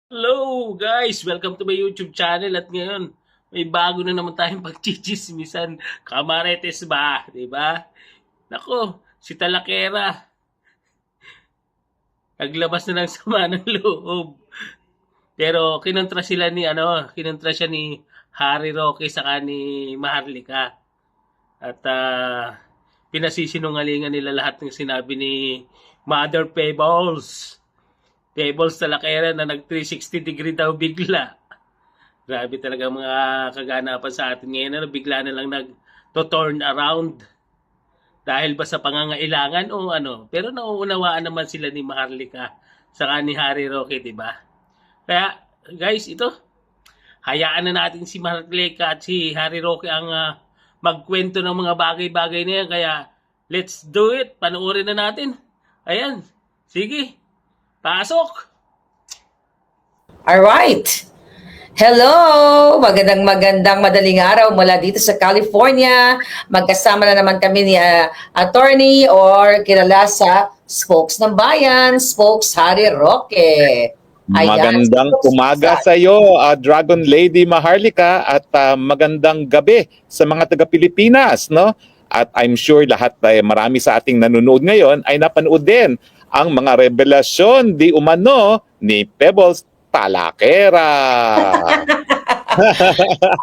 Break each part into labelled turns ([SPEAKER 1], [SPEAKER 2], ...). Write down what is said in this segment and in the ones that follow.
[SPEAKER 1] Hello guys! Welcome to my YouTube channel at ngayon may bago na naman tayong pagchichismisan. Kamaretes ba? Diba? Nako, si Talakera naglabas na ng sama ng loob. Pero kinontra siya ni Harry Roque saka ni Maharlika. At pinasisinungalingan nila lahat ng sinabi ni Mother Pebbles Talakera na nag 360 degree daw bigla. Grabe talaga mga kaganapan sa atin ngayon. Bigla na lang nag-turn around. Dahil ba sa pangangailangan o ano. Pero nauunawaan naman sila ni Maharlika saka ni Harry Roque, diba? Kaya guys, ito. Hayaan na natin si Maharlika at si Harry Roque ang magkwento ng mga bagay-bagay na yan. Kaya let's do it. Panoorin na natin. Ayan. Sige. Pasok!
[SPEAKER 2] Alright. Hello! Magandang madaling araw mula dito sa California. Magkasama na naman kami ni attorney or kilala sa Spokes ng Bayan, Spokes Harry Roque.
[SPEAKER 3] Magandang umaga sa iyo, Dragon Lady Maharlika, at magandang gabi sa mga taga-Pilipinas, no? At I'm sure lahat marami sa ating nanonood ngayon ay napanood din ang mga revelasyon di umano ni Pebbles Talakera.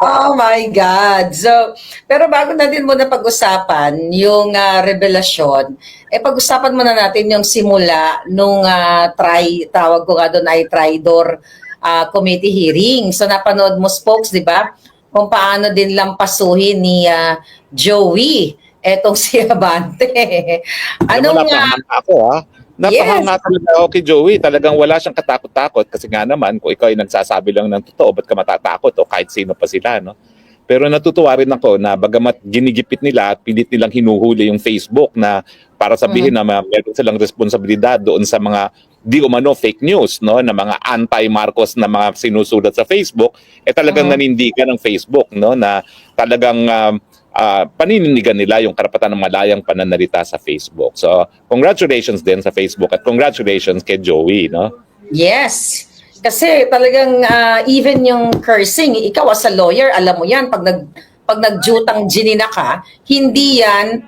[SPEAKER 2] Oh my God. So, pero bago natin muna pag-usapan yung revelasyon, pag-usapan muna natin yung simula nung tawag ko nga doon ay Tridor committee hearing. So, napanood mo, Spokes, di ba? Kung paano din lampasuhin ni Joey etong si Abante.
[SPEAKER 3] Anong napahanga talaga ako kay Joey. Talagang wala siyang katakot-takot kasi nga naman kung ikaw ay nagsasabi lang ng totoo, ba't ka matatakot o kahit sino pa sila, no? Pero natutuwa rin ako na bagamat ginigipit nila at pilit nilang hinuhuli yung Facebook na para sabihin na meron silang responsibilidad doon sa mga di umano fake news, no, na mga anti-Marcos na mga sinusulat sa Facebook, talagang nanindigan ng Facebook, no, na talagang panininigan nila yung karapatan ng malayang pananalita sa Facebook. So, congratulations din sa Facebook at congratulations kay Joey, no?
[SPEAKER 2] Yes. Kasi talagang even yung cursing, ikaw as a lawyer, alam mo yan, pag nagjutang ginina ka, hindi yan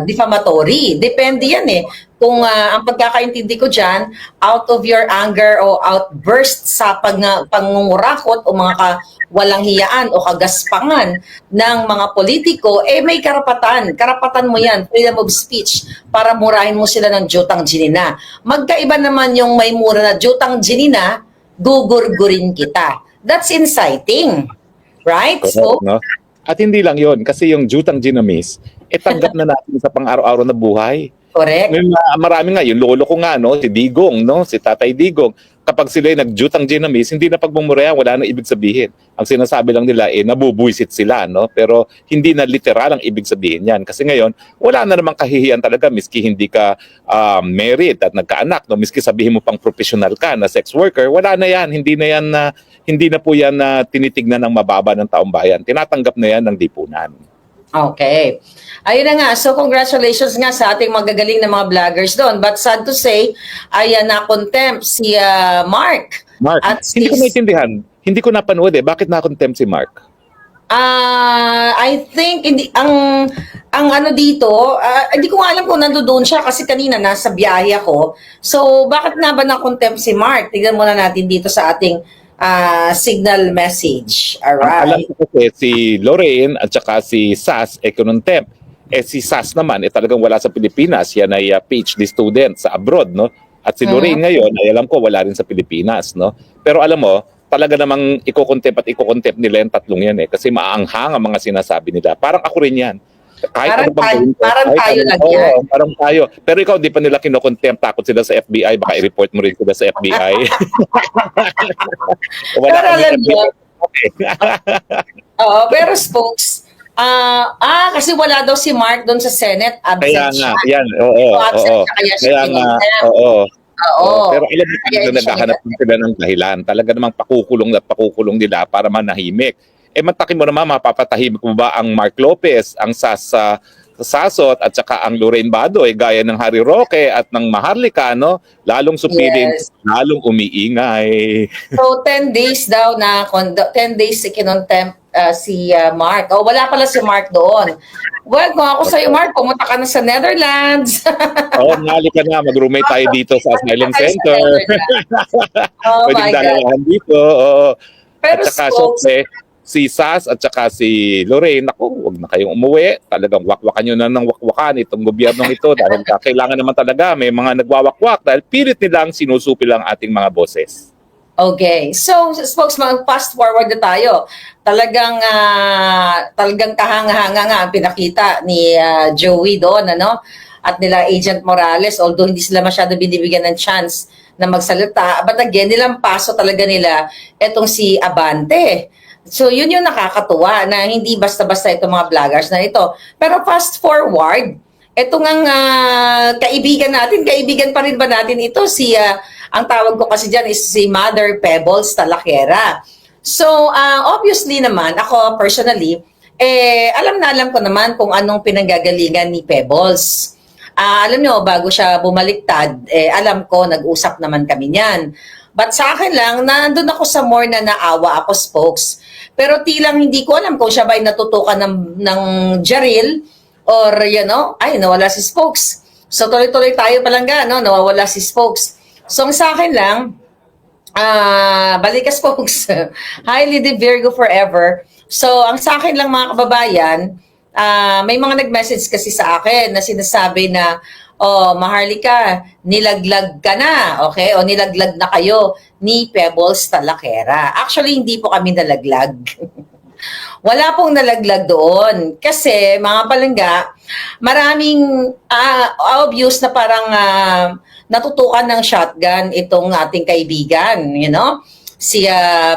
[SPEAKER 2] defamatory. Depende yan eh. Kung ang pagkakaintindi ko dyan, out of your anger o outburst sa pangungurakot o mga walang hiyaan o kagaspangan ng mga politiko, may karapatan. Karapatan mo yan, freedom of speech, para murahin mo sila ng jutang ginina. Magkaiba naman yung may mura na jutang ginina, gugurgurin kita. That's inciting. Right? So,
[SPEAKER 3] no? At hindi lang yon, kasi yung jutang ginamis, tanggap na natin sa pang-araw-araw na buhay.
[SPEAKER 2] correct.
[SPEAKER 3] Ngayon, marami nga, yung lolo ko nga, no, si Digong, no, si Tatay Digong, kapag sila ay nagjutang ginamis, hindi na pagmumurayan, wala na ibig sabihin. Ang sinasabi lang nila, nabubuisit sila, no, pero hindi na literal ang ibig sabihin yan. Kasi ngayon, wala na namang kahihiyan talaga, miski hindi ka married at nagkaanak, no, miski sabihin mo pang professional ka na sex worker, wala na yan, hindi na po yan na tinitignan ng mababa ng taong bayan. Tinatanggap na yan ng lipunan.
[SPEAKER 2] Okay. Ayun na nga. So, congratulations nga sa ating magagaling na mga vloggers doon. But sad to say, ay na-contempt si Mark.
[SPEAKER 3] At hindi ko naintindihan. Hindi ko napanood Bakit na-contempt si Mark?
[SPEAKER 2] I think ang ano dito, hindi ko alam kung nandoon siya kasi kanina nasa biyahe ako. So, bakit nga ba na-contempt si Mark? Tignan muna natin dito sa ating signal message. Alright.
[SPEAKER 3] Alam ko kasi si Lorraine at saka si Sas contempt. Si Sas naman talagang wala sa Pilipinas. Yan ay PhD student sa abroad, no? At si Lorraine ngayon ay alam ko wala rin sa Pilipinas, no? Pero alam mo, talaga namang iko-contempt nila yung tatlong yan kasi maanghang ang mga sinasabi nila. Parang ako rin yan. Kahit
[SPEAKER 2] parang tayo lang yan.
[SPEAKER 3] Parang tayo. Pero ikaw, di pa nila kinocontempt. Takot sila sa FBI. Baka i-report mo rin sila sa FBI.
[SPEAKER 2] Pero alam niyo, pero Spokes, kasi wala daw si Mark doon sa Senate.
[SPEAKER 3] Kaya
[SPEAKER 2] Absent
[SPEAKER 3] nga,
[SPEAKER 2] siya.
[SPEAKER 3] yan. Oo.
[SPEAKER 2] Kaya siya
[SPEAKER 3] nga, oo. Pero alam mo,
[SPEAKER 2] Kaya
[SPEAKER 3] naghahanap sila ng dahilan. Talaga namang pakukulong nila para manahimik. Matakin mo naman, mapapatahimik mo ba ang Mark Lopez, ang Sas Sasot at saka ang Lorraine Badoy gaya ng Harry Roque at ng Maharlika, no, lalong supiling,
[SPEAKER 2] Yes.
[SPEAKER 3] lalong umiingay.
[SPEAKER 2] So 10 days daw na 10 days kinontempt si Mark. Oh, wala pala si Mark doon. Well, kung ako sa'yo, Mark, pumunta ka na sa Netherlands.
[SPEAKER 3] Oo, nali ka na, mag-roommate tayo dito sa Asylum
[SPEAKER 2] Pumunta tayo sa
[SPEAKER 3] Center.
[SPEAKER 2] Netherlands. Oh
[SPEAKER 3] Pwedeng
[SPEAKER 2] my God.
[SPEAKER 3] dalawahan dito. Oo.
[SPEAKER 2] Pero
[SPEAKER 3] At saka,
[SPEAKER 2] spokes,
[SPEAKER 3] syempre, si Sas at saka si Lorraine, ako, huwag na kayong umuwi. Talagang wakwakan nyo na ng wakwakan itong gobyernong ito dahil kailangan naman talaga may mga nagwawakwak dahil pilit nilang sinusupil ang ating mga boses.
[SPEAKER 2] okay. So, spokesman, fast forward na tayo. Talagang kahanga-hanga nga ang pinakita ni Joey doon, ano? At nila Agent Morales, although hindi sila masyado binibigyan ng chance na magsalita. But again, nilampaso talaga nila etong si Abante. So, yun yung nakakatuwa na hindi basta-basta itong mga vloggers na ito. Pero fast forward, ito ngang kaibigan pa rin ba natin ito? Ang tawag ko kasi dyan is si Mother Pebbles Talakera. So, obviously naman, ako personally, alam ko naman kung anong pinanggagalingan ni Pebbles. Alam nyo, bago siya bumaliktad, alam ko, nag-usap naman kami niyan. But sa akin lang, nandun ako sa more na naawa ako, spokes. Pero tilang hindi ko alam kung siya ba ay natutukan ng jaril or, ay, nawala si spokes. So, tuloy-tuloy tayo palangga, no? Nawawala si spokes. So, ang sa akin lang, balik ka, spokes. Highly the Virgo forever. So, ang sa akin lang, mga kababayan, may mga nag-message kasi sa akin na sinasabi na, oh, Maharlika, nilaglag ka na, okay? O nilaglag na kayo ni Pebbles Talakera. Actually, hindi po kami nalaglag. Wala pong nalaglag doon. Kasi, mga palangga, maraming obvious na parang natutukan ng shotgun itong ating kaibigan, si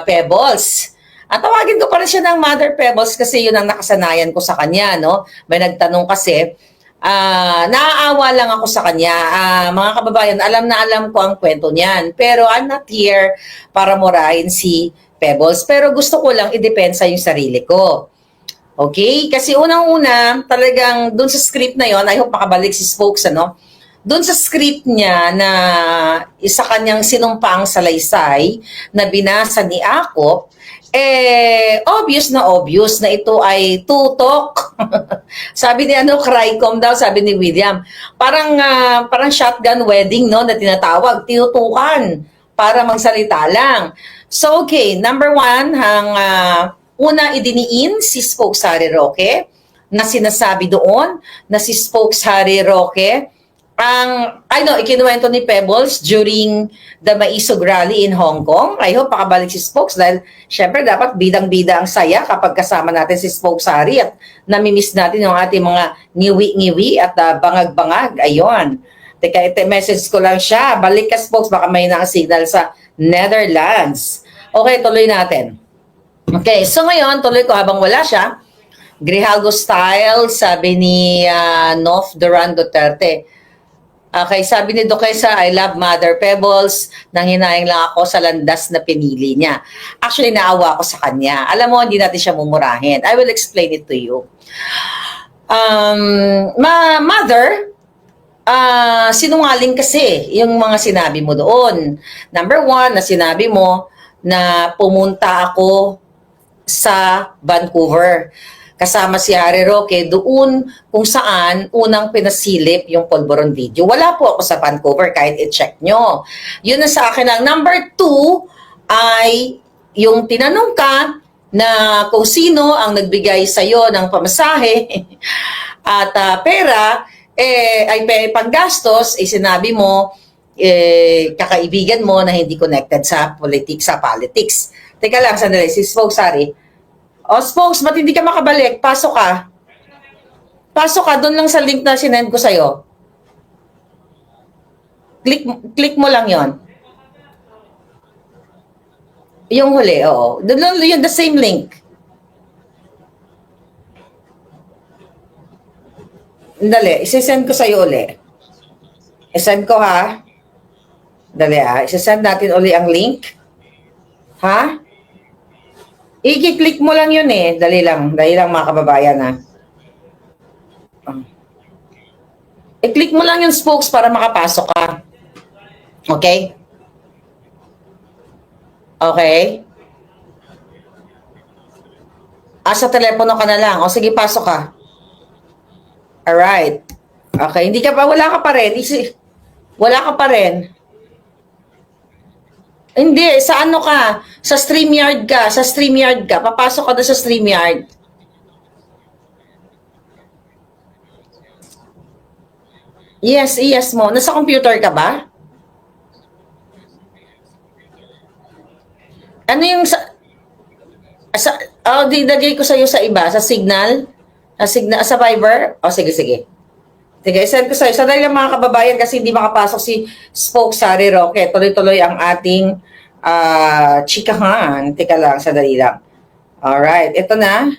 [SPEAKER 2] Pebbles. At tawagin ko pa rin siya ng Mother Pebbles kasi yun ang nakasanayan ko sa kanya, no? May nagtanong kasi, naaawa lang ako sa kanya. Mga kababayan, alam na alam ko ang kwento niyan. Pero I'm not here para murahin si Pebbles. Pero gusto ko lang idepensa yung sarili ko. Okay? Kasi unang-una, talagang dun sa script na yon, I hope makabalik si Spokes, ano? Dun sa script niya na isa kanyang sinumpang salaysay na binasa ni Akop, obvious na ito ay tutok. Sabi ni Crycom daw, sabi ni William. Parang shotgun wedding, no, na tinatawag, tinutukan para magsalita lang. So, okay, number one, una idiniin si Spokes Harry Roque na sinasabi doon na si Spokes Harry Roque ikinuwento ni Pebbles during the Maisog Rally in Hong Kong. I hope makabalik si Spokes dahil syempre dapat bidang-bida ang saya kapag kasama natin si Spokes Harry at namimiss natin yung ating mga ngiwi-ngiwi at bangag-bangag. Ayun. Teka, message ko lang siya. Balik ka, Spokes, baka may signal sa Netherlands. Okay, tuloy natin. Okay, so ngayon, tuloy ko habang wala siya. Grijalgo style, sabi ni Nof Duran Duterte. Okay, sabi ni Duquesa, I love Mother Pebbles. Nanghinayang lang ako sa landas na pinili niya. Actually, naawa ako sa kanya. Alam mo, hindi natin siya mumurahin. I will explain it to you. Mother, sinungaling kasi yung mga sinabi mo doon. Number one, na sinabi mo na pumunta ako sa Vancouver. Kasama si Harry Roque doon kung saan unang pinasilip yung Polvoron video. Wala po ako sa Vancouver kahit i-check nyo. Yun na sa akin lang. Number two ay yung tinanong ka na kung sino ang nagbigay sa'yo ng pamasahe at pera, ay panggastos, sinabi mo, kakaibigan mo na hindi connected sa politics. Teka lang, sandali, si Spokes, sorry. Spokes, ba't hindi ka makabalik? Pasok ka. Doon lang sa link na sinend ko sa'yo. Click mo lang yon. Yung huli, oo. Doon yung the same link. Dali, isisend ko sa'yo uli. Isend ko ha. Dali isisend natin uli ang link. Ha? I-click mo lang yun Dali lang mga kababayan ha. I-click mo lang yung spokes para makapasok ka. Okay? Okay? Sa telepono ka na lang. O sige, pasok ka. Alright. Okay, hindi ka pa, wala ka pa rin. Wala ka pa rin. Hindi, sa ano ka? Sa StreamYard ka. Sa StreamYard ka. Papasok ka na sa StreamYard. Yes mo. Nasa computer ka ba? Ano yung dilagay ko sa'yo sa iba, sa Signal? Sa Viber? Sige. Sige, send ko sa'yo. Sandali lang mga kababayan kasi hindi makapasok si Spoke Sari Roque. Tuloy-tuloy ang ating chikahan. Teka lang, sandali lang. Alright, ito na.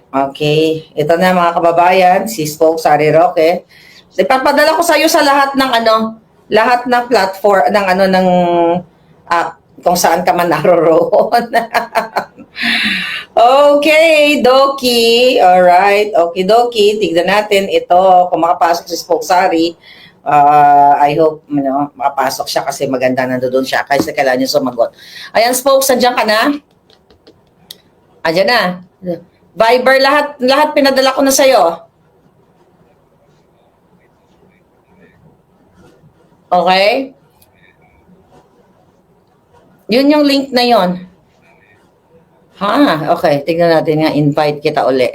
[SPEAKER 2] Okay, ito na mga kababayan, si Spoke Sari Roque. Ipapadala ko sa'yo sa lahat ng platform, ng kung saan ka man naroroon. Okay, Doki. Alright, okay, Doki. Tignan natin ito. Kung makapasok si Spoke Sari, I hope makapasok siya kasi maganda nandoon siya. Kasi kailangan niya sumagot. Ayan, Spoke, sandiyan ka na? Andiyan na. Viber, lahat pinadala ko na sa'yo. Okay? Yun yung link na yon. Okay. Tignan natin nga. Invite kita uli.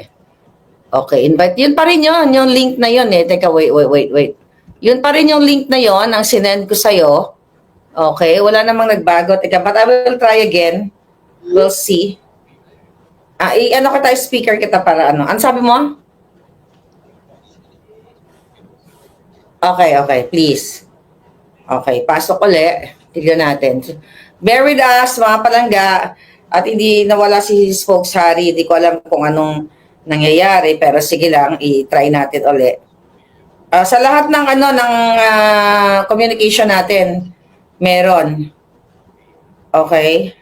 [SPEAKER 2] Okay, invite. Yun pa rin yun. Yung link na yun eh. Teka, wait. Yun pa rin yung link na yun ang sinend ko sa'yo. Okay, wala namang nagbago. Teka, but I will try again. We'll see. Speaker kita para ano. Ano sabi mo? Okay, please. Okay, pasok uli. Tignan natin. Bear with us, mga palangga. At hindi nawala si Spoke Sari. Hindi ko alam kung anong nangyayari. Pero sige lang, i-try natin uli. Sa lahat ng communication natin, meron. Okay?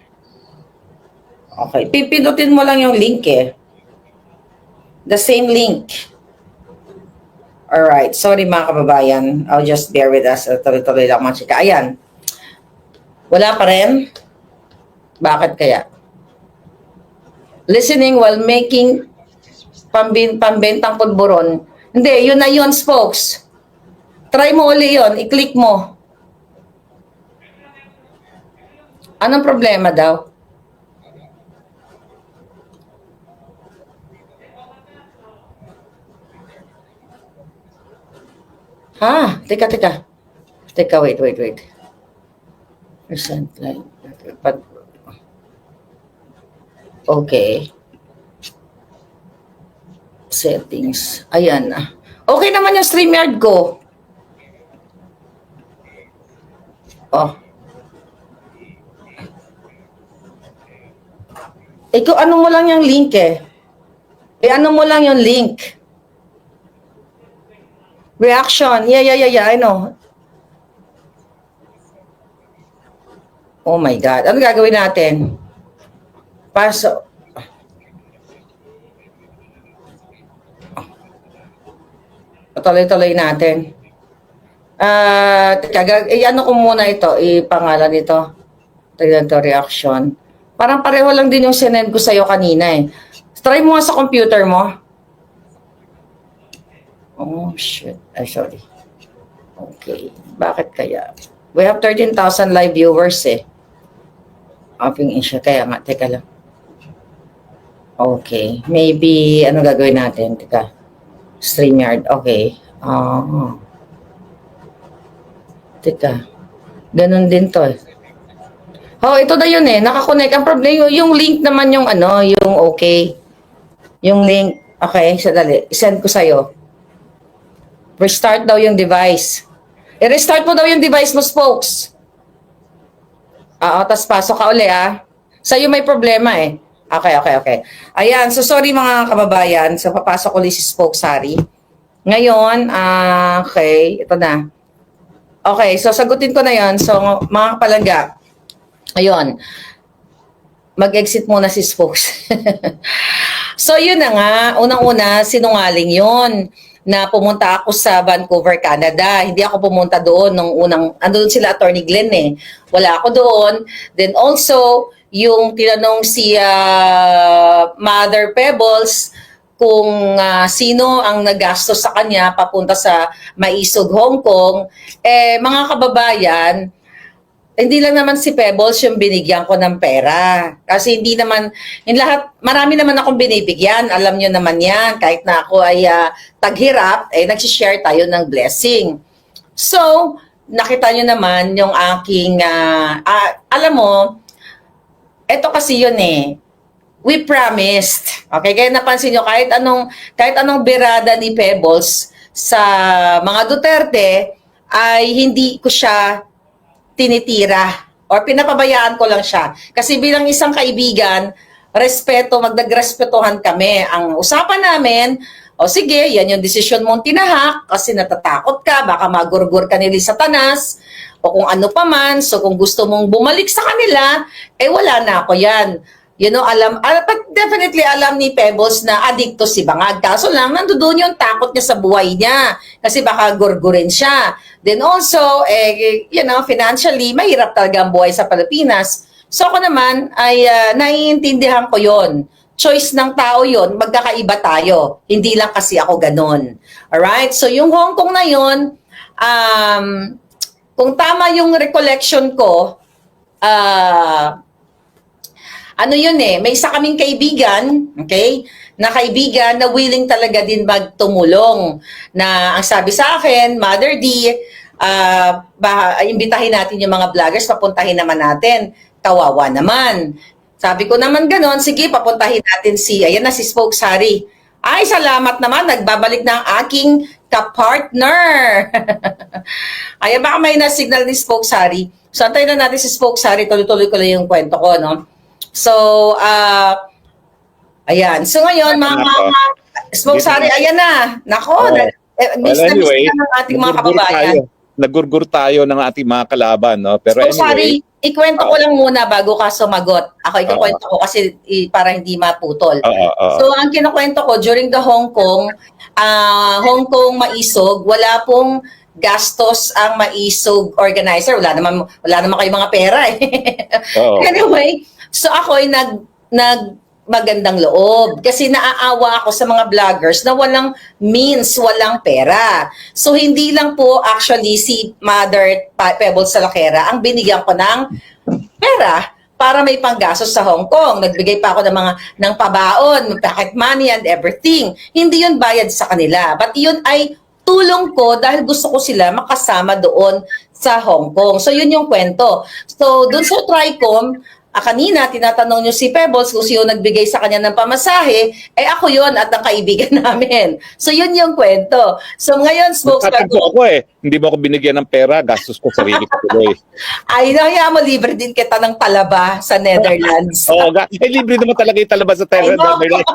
[SPEAKER 2] Okay. Pipindutin mo lang yung link eh. The same link. Alright. Sorry mga kababayan. I'll just bear with us. Tuloy-tuloy lang mga chika. Ayan. Wala pa rin? Bakit kaya? Listening while making pambentang pulburon. Hindi, yun na yun, Spokes. Try mo uli yun. I-click mo. Anong problema daw? Teka. Teka, wait. Percent like, okay. Settings. Ayan na. Okay naman yung StreamYard ko. Ikaw, ano mo lang yung link eh. Ano mo lang yung link. Reaction. Yeah, I know. Oh my God. Ano gagawin natin? Paso. Tuloy-tuloy natin. Ano ko muna ito. Ipangalan ito. Tignan to, reaction. Parang pareho lang din yung sinend ko sa'yo kanina eh. Try mo nga sa computer mo. Oh, shit. Sorry. Okay. Bakit kaya? We have 13,000 live viewers eh. Upping in siya. Kaya nga, teka lang. Okay. Maybe, ano gagawin natin? Teka. StreamYard. Okay. Teka. Ganun din to eh. Ito na yun eh. Nakakonect. Ang problema, yung link naman yung yung okay. Yung link. Okay, sadali. Isend ko sa'yo. Restart daw yung device. I-restart mo daw yung device mo, Spokes. Tas pasok ka uli Sa'yo may problema eh. Okay. Ayan, so sorry mga kababayan. So papasok ulit si Spoke Sari. Ngayon, okay, ito na. Okay, so sagutin ko na yon. So mga kapalangga, ayun, mag-exit muna si Spokes. So yun na nga, unang-una, sinungaling yun na pumunta ako sa Vancouver, Canada. Hindi ako pumunta doon nung unang, andun sila Attorney Glenn eh. Wala ako doon. Then also, yung tinanong si Mother Pebbles kung sino ang nagastos sa kanya papunta sa Maisog, Hong Kong, mga kababayan, hindi lang naman si Pebbles yung binigyan ko ng pera. Kasi hindi naman, in lahat, marami naman akong binibigyan. Alam nyo naman yan. Kahit na ako ay taghirap, nagsishare tayo ng blessing. So, nakita nyo naman yung aking, alam mo, eto kasi yun eh. We promised. Okay, kaya napansin nyo, kahit anong birada ni Pebbles sa mga Duterte, ay hindi ko siya tinitira or pinapabayaan ko lang siya. Kasi bilang isang kaibigan, magdagrespetuhan kami. Ang usapan namin, o sige, yan yung desisyon mong tinahak kasi natatakot ka, baka magurgur ka nila sa tanas, o kung ano pa man. So kung gusto mong bumalik sa kanila, wala na ako yan. You know, definitely alam ni Pebbles na adikto si Bangag. Kaso lang, nandoon yung takot niya sa buhay niya. Kasi baka gurgurin siya. Then also, financially, mahirap talaga ang buhay sa Pilipinas. So ako naman, ay naiintindihan ko yon. Choice ng tao yon, magkakaiba tayo. Hindi lang kasi ako ganon. Alright? So yung Hong Kong na yon, kung tama yung recollection ko, may isa kaming kaibigan, okay, na kaibigan na willing talaga din magtumulong. Na ang sabi sa akin, Mother D, imbitahin natin yung mga vloggers, papuntahin naman natin. Kawawa naman. Sabi ko naman ganon, sige, papuntahin natin si Spokes Harry. Ay, salamat naman, nagbabalik na ang aking kapartner. Ay, baka may na-signal ni Spokes Harry. So, antayin na natin si Spokes Harry, tuloy-tuloy ko lang yung kwento ko, no? So, ayan. So ngayon, mga Spokes Harry, ayan na. Nako, miss na ng ating mga kababayan.
[SPEAKER 3] Nagurgur tayo ng ating mga kalaban, no? Pero
[SPEAKER 2] Spokes Harry, ikwento ko lang muna bago ka sumagot. Ako ikukwento ko kasi para hindi maputol. So, ang kinukwento ko, during the Hong Kong Maisog, wala pong gastos ang Maisog organizer. Wala naman kayong mga pera eh. Anyway, so ako ay magandang loob kasi naaawa ako sa mga vloggers na walang means, walang pera. So hindi lang po actually si Mother Pebbles Salakera ang binigyan ko ng pera para may panggastos sa Hong Kong. Nagbigay pa ako ng pabaon, pocket money and everything. Hindi yun bayad sa kanila. But yun ay tulong ko dahil gusto ko sila makasama doon sa Hong Kong. So yun yung kwento. So doon sa Tricom, kanina, tinatanong nyo si Pebbles kung sino nagbigay sa kanya ng pamasahe, ako yon at ang kaibigan namin. So, yun yung kwento. So, ngayon, spokesperson...
[SPEAKER 3] ako hindi mo ako binigyan ng pera, gastos ko sarili ko tuloy.
[SPEAKER 2] Ay, mo, libre din kita ng talaba sa Netherlands.
[SPEAKER 3] Libre naman talaga yung talaba sa Netherlands.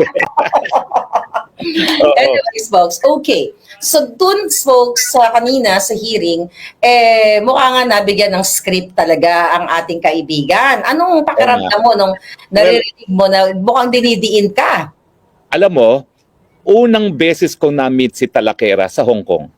[SPEAKER 2] Anyway, spokes. Okay. So, dun, spokes, kanina sa hearing, mukha nga nabigyan ng script talaga ang ating kaibigan. Anong pakiramdam mo nung naririnig mo na mukhang dinidiin ka?
[SPEAKER 3] Alam mo, unang beses ko na-meet si Talakera sa Hong Kong.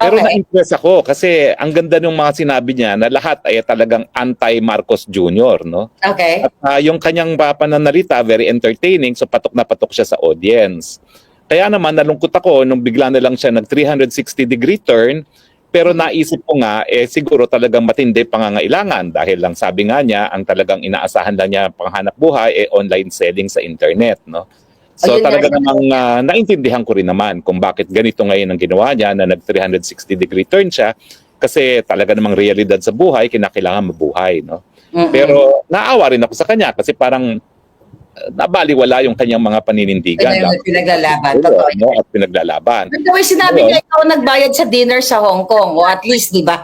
[SPEAKER 3] Pero na-impress ako kasi ang ganda ng mga sinabi niya na lahat ay talagang anti-Marcos Jr., no?
[SPEAKER 2] Okay.
[SPEAKER 3] At yung kanyang pananalita, very entertaining, so patok na patok siya sa audience. Kaya naman nalungkot ako nung bigla na lang siya nag 360-degree turn, pero naisip ko nga, siguro talagang matindi pangangailangan dahil lang sabi nga niya, ang talagang inaasahan lang niya panghanap buhay, online selling sa internet, no? So talaga namang naintindihan ko rin naman kung bakit ganito ngayon ang ginawa niya na nag 360-degree turn siya kasi talaga namang realidad sa buhay, kinakailangan mabuhay, no? Pero naawa rin ako sa kanya kasi parang nabaliwala yung kanyang mga paninindigan.
[SPEAKER 2] Pinaglalaban.
[SPEAKER 3] At pinaglalaban.
[SPEAKER 2] Pero sinabi niya ikaw nagbayad sa dinner sa Hong Kong o at least, di ba?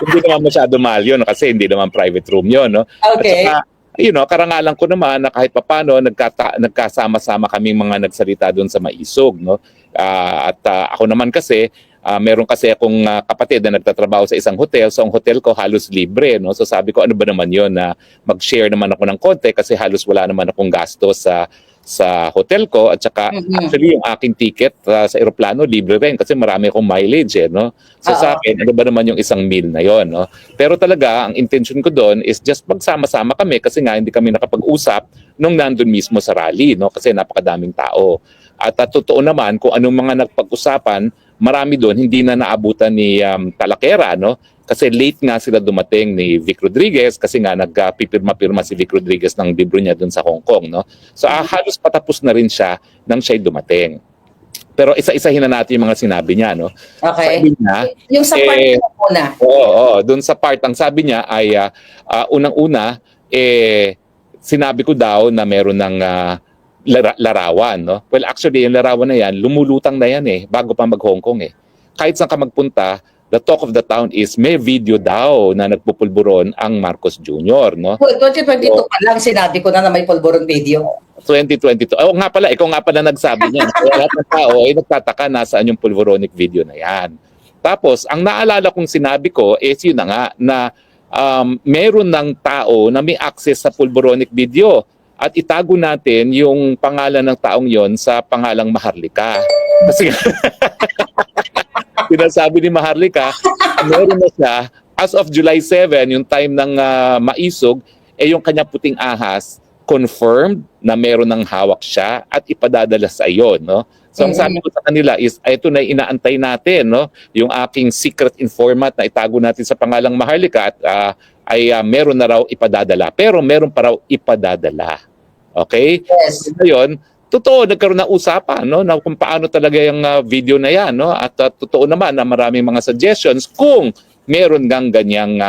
[SPEAKER 3] Hindi naman masyado mahal yun kasi hindi naman private room yun, no?
[SPEAKER 2] Okay.
[SPEAKER 3] At saka, karangalan ko naman na kahit papano nagkasama-sama kaming mga nagsalita doon sa Maisog, no? At ako naman kasi Meron kasi akong kapatid na nagtatrabaho sa isang hotel. So ang hotel ko halos libre, no? So sabi ko, ano ba naman 'yon na mag-share naman ako ng konti kasi halos wala naman akong gasto sa hotel ko at saka actually yung aking ticket sa eroplano libre rin kasi marami akong mileage no. So sa akin ano ba naman yung isang meal na yon no. Pero talaga ang intention ko doon is just magsama-sama kami kasi nga hindi kami nakapag-usap nung nandun mismo sa rally no kasi napakadaming tao. At totoo naman kung anong mga nagpag-usapan, marami doon hindi na naabutan ni Talakera no. Kasi late nga sila dumating ni Vic Rodriguez kasi nga nagpipirma-pirma si Vic Rodriguez ng libro niya dun sa Hong Kong. No? So halos patapos na rin siya nang siya'y dumating. Pero isa-isahin na natin yung mga sinabi niya. No?
[SPEAKER 2] Okay.
[SPEAKER 3] Sabi niya,
[SPEAKER 2] Yung sa part na muna.
[SPEAKER 3] Oo, dun sa part, ang sabi niya ay unang-una, sinabi ko daw na meron ng larawan. No? Well, actually, yung larawan na yan, lumulutang na yan bago pa mag-Hong Kong. Kahit saan ka magpunta, the talk of the town is may video daw na nagpupulburon ang Marcos Jr. No?
[SPEAKER 2] Well, 2022 pa lang sinabi ko na may pulburon video.
[SPEAKER 3] 2022. Oh, nga pala, ikaw nga pala nagsabi niyan. Kaya lahat ng tao ay nagtataka nasaan yung pulveronic video na yan. Tapos, ang naalala kong sinabi ko is yun na nga na meron ng tao na may access sa pulveronic video at itago natin yung pangalan ng taong yon sa pangalang Maharlika. Kasi sinasabi ni Maharlika, meron na siya, as of July 7, yung time ng maisog, yung kanya puting ahas, confirmed na meron ng hawak siya at ipadadala sa iyo. No? So ang sabi ko sa kanila is, ito na inaantay natin, no? Yung aking secret informant na itago natin sa pangalang Maharlika at ay meron na raw ipadadala. Pero meron pa raw ipadadala. Okay?
[SPEAKER 2] Yes.
[SPEAKER 3] So, ngayon, totoo, nagkaroon ng usapan no, na kung paano talaga yung video na yan. No? At totoo naman na maraming mga suggestions kung meron gang ganyang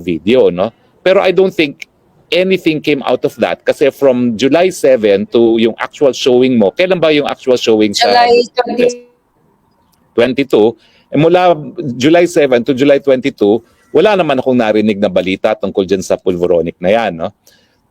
[SPEAKER 3] video. No? Pero I don't think anything came out of that kasi from July 7 to yung actual showing mo, kailan ba yung actual showing sa
[SPEAKER 2] July
[SPEAKER 3] 22? Mula July 7 to July 22, wala naman akong narinig na balita tungkol dyan sa pulveronic na yan. No?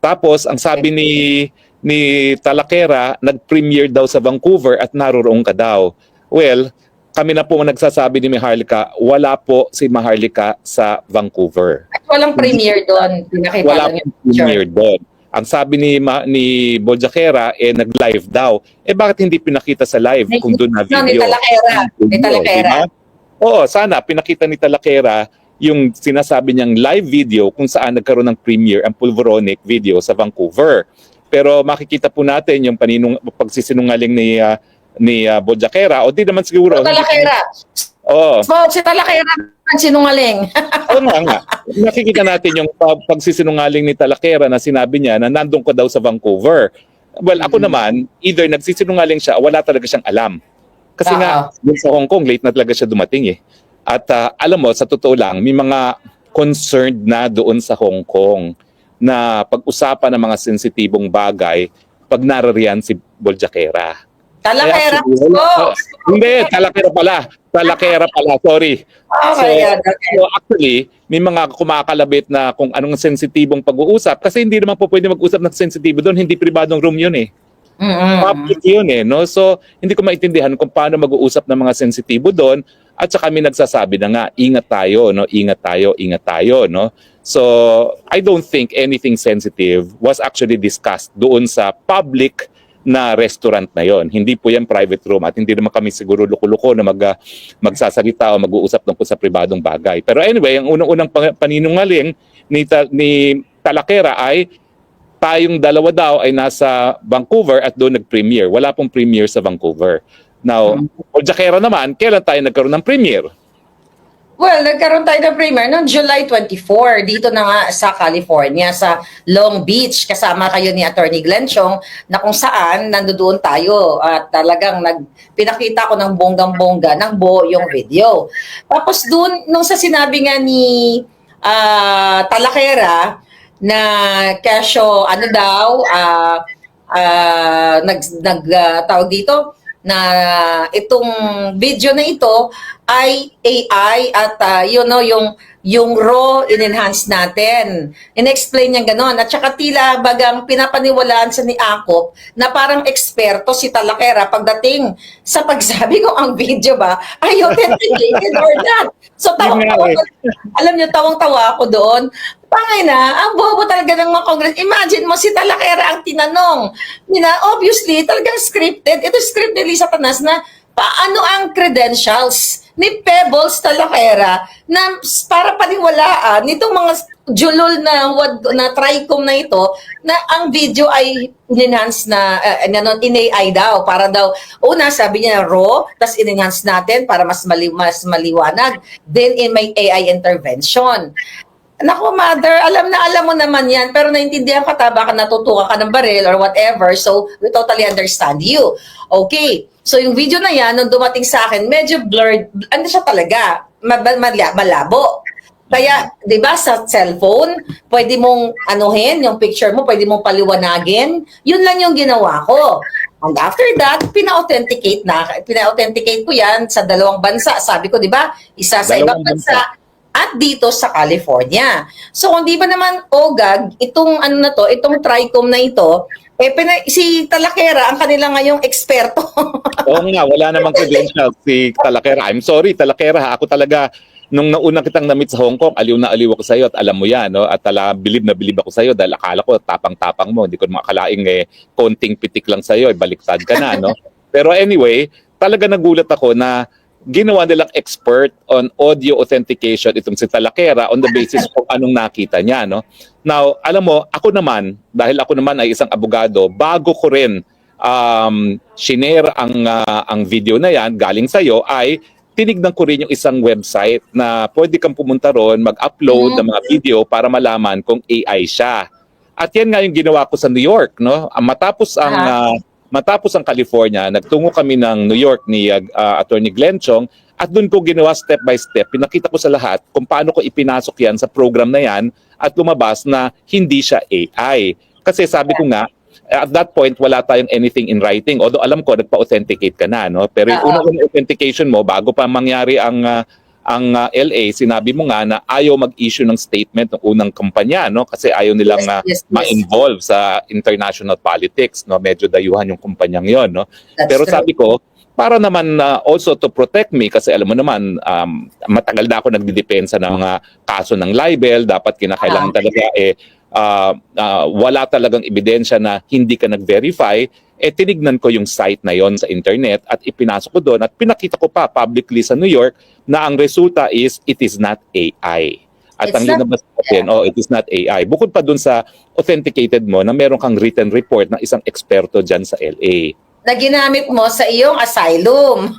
[SPEAKER 3] Tapos, ang sabi ni Talakera, nag-premiere daw sa Vancouver at naroroon ka daw. Well, kami na po nagsasabi ni Maharlika, wala po si Maharlika sa Vancouver.
[SPEAKER 2] At walang premiere doon. Pinakita
[SPEAKER 3] Wala
[SPEAKER 2] lang
[SPEAKER 3] po
[SPEAKER 2] yung
[SPEAKER 3] premiere doon. Ang sabi ni Bojakera, nag-live daw. Bakit hindi pinakita sa live kung doon na video?
[SPEAKER 2] Ni Talakera. Ni Talakera.
[SPEAKER 3] Diba? Oo, sana pinakita ni Talakera yung sinasabi niyang live video kung saan nagkaroon ng premiere ang pulveronic video sa Vancouver. Pero makikita po natin yung pagsisinungaling ni Bojakera o di naman siguro.
[SPEAKER 2] Talakera.
[SPEAKER 3] Oo.
[SPEAKER 2] So, si Talakera ang sinungaling.
[SPEAKER 3] Oo nga. Nakikita natin yung pagsisinungaling ni Talakera na sinabi niya na nandun ka daw sa Vancouver. Well, ako naman, either nagsisinungaling siya o wala talaga siyang alam. Kasi nga, dun sa Hong Kong, late na talaga siya dumating At alam mo, sa totoo lang, may mga concerned na doon sa Hong Kong na pag-usapan ng mga sensitibong bagay pag narariyan si Bojakera.
[SPEAKER 2] Talakera.
[SPEAKER 3] Hindi, Talakera pala, sorry. So actually, may mga kumakalabit na kung anong sensitibong pag-uusap kasi hindi naman po pwede mag-usap ng sensitibo doon, hindi pribadong room yun Public yun no? So, hindi ko maintindihan kung paano mag-uusap ng mga sensitibo doon at saka kami nagsasabi na nga, ingat tayo, no? Ingat tayo, no? So, I don't think anything sensitive was actually discussed doon sa public na restaurant na yon. Hindi po yan private room at hindi naman kami siguro luko-luko na magsasalita o mag-uusap tungkol sa pribadong bagay. Pero anyway, ang unang-unang paninungaling ni Talakera ay tayong dalawa daw ay nasa Vancouver at doon nag-premiere. Wala pong premiere sa Vancouver. Now, Bojakera naman, kailan tayo nagkaroon ng premiere?
[SPEAKER 2] Well, nagkaroon tayo ng premiere noong July 24 dito na nga sa California, sa Long Beach. Kasama kayo ni Attorney Glenn Chong na kung saan nandoon tayo at talagang pinakita ko ng bonggang-bongga ng buo yung video. Tapos doon, nung sa sinabi nga ni Talakera, na kesyo tawag dito na itong video na ito ay AI at yung raw in-enhance natin. In-explain niya ganon. At saka tila bagang pinapaniwalaan sa ni Akop na parang eksperto si Talakera pagdating sa pagsabi ko ang video ba ay authenticated or not. So alam niyo, tawang-tawa ako doon. Pangay na, ang bobo talaga ng mga Congress. Imagine mo, si Talakera ang tinanong. Obviously, talagang scripted. Ito script ni Lisa Tanas na paano ang credentials ni Pebbles Talakera na para paniwalaan nitong mga julol na TRICOM na ito na ang video ay in-enhance na in-AI daw para daw una sabi niya raw tas in-enhance natin para mas maliwanag then in may AI intervention. Naku, mother, alam mo naman yan, pero naintindihan ka, baka natutuka ka ng baril or whatever, so we totally understand you. Okay, so yung video na yan, nung dumating sa akin, medyo blurred, ano siya talaga, malabo. Kaya, di ba, sa cellphone, pwede mong anuhin, yung picture mo, pwede mong paliwanagin, yun lang yung ginawa ko. And after that, pina-authenticate ko yan sa dalawang bansa. Sabi ko, di ba, isa sa ibang bansa, at dito sa California. So kung di ba naman OGAG, itong itong TRICOM na ito, si Talakera ang kanila ngayong eksperto.
[SPEAKER 3] Oo nga, wala namang credentials si Talakera. I'm sorry, Talakera, ako talaga nung nauna kitang na-meet sa Hong Kong, aliw na aliw ako sa iyo at alam mo 'yan, no? At bilib na bilib ako sa iyo dahil akala ko tapang-tapang mo, hindi ko makakalaing konting pitik lang sa iyo, baliktad ka na, no? Pero anyway, talaga nagulat ako na ginawa nilang expert on audio authentication itong si Talakera on the basis kung anong nakita niya, no? Now, alam mo, ako naman, dahil ako naman ay isang abogado, bago ko rin shinare ang video na yan galing sa'yo, ay tinignan ko rin yung isang website na pwede kang pumunta ron, mag-upload ng mga video para malaman kung AI siya. At yan nga yung ginawa ko sa New York, no? Matapos ang California, nagtungo kami ng New York ni Attorney Glenn Chong at doon ko ginawa step by step. Pinakita ko sa lahat kung paano ko ipinasok yan sa program na yan at lumabas na hindi siya AI. Kasi sabi ko nga, at that point, wala tayong anything in writing. Although alam ko, nagpa-authenticate ka na. No? Pero yung unang authentication mo, bago pa mangyari ang LA, sinabi mo nga na ayaw mag-issue ng statement ng unang kumpanya, no? Kasi ayaw nilang ma-involve sa international politics, no? Medyo dayuhan yung kumpanyang 'yon, no? Pero sabi ko, para naman also to protect me, kasi alam mo naman, matagal na ako nagdidepensa ng mga kaso ng libel, dapat kinakailangan talaga wala talagang ebidensya na hindi ka nag-verify, tinignan ko yung site na yon sa internet at ipinasok ko doon at pinakita ko pa publicly sa New York na ang resulta is it is not AI. At ang linabas natin, it is not AI. Bukod pa doon sa authenticated mo na meron kang written report ng isang eksperto dyan sa LA.
[SPEAKER 2] Na ginamit mo sa iyong asylum.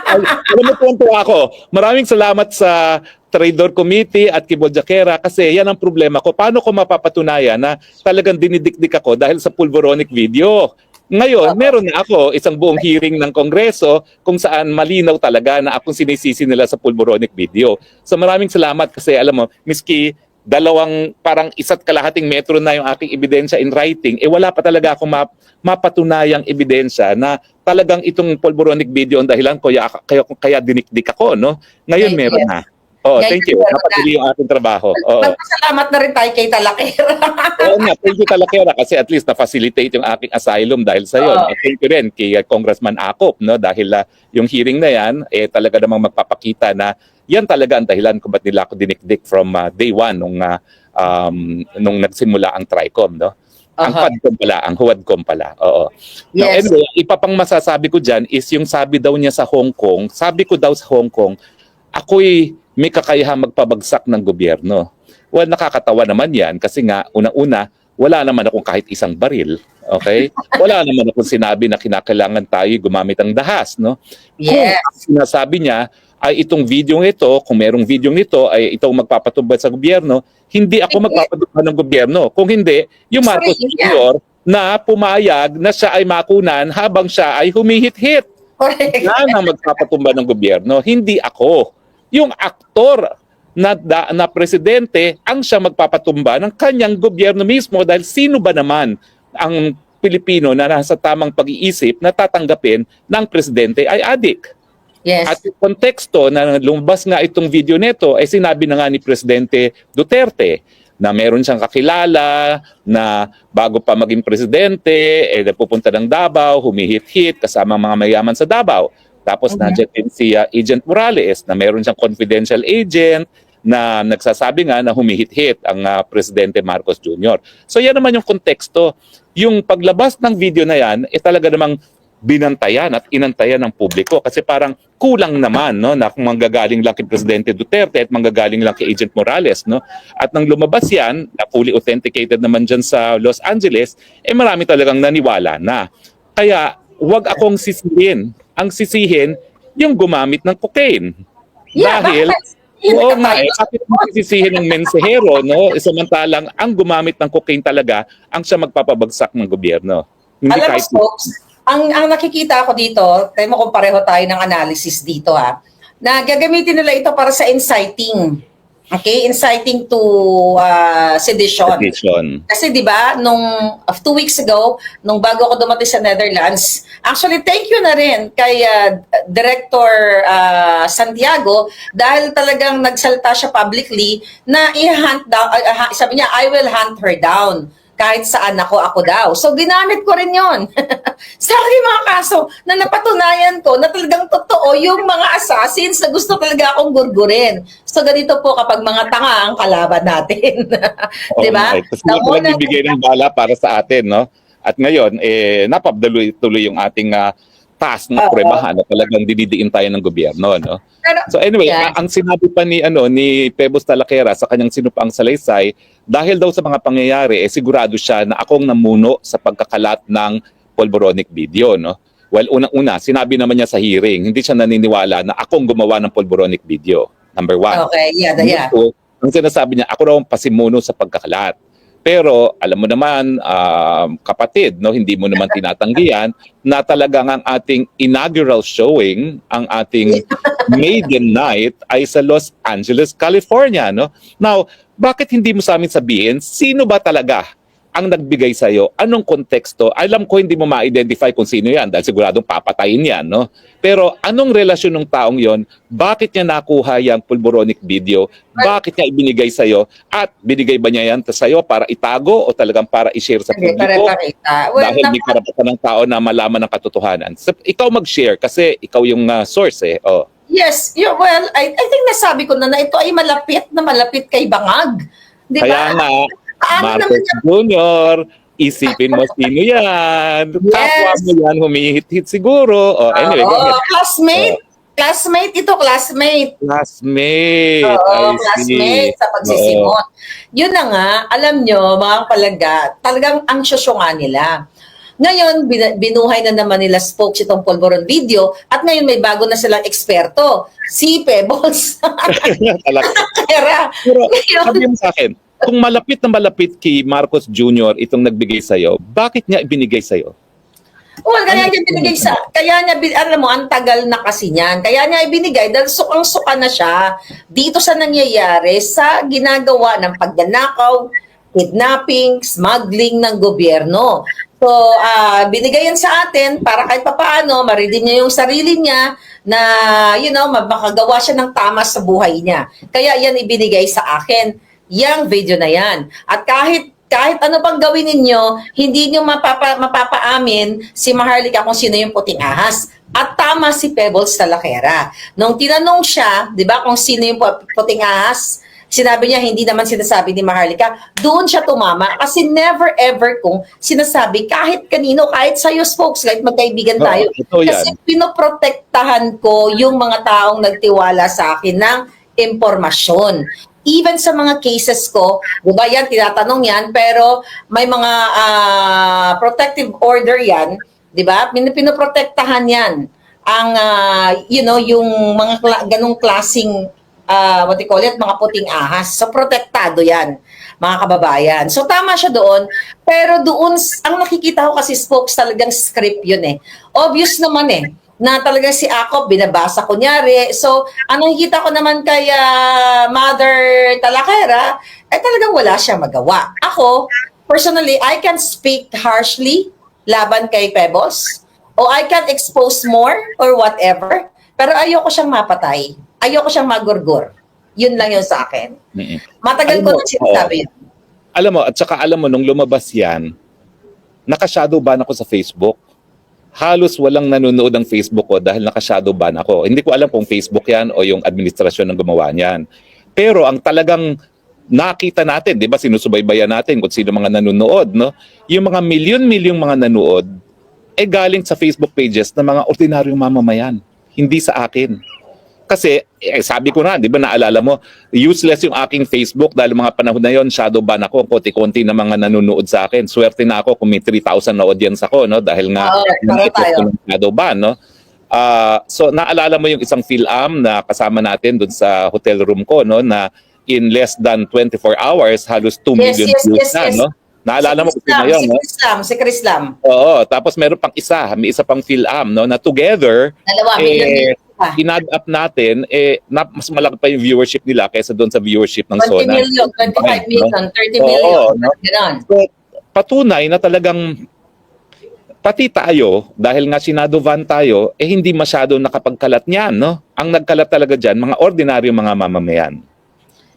[SPEAKER 3] Alam mo, tuwan-tuwa ako. Maraming salamat sa Trader Committee at Kibol Jaquera kasi yan ang problema ko. Paano ko mapapatunayan na talagang dinidikdik ako dahil sa pulveronic video? Ngayon, meron na ako isang buong hearing ng Kongreso kung saan malinaw talaga na akong sinisisi nila sa pulveronic video. So maraming salamat kasi alam mo, miski parang 1.5 metro na yung aking ebidensya in writing, wala pa talaga akong mapatunayang ebidensya na talagang itong pulveronic video ang dahilan ko kaya dinikdik ako, no? Ngayon meron na. Thank you. Napadali yung ating trabaho.
[SPEAKER 2] Magpasalamat na rin tayo kay Talakera.
[SPEAKER 3] Oo nga, thank you Talakera kasi at least na-facilitate yung aking asylum dahil sa iyo. Thank you rin kay Congressman Akop, no? Dahil yung hearing na yan, talaga namang magpapakita na yan talaga ang dahilan kung ba't nila ako dinikdik from day one nung nagsimula ang TRICOM, no? Ang HUADCOM pala, ang HUADCOM pala. Oo. Now, anyway, ipapang masasabi ko dyan is yung sabi daw niya sa Hong Kong, sabi ko daw sa Hong Kong, ako'y may kakayahang magpabagsak ng gobyerno. Well, nakakatawa naman yan kasi nga, una-una, wala naman akong kahit isang baril. Okay? Wala naman akong sinabi na kinakailangan tayo gumamit ng dahas, no?
[SPEAKER 2] Yes.
[SPEAKER 3] Kung sinasabi niya ay itong video ito, kung merong video nito ay itong magpapatubad sa gobyerno, hindi ako magpapatubad ng gobyerno. Kung hindi, yung Marcos Jr. na pumayag na siya ay makunan habang siya ay humihit-hit. Yan ang magpapatumba ng gobyerno, hindi ako. Yung aktor na presidente ang siya magpapatumba ng kanyang gobyerno mismo dahil sino ba naman ang Pilipino na nasa tamang pag-iisip na tatanggapin ng presidente ay adik?
[SPEAKER 2] Yes.
[SPEAKER 3] At yung konteksto na lumabas nga itong video nito ay sinabi na nga ni Presidente Duterte na meron siyang kakilala na bago pa maging presidente, pupunta ng Davao, humihit-hit kasama mga mayaman sa Davao. Tapos nandiyan din si Agent Morales na meron siyang confidential agent na nagsasabi nga na humihit-hit ang Presidente Marcos Jr. So yan naman yung konteksto. Yung paglabas ng video na yan, talaga namang binantayan at inantayan ng publiko kasi parang kulang naman no na kung manggagaling lang kay Presidente Duterte at manggagaling lang kay Agent Morales no at nang lumabas yan na fully authenticated naman dyan sa Los Angeles marami talagang naniwala na kaya wag akong sisihin ang sisihin yung gumamit ng cocaine dahil oo nga bakit mo sisihin ng mensahero no samantalang ang gumamit ng cocaine talaga ang siya magpapabagsak ng gobyerno. Hindi
[SPEAKER 2] Alam mo,
[SPEAKER 3] kahit
[SPEAKER 2] folks, ang nakikita ko dito, tayo mo kung pareho tayo ng analysis dito na gagamitin nila ito para sa inciting. Okay? Inciting to sedition. Kasi 'di ba, nung 2 weeks ago, nung bago ako dumating sa Netherlands, actually thank you na rin kay Director Santiago dahil talagang nagsalta siya publicly na i-hunt down, sabi niya, I will hunt her down. Kahit saan ako daw. So, ginamit ko rin yon sa aking mga kaso na napatunayan ko na talagang totoo yung mga assassins na gusto talaga akong gurgurin. So, ganito po kapag mga tanga ang kalaban natin. Di ba?
[SPEAKER 3] Kasi nagbibigay ng bala para sa atin, no? At ngayon, napabdaloy-tuloy yung ating task na pruebahan na talagang dinidiin tayo ng gobyerno, no? So anyway, ang sinabi pa ni Pebos Talaquera sa kanyang sinupaang salaysay, dahil daw sa mga pangyayari, sigurado siya na akong namuno sa pagkakalat ng polvoronic video, no? Well, unang-una, sinabi naman niya sa hearing, hindi siya naniniwala na akong gumawa ng polvoronic video. Number 1.
[SPEAKER 2] Okay, yeah.
[SPEAKER 3] Number 2, ang sinasabi niya, ako raw ang pasimuno sa pagkakalat. Pero alam mo naman, kapatid, no, hindi mo naman tinatanggihan na talagang ang ating inaugural showing, ang ating maiden night ay sa Los Angeles, California, no? Now, bakit hindi mo sa amin sabihin sino ba talaga ang nagbigay sa iyo? Anong konteksto? Alam ko hindi mo ma-identify kung sino 'yan dahil siguradong papatayin 'yan, no? Pero anong relasyon ng taong 'yon? Bakit niya nakuha yung pulboronic video? Bakit niya ibinigay sa iyo? At binigay ba niya 'yan sa iyo para itago o talagang para i-share sa publiko?
[SPEAKER 2] Well,
[SPEAKER 3] dahil may karapatan ng tao na malaman ng katotohanan. So, ikaw mag-share kasi ikaw yung source eh. Oh.
[SPEAKER 2] Yes, well, I think nasabi ko na ito ay malapit kay Bangag. Di ba?
[SPEAKER 3] Kaya nga, Marcos Jr., isipin mo sino yan. Kapwa mo yan, humihit-hit siguro. Anyway, go ahead.
[SPEAKER 2] Classmate. Classmate ito, classmate.
[SPEAKER 3] Classmate.
[SPEAKER 2] Oo, classmate sa pagsisimot. Yun na nga, alam nyo, mga palaga, talagang ang syosyo nga nila. Ngayon, binuhay na naman nila spokes itong polvoron video at ngayon may bago na silang eksperto, si Pebbles.
[SPEAKER 3] Pero sabi mo sa akin, kung malapit na malapit kay Marcos Jr. itong nagbigay sa'yo, bakit niya ibinigay sa'yo?
[SPEAKER 2] Well, kaya niya binigay alam mo, ang tagal na kasi niyan. Kaya niya ibinigay dahil sukang-suka na siya dito sa nangyayari sa ginagawa ng pagnanakaw, kidnapping, smuggling ng gobyerno. So, binigay yan sa atin para kahit papaano, maridin niya yung sarili niya na, makagawa siya ng tama sa buhay niya. Kaya yan ibinigay sa akin, yung video na yan. At kahit ano pang gawin ninyo, hindi nyo mapapaamin si Maharlika kung sino yung puting ahas. At tama si Pebbles Talaquera. Nung tinanong siya, di ba, kung sino yung puting ahas, sinabi niya, hindi naman sinasabi ni Maharlika, doon siya tumama. Kasi never ever kung sinasabi, kahit kanino, kahit sa'yo, folks, kahit magkaibigan tayo. Kasi pinoprotektahan ko yung mga taong nagtiwala sa akin ng impormasyon. Even sa mga cases ko, diba yan, tinatanong yan, pero may mga protective order yan, diba? Pinoprotektahan yan. Ang, yung mga ganong klaseng what you call it, mga puting ahas. So, protektado yan, mga kababayan. So, tama siya doon. Pero doon, ang nakikita ko kasi spokes talagang script yun eh. Obvious naman eh, na talaga si Akop, binabasa kunyari. So, ang nakikita ko naman kay Mother Talaquera, talagang wala siya magawa. Ako, personally, I can speak harshly laban kay Pebbles, o I can expose more or whatever. Pero ayoko siyang mapatay. Ayoko siyang magurgur. Yun lang yun sa akin.
[SPEAKER 3] Mm-mm.
[SPEAKER 2] Matagal
[SPEAKER 3] Alam
[SPEAKER 2] ko
[SPEAKER 3] mo,
[SPEAKER 2] nang sinasabi yun.
[SPEAKER 3] Alam mo, at saka alam mo, nung lumabas yan, naka-shadow ban ako sa Facebook. Halos walang nanonood ng Facebook ko dahil naka-shadow ban ako. Hindi ko alam kung Facebook yan o yung administrasyon ng gumawa niyan. Pero ang talagang nakita natin, di ba, sinusubaybayan natin kung sino mga nanonood, no? Yung mga milyon-milyong mga nanood, galing sa Facebook pages ng mga ordinaryong mamamayan. Hindi sa akin. Kasi, sabi ko na, di ba, naalala mo, useless yung aking Facebook dahil mga panahon na yon, shadow ban ako, konti-konti na mga nanonood sa akin. Swerte na ako kung may 3,000 na audience ako, no? Dahil nga,
[SPEAKER 2] Para tayo.
[SPEAKER 3] shadow ban, no? So, naalala mo yung isang PhilAm na kasama natin dun sa hotel room ko, no? Na in less than 24 hours, halos 2 million views na, no? Naalala mo kung sino yun, no?
[SPEAKER 2] Si Chris Lam.
[SPEAKER 3] Oo, tapos meron pang isa, may isa pang PhilAm, no? Na together,
[SPEAKER 2] Dalawa, million pa.
[SPEAKER 3] in-add up natin, mas malaki pa yung viewership nila kaysa doon sa viewership ng
[SPEAKER 2] 20
[SPEAKER 3] Sona.
[SPEAKER 2] million, 25 million, 30
[SPEAKER 3] Oo,
[SPEAKER 2] million.
[SPEAKER 3] no?
[SPEAKER 2] Ganon.
[SPEAKER 3] So, patunay na talagang pati tayo, dahil nga sinadovan tayo, hindi masyado nakapagkalat niyan, no? Ang nagkalat talaga dyan, mga ordinaryong mga mamamayan.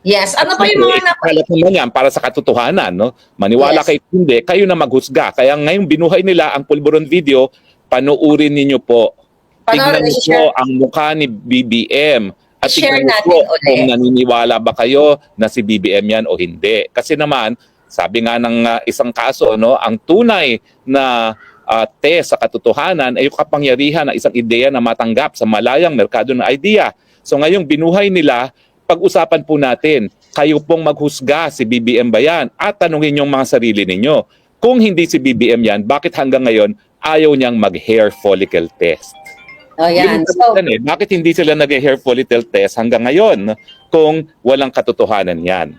[SPEAKER 2] Yes. Ano pa yung mga
[SPEAKER 3] Kalat naman yan para sa katotohanan, no? Maniwala
[SPEAKER 2] Yes.
[SPEAKER 3] kayo hindi, kayo na maghusga. Kaya ngayong binuhay nila ang Pulburon video, panuurin ninyo po. Tignan niyo po ang mukha ni BBM. At
[SPEAKER 2] I-share
[SPEAKER 3] tignan niyo
[SPEAKER 2] natin
[SPEAKER 3] po
[SPEAKER 2] ulit.
[SPEAKER 3] kung naniniwala ba kayo na si BBM yan o hindi. Kasi naman, sabi nga ng isang kaso, no, ang tunay na test sa katotohanan ay yung kapangyarihan ng isang ideya na matanggap sa malayang merkado ng idea. So ngayong binuhay nila, pag-usapan po natin, kayo pong maghusga, si BBM ba yan? At tanungin yung mga sarili ninyo. Kung hindi si BBM yan, bakit hanggang ngayon ayaw niyang mag-hair follicle test?
[SPEAKER 2] Oh, yan.
[SPEAKER 3] Yun yung
[SPEAKER 2] So,
[SPEAKER 3] sabitan, bakit hindi sila nag-hair follicle test hanggang ngayon kung walang katotohanan yan?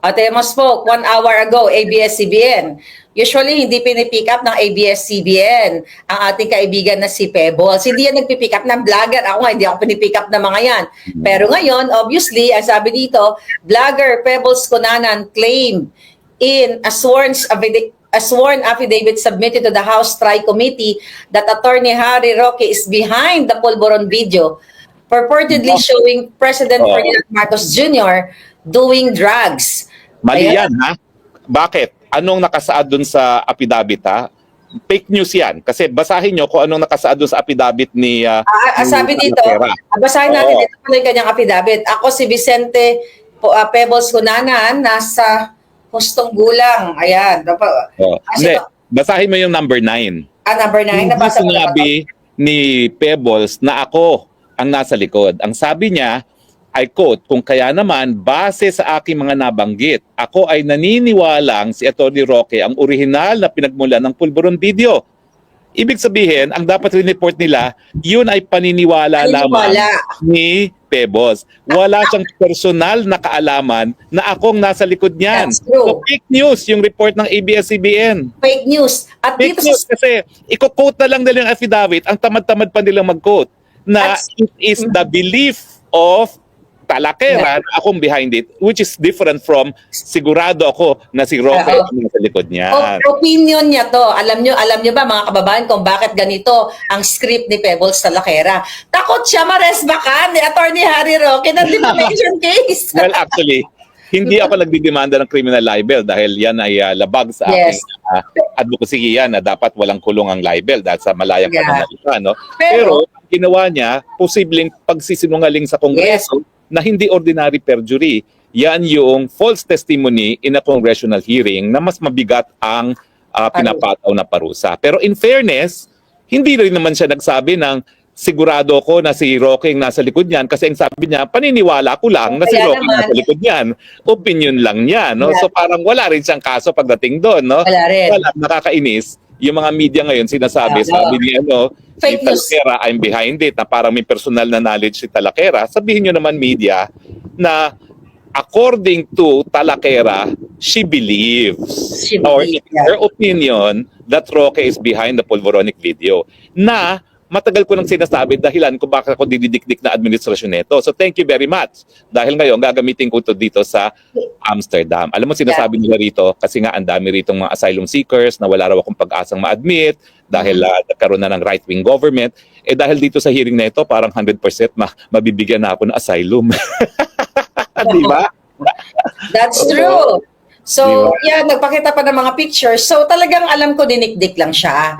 [SPEAKER 2] Ate Mos po, 1 hour ago, ABS-CBN. Usually, hindi pinipick up ng ABS-CBN ang ating kaibigan na si Pebbles. Hindi yan nagpipick up ng vlogger. Ako nga, hindi ako pinipick up ng mga yan. Pero ngayon, obviously, ang sabi dito, vlogger Pebbles Cunanan claimed in a sworn affidavit submitted to the House Tri-Committee that Attorney Harry Roque is behind the Pulburon video, purportedly showing President Ferdinand Marcos Jr. doing drugs.
[SPEAKER 3] Mali
[SPEAKER 2] Ayan.
[SPEAKER 3] yan, ha? Bakit? Anong nakasaad dun sa affidavit, ha? Fake news yan. Kasi basahin nyo kung anong nakasaad dun sa affidavit ni...
[SPEAKER 2] Sabi
[SPEAKER 3] ni
[SPEAKER 2] dito,
[SPEAKER 3] Pera.
[SPEAKER 2] basahin natin
[SPEAKER 3] Oo.
[SPEAKER 2] dito pala yung kanyang affidavit. Ako si Vicente Pebbles Cunanan, nasa hustong gulang. Ayan.
[SPEAKER 3] Hindi, basahin mo yung number 9.
[SPEAKER 2] Number 9.
[SPEAKER 3] Hindi
[SPEAKER 2] Nabasa ko na ba?
[SPEAKER 3] sinabi ni Pebbles na ako ang nasa likod. Ang sabi niya, I quote, kung kaya naman, base sa aking mga nabanggit, ako ay naniniwalang si Atty. Roque ang orihinal na pinagmula ng Pulburon video. Ibig sabihin, ang dapat rin-report nila, yun ay paniniwala lamang ni Pebbles. Wala siyang personal na kaalaman na akong nasa likod niyan.
[SPEAKER 2] That's true.
[SPEAKER 3] So fake news yung report ng ABS-CBN.
[SPEAKER 2] Fake news. At
[SPEAKER 3] Fake
[SPEAKER 2] dito
[SPEAKER 3] news kasi i-quote na lang nila yung affidavit, ang tamad-tamad pa nilang mag-quote na it is the belief of Talakera na akong behind it, which is different from sigurado ako na si Roque ang nasa likod niya.
[SPEAKER 2] Opinion niya to. Alam niyo ba mga kababayan kung bakit ganito ang script ni Pebbles Talakera? Takot siya maresbakan ni Attorney Harry Roque ng defamation case.
[SPEAKER 3] Well, actually, hindi ako nagdidemanda ng criminal libel dahil yan ay labag sa aking advocacy yan na dapat walang kulong ang libel dahil sa malayang pananalita. No? Pero ang ginawa niya, posibleng pagsisinungaling sa Kongreso na hindi ordinary perjury. Yan yung false testimony in a congressional hearing na mas mabigat ang pinapataw na parusa. Pero in fairness, hindi rin naman siya nagsabi ng sigurado ko na si Roque ang nasa likod niyan kasi ang sabi niya, paniniwala ko lang na si Roque ang nasa likod niyan. Opinion lang niya. No? So parang wala rin siyang kaso pagdating doon. No?
[SPEAKER 2] Wala rin.
[SPEAKER 3] Well, nakakainis. Yung mga media ngayon sinasabi, sabi ni si Talakera, I'm behind it, na parang may personal na knowledge si Talakera. Sabihin nyo naman media na according to Talakera, she believes or in her opinion that Roque is behind the Pulveronic video. Na matagal ko nang sinasabi dahilan kung bakit ako dididikdik na administrasyon nito. So thank you very much. Dahil ngayon, gagamitin ko ito dito sa Amsterdam. Alam mo, sinasabi nila rito, kasi nga ang dami rito mga asylum seekers na wala raw akong pag-asang ma-admit dahil nagkaroon na ng right-wing government. Dahil dito sa hearing na ito, parang 100% mabibigyan na ako ng asylum. Di ba?
[SPEAKER 2] That's true. So, yeah, nagpakita pa ng mga pictures. So, talagang alam ko dinikdik lang siya.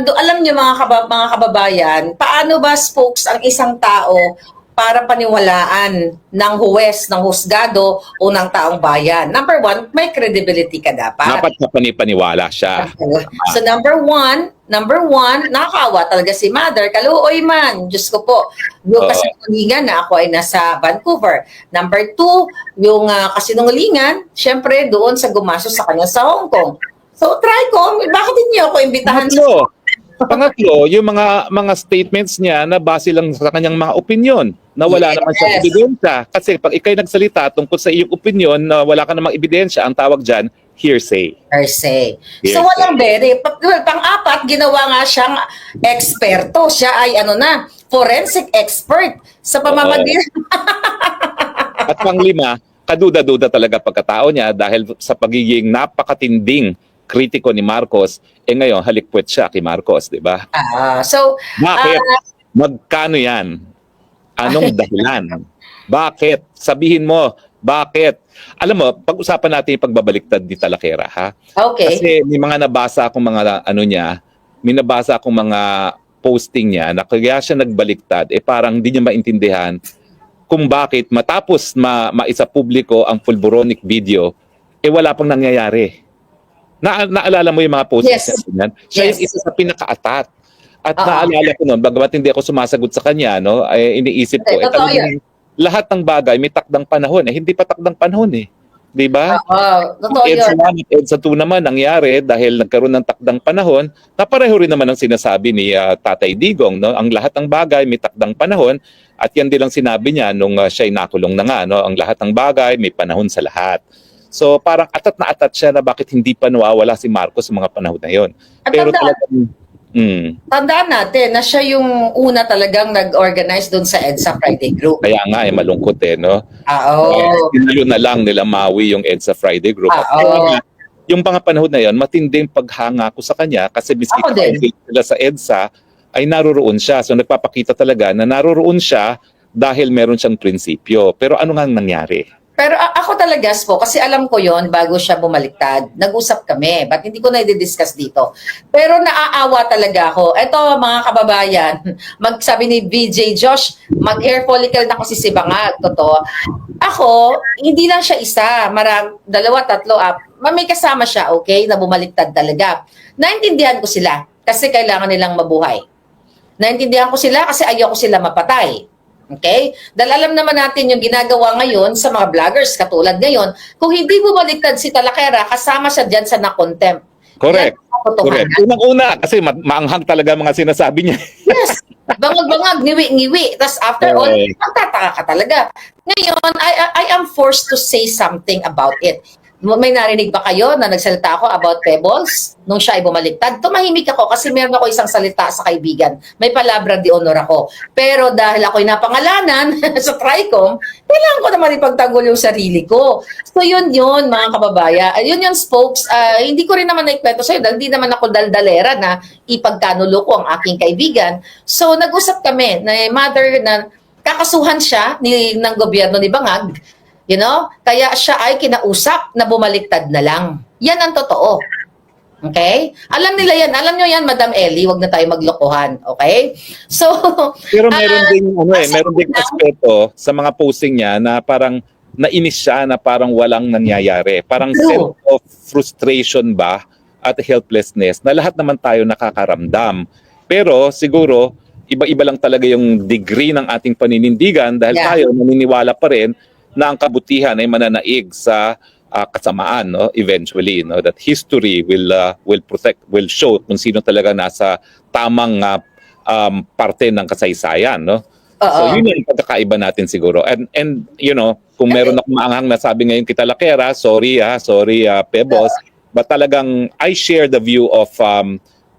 [SPEAKER 2] Alam niyo mga kababayan, paano ba spokes ang isang tao para paniwalaan ng huwes, ng husgado o ng taong bayan? Number one, may credibility ka dapat.
[SPEAKER 3] Dapat paniwala siya.
[SPEAKER 2] So number one, nakakaawa talaga si Mother. Kaluoy man, Diyos ko po. Yung kasinungalingan na ako ay nasa Vancouver. Number two, yung kasinungalingan, syempre doon sa gumastos sa kanya sa Hong Kong. So try ko, bakit hindi ako imbitahan
[SPEAKER 3] Pangatlo, yung mga statements niya na base lang sa kanyang mga opinion na wala naman siyang ebidensya. Kasi pag ikay nagsalita tungkol sa iyong opinion na wala ka namang ebidensya, ang tawag dyan, hearsay.
[SPEAKER 2] Hearsay. So walang bere. Pang-apat, ginawa nga siyang eksperto. Siya ay forensic expert sa pamamagitan.
[SPEAKER 3] At pang-lima, kaduda-duda talaga pagkatao niya dahil sa pagiging napakatinding kritiko ni Marcos, ngayon halikpwet siya kay Marcos, di ba? Bakit? Magkano yan? Anong dahilan? Bakit? Sabihin mo, bakit? Alam mo, pag-usapan natin yung pagbabaliktad ni Talakera, ha?
[SPEAKER 2] Okay.
[SPEAKER 3] Kasi may mga nabasa akong mga may nabasa akong mga posting niya na kaya siya nagbaliktad, parang hindi niya maintindihan kung bakit matapos maisa publiko ang pulboronic video, wala pang nangyayari. Naalala mo yung mga posts niya? Siya yung isa sa pinakaatat. At naalala ko noon, bagamat hindi ako sumasagot sa kanya, iniisip ko, lahat ng bagay may takdang panahon. Hindi pa takdang panahon eh. Di ba? EDSA 1 at EDSA 2 naman nangyari dahil nagkaroon ng takdang panahon na pareho rin naman ang sinasabi ni Tatay Digong. No? Ang lahat ng bagay may takdang panahon at yan din ang sinabi niya nung siya'y nakulong na nga. No? Ang lahat ng bagay may panahon sa lahat. So parang atat na atat siya na bakit hindi pa nawawala si Marcos sa mga panahon na yon. Pero talagang
[SPEAKER 2] tandaan natin na siya yung una talagang nag-organize doon sa EDSA Friday Group.
[SPEAKER 3] Kaya nga malungkot no. Tinalo na lang nila Maui yung EDSA Friday Group. Yung mga panahon na yon, matinding paghanga ko sa kanya kasi miski sila sa EDSA ay naroroon siya. So nagpapakita talaga na naroroon siya dahil meron siyang prinsipyo. Pero ano nga nangyari?
[SPEAKER 2] Pero ako talaga, kasi alam ko yon bago siya bumaliktad. Nag-usap kami, but hindi ko na i-discuss dito. Pero naaawa talaga ako. Eto mga kababayan, magsabi ni BJ Josh, mag-hair follicle na kasi si Bangag. Totoo. Ako, hindi lang siya isa. Dalawa, tatlo, may kasama siya, okay, na bumaliktad talaga. Naintindihan ko sila kasi kailangan nilang mabuhay. Naintindihan ko sila kasi ayaw ko sila mapatay. Okay? Dahil alam naman natin yung ginagawa ngayon sa mga vloggers katulad ngayon, kung hindi bumaliktad si Talakera, kasama siya dyan sa na-contempt.
[SPEAKER 3] Correct. Correct. Unang-una, kasi maanghang talaga mga sinasabi niya.
[SPEAKER 2] Yes. Bangag-bangag, ngiwi-ngiwi. Tapos after all, magtataka ka talaga. Ngayon, I am forced to say something about it. May narinig ba kayo na nagsalita ako about Pebbles nung siya ay bumaliktad? Tumahimik ako kasi meron ako isang salita sa kaibigan. May palabra di honor ako. Pero dahil ako'y napangalanan sa TRICOM, kailangan ko naman ipagtanggol yung sarili ko. So yun mga kababayan. Yun yung spokes. Hindi ko rin naman naikwento sa'yo dahil hindi naman ako daldalera na ipagkanulo ko ang aking kaibigan. So nag-usap kami na Mother na kakasuhan siya ng gobyerno ni Bangag. You know? Kaya siya ay kinausap na bumaliktad na lang. Yan ang totoo. Okay? Alam nila yan. Alam nyo yan, Madam Ellie, wag na tayo maglokohan. Okay? So,
[SPEAKER 3] pero meron ding meron ding aspeto sa mga posting niya na parang nainis siya na parang walang nangyayari. Parang sense of frustration ba at helplessness na lahat naman tayo nakakaramdam. Pero siguro, iba-iba lang talaga yung degree ng ating paninindigan dahil tayo naniniwala pa rin na ang kabutihan ay mananaig sa kasamaan, no? Eventually, no? That history will protect, will show kung sino talaga nasa tamang parte ng kasaysayan, no? So yun yung pagkakaiba natin siguro. And you know, kung meron akong maanghang na sabi ngayon kita Lakera, sorry Pebbles, but talagang I share the view of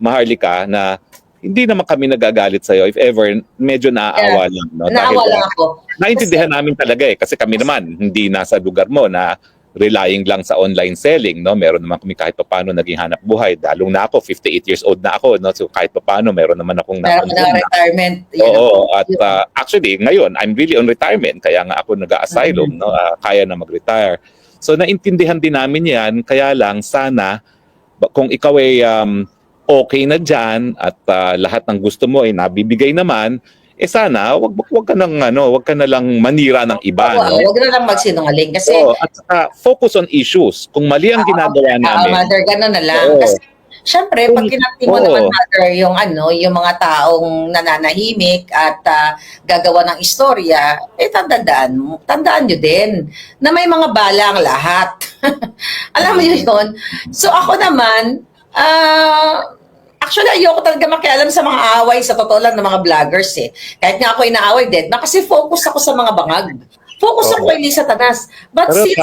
[SPEAKER 3] Maharlika na hindi naman kami nagagalit sa'yo. If ever, medyo naaawa lang. No?
[SPEAKER 2] Naawa lang ako.
[SPEAKER 3] Naintindihan namin talaga kasi kami naman, hindi nasa lugar mo na relying lang sa online selling. No? Meron naman kami kahit paano naging hanap buhay. Dalong na ako, 58 years old na ako. No? So kahit paano, meron naman akong
[SPEAKER 2] Meron na retirement.
[SPEAKER 3] Oo, at actually, ngayon, I'm really on retirement. Kaya nga ako nag-asylum. No? Kaya na mag-retire. So naintindihan din namin yan. Kaya lang, sana, kung ikaw ay okay na dyan at lahat ng gusto mo ay nabibigay naman, sana wag ka nang wag ka na lang manira ng iba, no?
[SPEAKER 2] Wag na lang magsinungaling kasi
[SPEAKER 3] at saka focus on issues. Kung mali ang ginagawa namin.
[SPEAKER 2] Mother, gano'n na lang. Kasi syempre, pag kinakti mo naman, Mother, yung mga taong nananahimik at gagawa ng istorya, tandaan nyo din na may mga bala ang lahat. Alam mo yun? So ako naman, actually, ayoko talaga makialam sa mga away, sa totoo lang, ng mga vloggers eh. Kahit nga ako inaaway din, kasi focus ako sa mga bangag. Focus ako kay Lisa Tanas. But since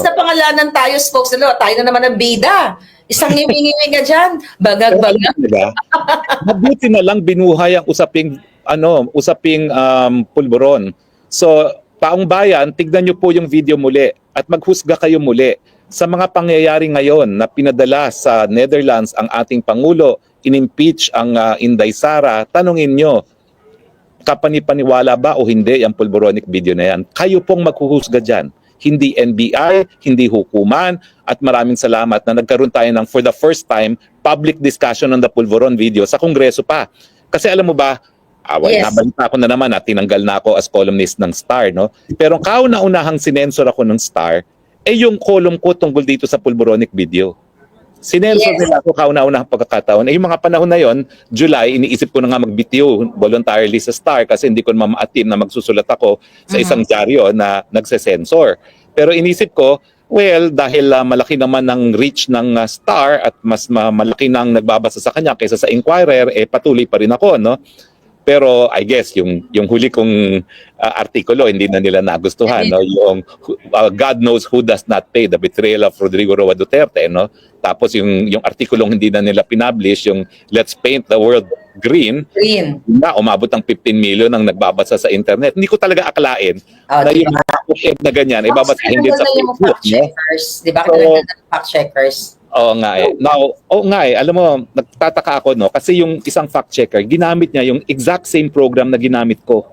[SPEAKER 2] napangalanan tayo, folks, tayo na naman ang bida. Isang ngiming-ngiming ka dyan. Bangag-bangag.
[SPEAKER 3] Mabuti na lang binuhay ang usaping pulburon. So, taong bayan, tignan nyo po yung video muli at maghusga kayo muli sa mga pangyayari ngayon na pinadala sa Netherlands ang ating Pangulo, inimpeach ang Inday Sara. Tanungin nyo, kapanipaniwala ba o hindi ang pulboronic video na yan? Kayo pong maghuhusga dyan. Hindi NBI, hindi hukuman, at maraming salamat na nagkaroon tayo ng, for the first time, public discussion on the pulveron video sa Kongreso pa. Kasi alam mo ba, nabalita ko na naman na tinanggal na ako as columnist ng Star, no? Pero kauna-unahang sinensor ako ng Star, yung column ko tungkol dito sa pulboronic video. Sinensor nila ako kauna-unahang pagkakataon. Yung mga panahon na yon, July, iniisip ko na nga mag-BTO voluntarily sa Star kasi hindi ko naman ma-attempt na magsusulat ako sa isang dyaryo na nagse-sensor. Pero inisip ko, well, dahil malaki naman ng reach ng Star at mas malaki nang nagbabasa sa kanya kaysa sa Inquirer, patuloy pa rin ako, no? Pero I guess yung huli kong artikulo hindi na nila nagustuhan, no? Yung God knows who does not pay, the betrayal of Rodrigo Roa Duterte, no? Tapos yung artikulong hindi na nila pinablish, yung Let's Paint the World Green, na umabot ng 15 million ang nagbabasa sa internet. Hindi ko talaga akalain na yung na ganyan ibabasahin din sa Facebook, no?
[SPEAKER 2] Di ba kailangan ng fact checkers?
[SPEAKER 3] Oo nga eh. Now, alam mo, nagtataka ako, no? Kasi yung isang fact checker, ginamit niya yung exact same program na ginamit ko.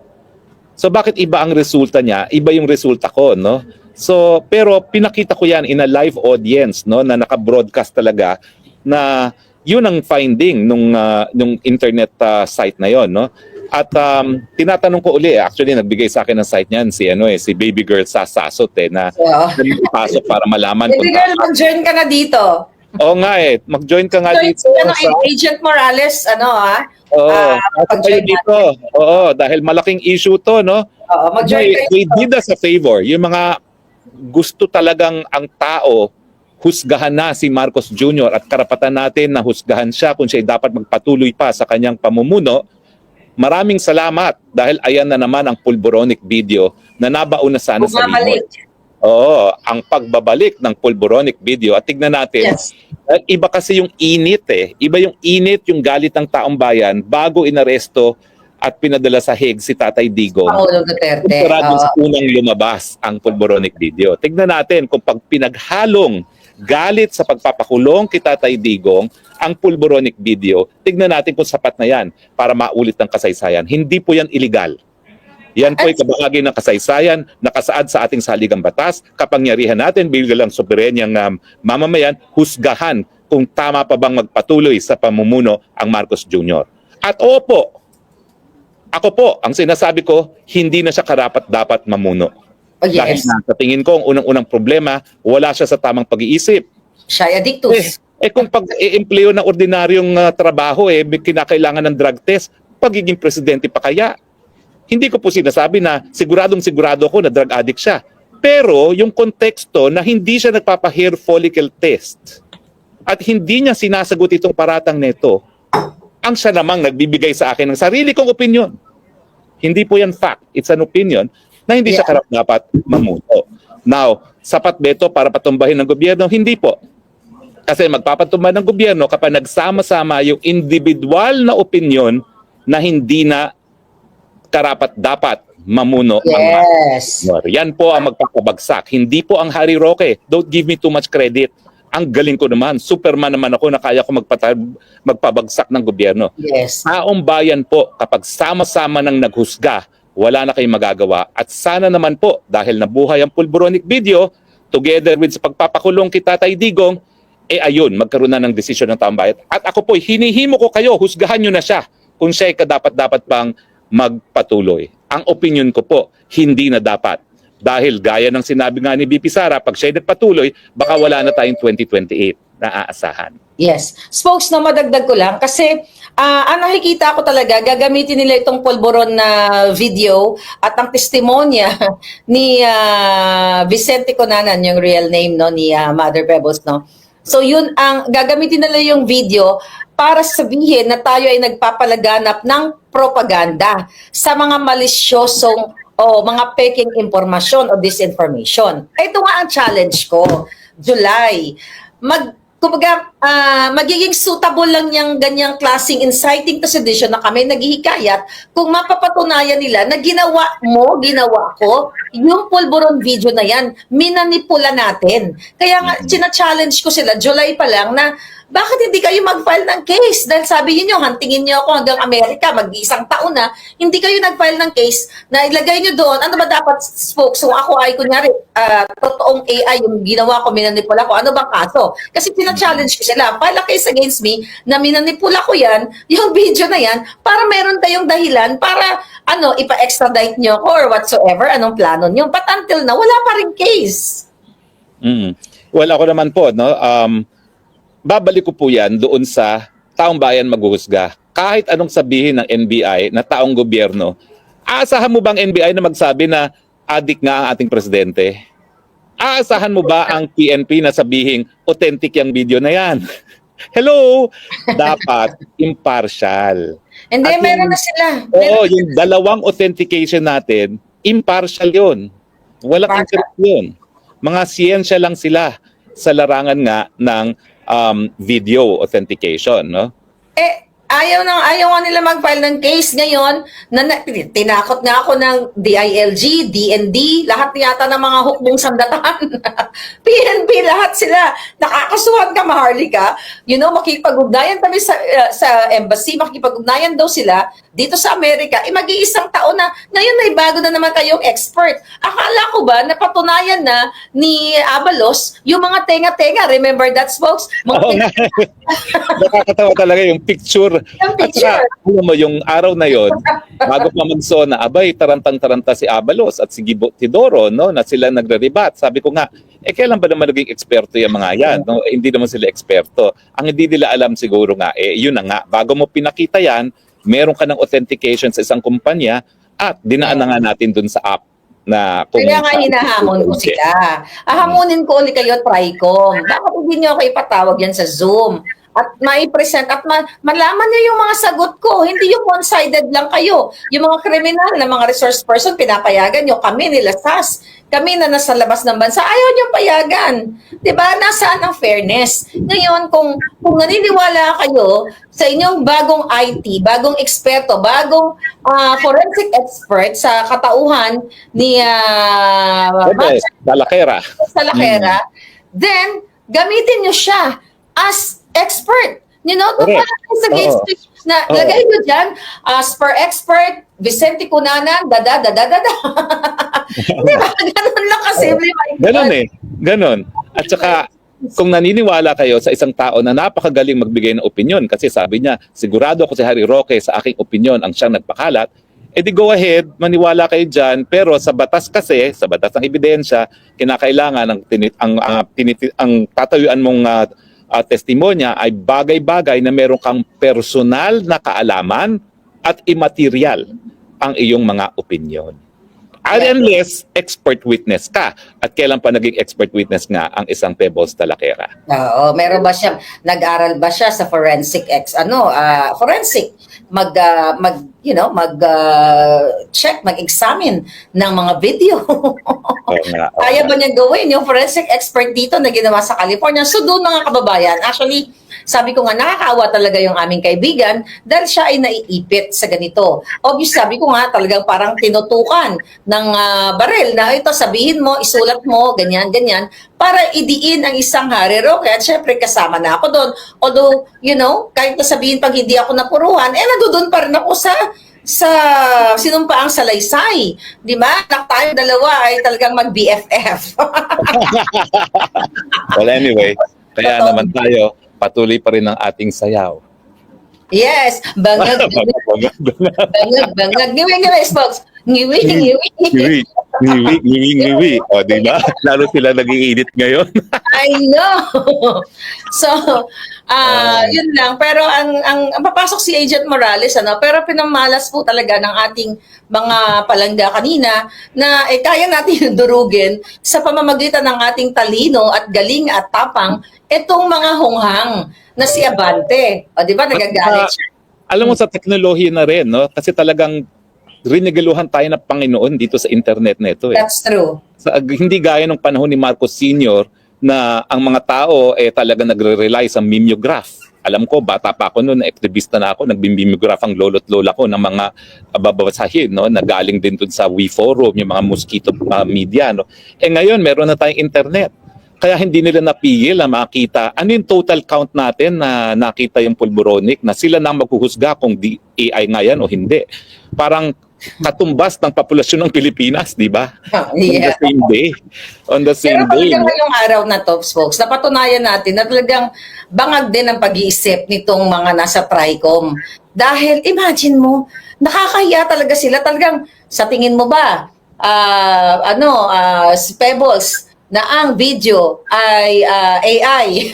[SPEAKER 3] So bakit iba ang resulta niya? Iba yung resulta ko, no? So, pero pinakita ko yan in a live audience, no? Na naka-broadcast talaga na yun ang finding nung internet site na yon, no? At tinatanong ko uli, actually nagbigay sa akin ng site niyan si Baby Girl Sasasot na ipasok para malaman
[SPEAKER 2] Baby Girl, mag-join ka na dito.
[SPEAKER 3] Oo nga mag-join ka nga dito.
[SPEAKER 2] Agent Morales,
[SPEAKER 3] mag-join dito. Oo, dahil malaking issue to, no?
[SPEAKER 2] Mag-join kayo.
[SPEAKER 3] They did us a favor. Yung mga gusto talagang ang tao husgahan na si Marcos Jr. at karapatan natin na husgahan siya kung siya dapat magpatuloy pa sa kanyang pamumuno. Maraming salamat dahil ayan na naman ang pulboronic video na nabauna sana sa limot. Oo, ang pagbabalik ng pulboronic video. At tignan natin, iba kasi yung init Iba yung init, yung galit ng taong bayan bago inaresto at pinadala sa Hague si Tatay Digong.
[SPEAKER 2] Pangulo Duterte.
[SPEAKER 3] Dun sa unang lumabas ang pulboronic video. Tignan natin kung pag pinaghalong galit sa pagpapakulong kay Tatay Digong ang pulboronic video, tignan natin kung sapat na yan para maulit ang kasaysayan. Hindi po yan illegal. Yan po ay kabahagi ng kasaysayan, nakasaad sa ating saligang batas, kapangyarihan natin bilang soberenyang mamamayan, husgahan kung tama pa bang magpatuloy sa pamumuno ang Marcos Jr. At opo, ako po, ang sinasabi ko, hindi na siya karapat-dapat mamuno. Dahil sa tingin ko, ang unang-unang problema, wala siya sa tamang pag-iisip.
[SPEAKER 2] Siya ay addictus.
[SPEAKER 3] Kung pag-i-empleo ng ordinaryong trabaho, kinakailangan ng drug test, pagiging presidente pa kaya? Hindi ko po sinasabi na siguradong-sigurado ko na drug addict siya. Pero yung konteksto na hindi siya nagpapa-hair follicle test at hindi niya sinasagot itong paratang neto, ang siya namang nagbibigay sa akin ng sarili kong opinion. Hindi po yan fact, it's an opinion na hindi siya karapat-dapat mamuno. Now, sapat ba ito para patumbahin ng gobyerno? Hindi po. Kasi magpapatupad ng gobyerno kapag nagsama-sama yung individual na opinion na hindi na karapat-dapat mamuno ang
[SPEAKER 2] Yes.
[SPEAKER 3] yan po ang magpapabagsak. Hindi po ang Harry Roque. Don't give me too much credit. Ang galing ko naman. Superman naman ako na kaya ko magpabagsak ng gobyerno.
[SPEAKER 2] Yes.
[SPEAKER 3] Taong bayan po, kapag sama-sama nang naghusga, wala na kayong magagawa. At sana naman po, dahil nabuhay ang pulboronic video, together with sa pagpapakulong kay Tatay Digong, ayun, magkaroon na ng desisyon ng taong bayan. At ako po, hinihimo ko kayo, husgahan nyo na siya kung siya dapat pang magpatuloy. Ang opinion ko po, hindi na dapat. Dahil gaya ng sinabi nga ni BP Sara, pag siya nagpatuloy, baka wala na tayong 2028 na aasahan.
[SPEAKER 2] Yes. Spokes, na madagdag ko lang kasi ang nakikita ko talaga, gagamitin nila itong pulburon na video at ang testimonya ni Vicente Conanan, yung real name no ni Mother Pebbles, no. So yun ang gagamitin nila yung video para sabihin na tayo ay nagpapalaganap ng propaganda sa mga malisyosong o mga peking impormasyon o disinformation. Ito nga ang challenge ko. July. Magiging suitable lang yung ganyang klaseng inciting to sedition na kami naghihikayat kung mapapatunayan nila na ginawa ko, yung pulburon video na yan, minanipula natin. Kaya nga, sina-challenge ko sila, July pa lang, na bakit hindi kayo mag-file ng case? Dahil sabi niyo, huntingin niyo ako hanggang Amerika, mag-isang taon na, hindi kayo nag-file ng case na ilagay niyo doon. Ano ba dapat, spokes? So ako ay, kunyari, totoong AI, yung ginawa ko, minanipula ko, ano bang kaso? Kasi tina-challenge ko sila, file a case against me na minanipula ko yan, yung video na yan, para meron tayong dahilan para, ipa-extradite niyo ko or whatsoever, anong plano niyo. But until now, wala pa rin case.
[SPEAKER 3] Well, ako naman po, no, babalik ko po yan doon sa taong bayan maghuhusga. Kahit anong sabihin ng NBI na taong gobyerno, aasahan mo bang NBI na magsabi na adik nga ang ating presidente? Aasahan mo ba ang PNP na sabihin authentic yung video na yan? Hello? Dapat impartial.
[SPEAKER 2] Hindi,
[SPEAKER 3] At
[SPEAKER 2] meron na sila.
[SPEAKER 3] Oo, yung dalawang authentication natin, impartial yun. Walang interest yun. Mga siyensya lang sila sa larangan nga ng video authentication, no?
[SPEAKER 2] Ayaw nga nila mag-file ng case ngayon. Tinakot nga ako ng DILG, DND, lahat yata ng mga hukbong sandatan. PNP, lahat sila. Nakakasuhan ka, Maharlika. Makipag-ugnayan kami sa embassy, makipag-ugnayan daw sila dito sa Amerika. mag-iisang taon na, ngayon may bago na naman kayong expert. Akala ko ba, napatunayan na ni Abalos yung mga tenga-tenga. Remember that, folks?
[SPEAKER 3] Oo nga. Nakakatawa talaga yung picture. At saka, alam mo, yung araw na yon, bago pa mag-SONA, abay, tarantang-taranta si Abalos at si Gibo Tidoro, no, na sila nagre-rebat. Sabi ko nga, kailan ba naman naging eksperto yung mga yan? No? Hindi naman sila eksperto. Ang hindi nila alam siguro nga, yun na nga, bago mo pinakita yan, meron ka ng authentication sa isang kumpanya at dinaan na nga natin dun sa app.
[SPEAKER 2] Kaya nga hinahamon ko sila. Hamunin ko ulit kayo, Tricom. Bakit hindi nyo ako ipatawag yan sa Zoom? At mai-present at malaman niyo yung mga sagot ko. Hindi yung one-sided lang kayo. Yung mga kriminal na mga resource person, pinapayagan nyo. Kami nila SAS. Kami na nasa labas ng bansa, ayaw nyo payagan. Diba? Nasaan ang fairness? Ngayon, kung naniniwala kayo sa inyong bagong IT, bagong eksperto, bagong forensic expert sa katauhan ni Salakera, then gamitin nyo siya as expert. Sa gate speech na lagay nyo dyan, as per expert, Vicente Conanan, Di ba? Ganun lang kasimple.
[SPEAKER 3] Ganon. At saka, kung naniniwala kayo sa isang tao na napakagaling magbigay ng opinion, kasi sabi niya, sigurado ako si Harry Roque sa aking opinion ang siyang nagpakalat, edi go ahead, maniwala kayo dyan, pero sa batas kasi, sa batas ng ebidensya, kinakailangan ang tatayuan mong testimonya ay bagay-bagay na meron kang personal na kaalaman at immaterial ang iyong mga opinion. Unless expert witness ka. At kailan pa naging expert witness nga ang isang Pebbles Talakera?
[SPEAKER 2] Oo, meron ba siya, nag-aral ba siya sa forensic forensic? check, mag-examine ng mga video.
[SPEAKER 3] Oo nga, oo
[SPEAKER 2] Kaya
[SPEAKER 3] nga.
[SPEAKER 2] ba niya gawin yung forensic expert dito na ginawa sa California? So doon mga kababayan, actually, sabi ko nga, nakakaawa talaga yung aming kaibigan dahil siya ay naiipit sa ganito. Obviously, sabi ko nga, talagang parang tinutukan ng baril na ito, sabihin mo, isulat mo, ganyan, ganyan, para idiin ang isang Harry Roque. At syempre, kasama na ako doon. Although, kahit nasabihin pag hindi ako napuruhan, nandoon pa rin ako sa sinumpaang salaysay. Di ba? Tayong dalawa ay talagang mag-BFF.
[SPEAKER 3] Well, anyway, kaya
[SPEAKER 2] Totoo.
[SPEAKER 3] naman tayo, patuloy pa rin ang ating sayaw.
[SPEAKER 2] Yes, bangag, bangag. Ngiwi, Smokes. Ngiwi.
[SPEAKER 3] Ngiwi, ngiwi, ngiwi, ngiwi. O, di ba? Lalo sila nag-iinit ngayon.
[SPEAKER 2] I know. So, yun lang. Pero ang papasok si Agent Morales, pero pinamalas po talaga ng ating mga palangga kanina na kaya natin durugin sa pamamagitan ng ating talino at galing at tapang itong mga hunghang na si Abante. O, di ba? Nagagalit siya.
[SPEAKER 3] Alam mo, sa teknolohiya na rin, no? Kasi talagang rinigaluhan tayo ng Panginoon dito sa internet na ito.
[SPEAKER 2] That's true.
[SPEAKER 3] Hindi gaya ng panahon ni Marcos Sr. na ang mga tao talaga nagre-rely sa mimeograph. Alam ko, bata pa ako noon, aktivista na ako, nagbi-mimeograph ang lolo't lola ko ng mga babasahin, no, na galing din dun sa WeForum, yung mga mosquito media. No? Ngayon, meron na tayong internet. Kaya hindi nila napigil na makita ano yung total count natin na nakita yung pulboronic na sila na maghuhusga kung di AI nga yan o hindi. Parang katumbas ng populasyon ng Pilipinas, di ba? On the same day. On the same
[SPEAKER 2] Pero
[SPEAKER 3] day.
[SPEAKER 2] talagang ngayong araw na to, folks, napatunayan natin na talagang bangag din ang pag-iisip nitong mga nasa TRICOM. Dahil, imagine mo, nakakahiya talaga sila. Talagang, sa tingin mo ba, si Pebbles, na ang video ay AI.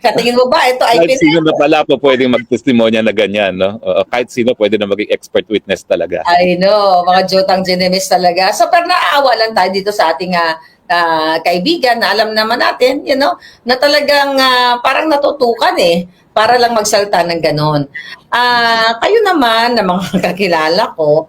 [SPEAKER 2] Katingin mo ba, ito ay
[SPEAKER 3] Kahit sino na pala po pwedeng magtestimonya na ganyan, no? Kahit sino pwede na maging expert witness talaga.
[SPEAKER 2] I know, mga Jotang Genemis talaga. So, pero naaawa lang tayo dito sa ating kaibigan na alam naman natin, na talagang parang natutukan para lang magsalta ng ganon. Kayo naman, na mga kakilala ko,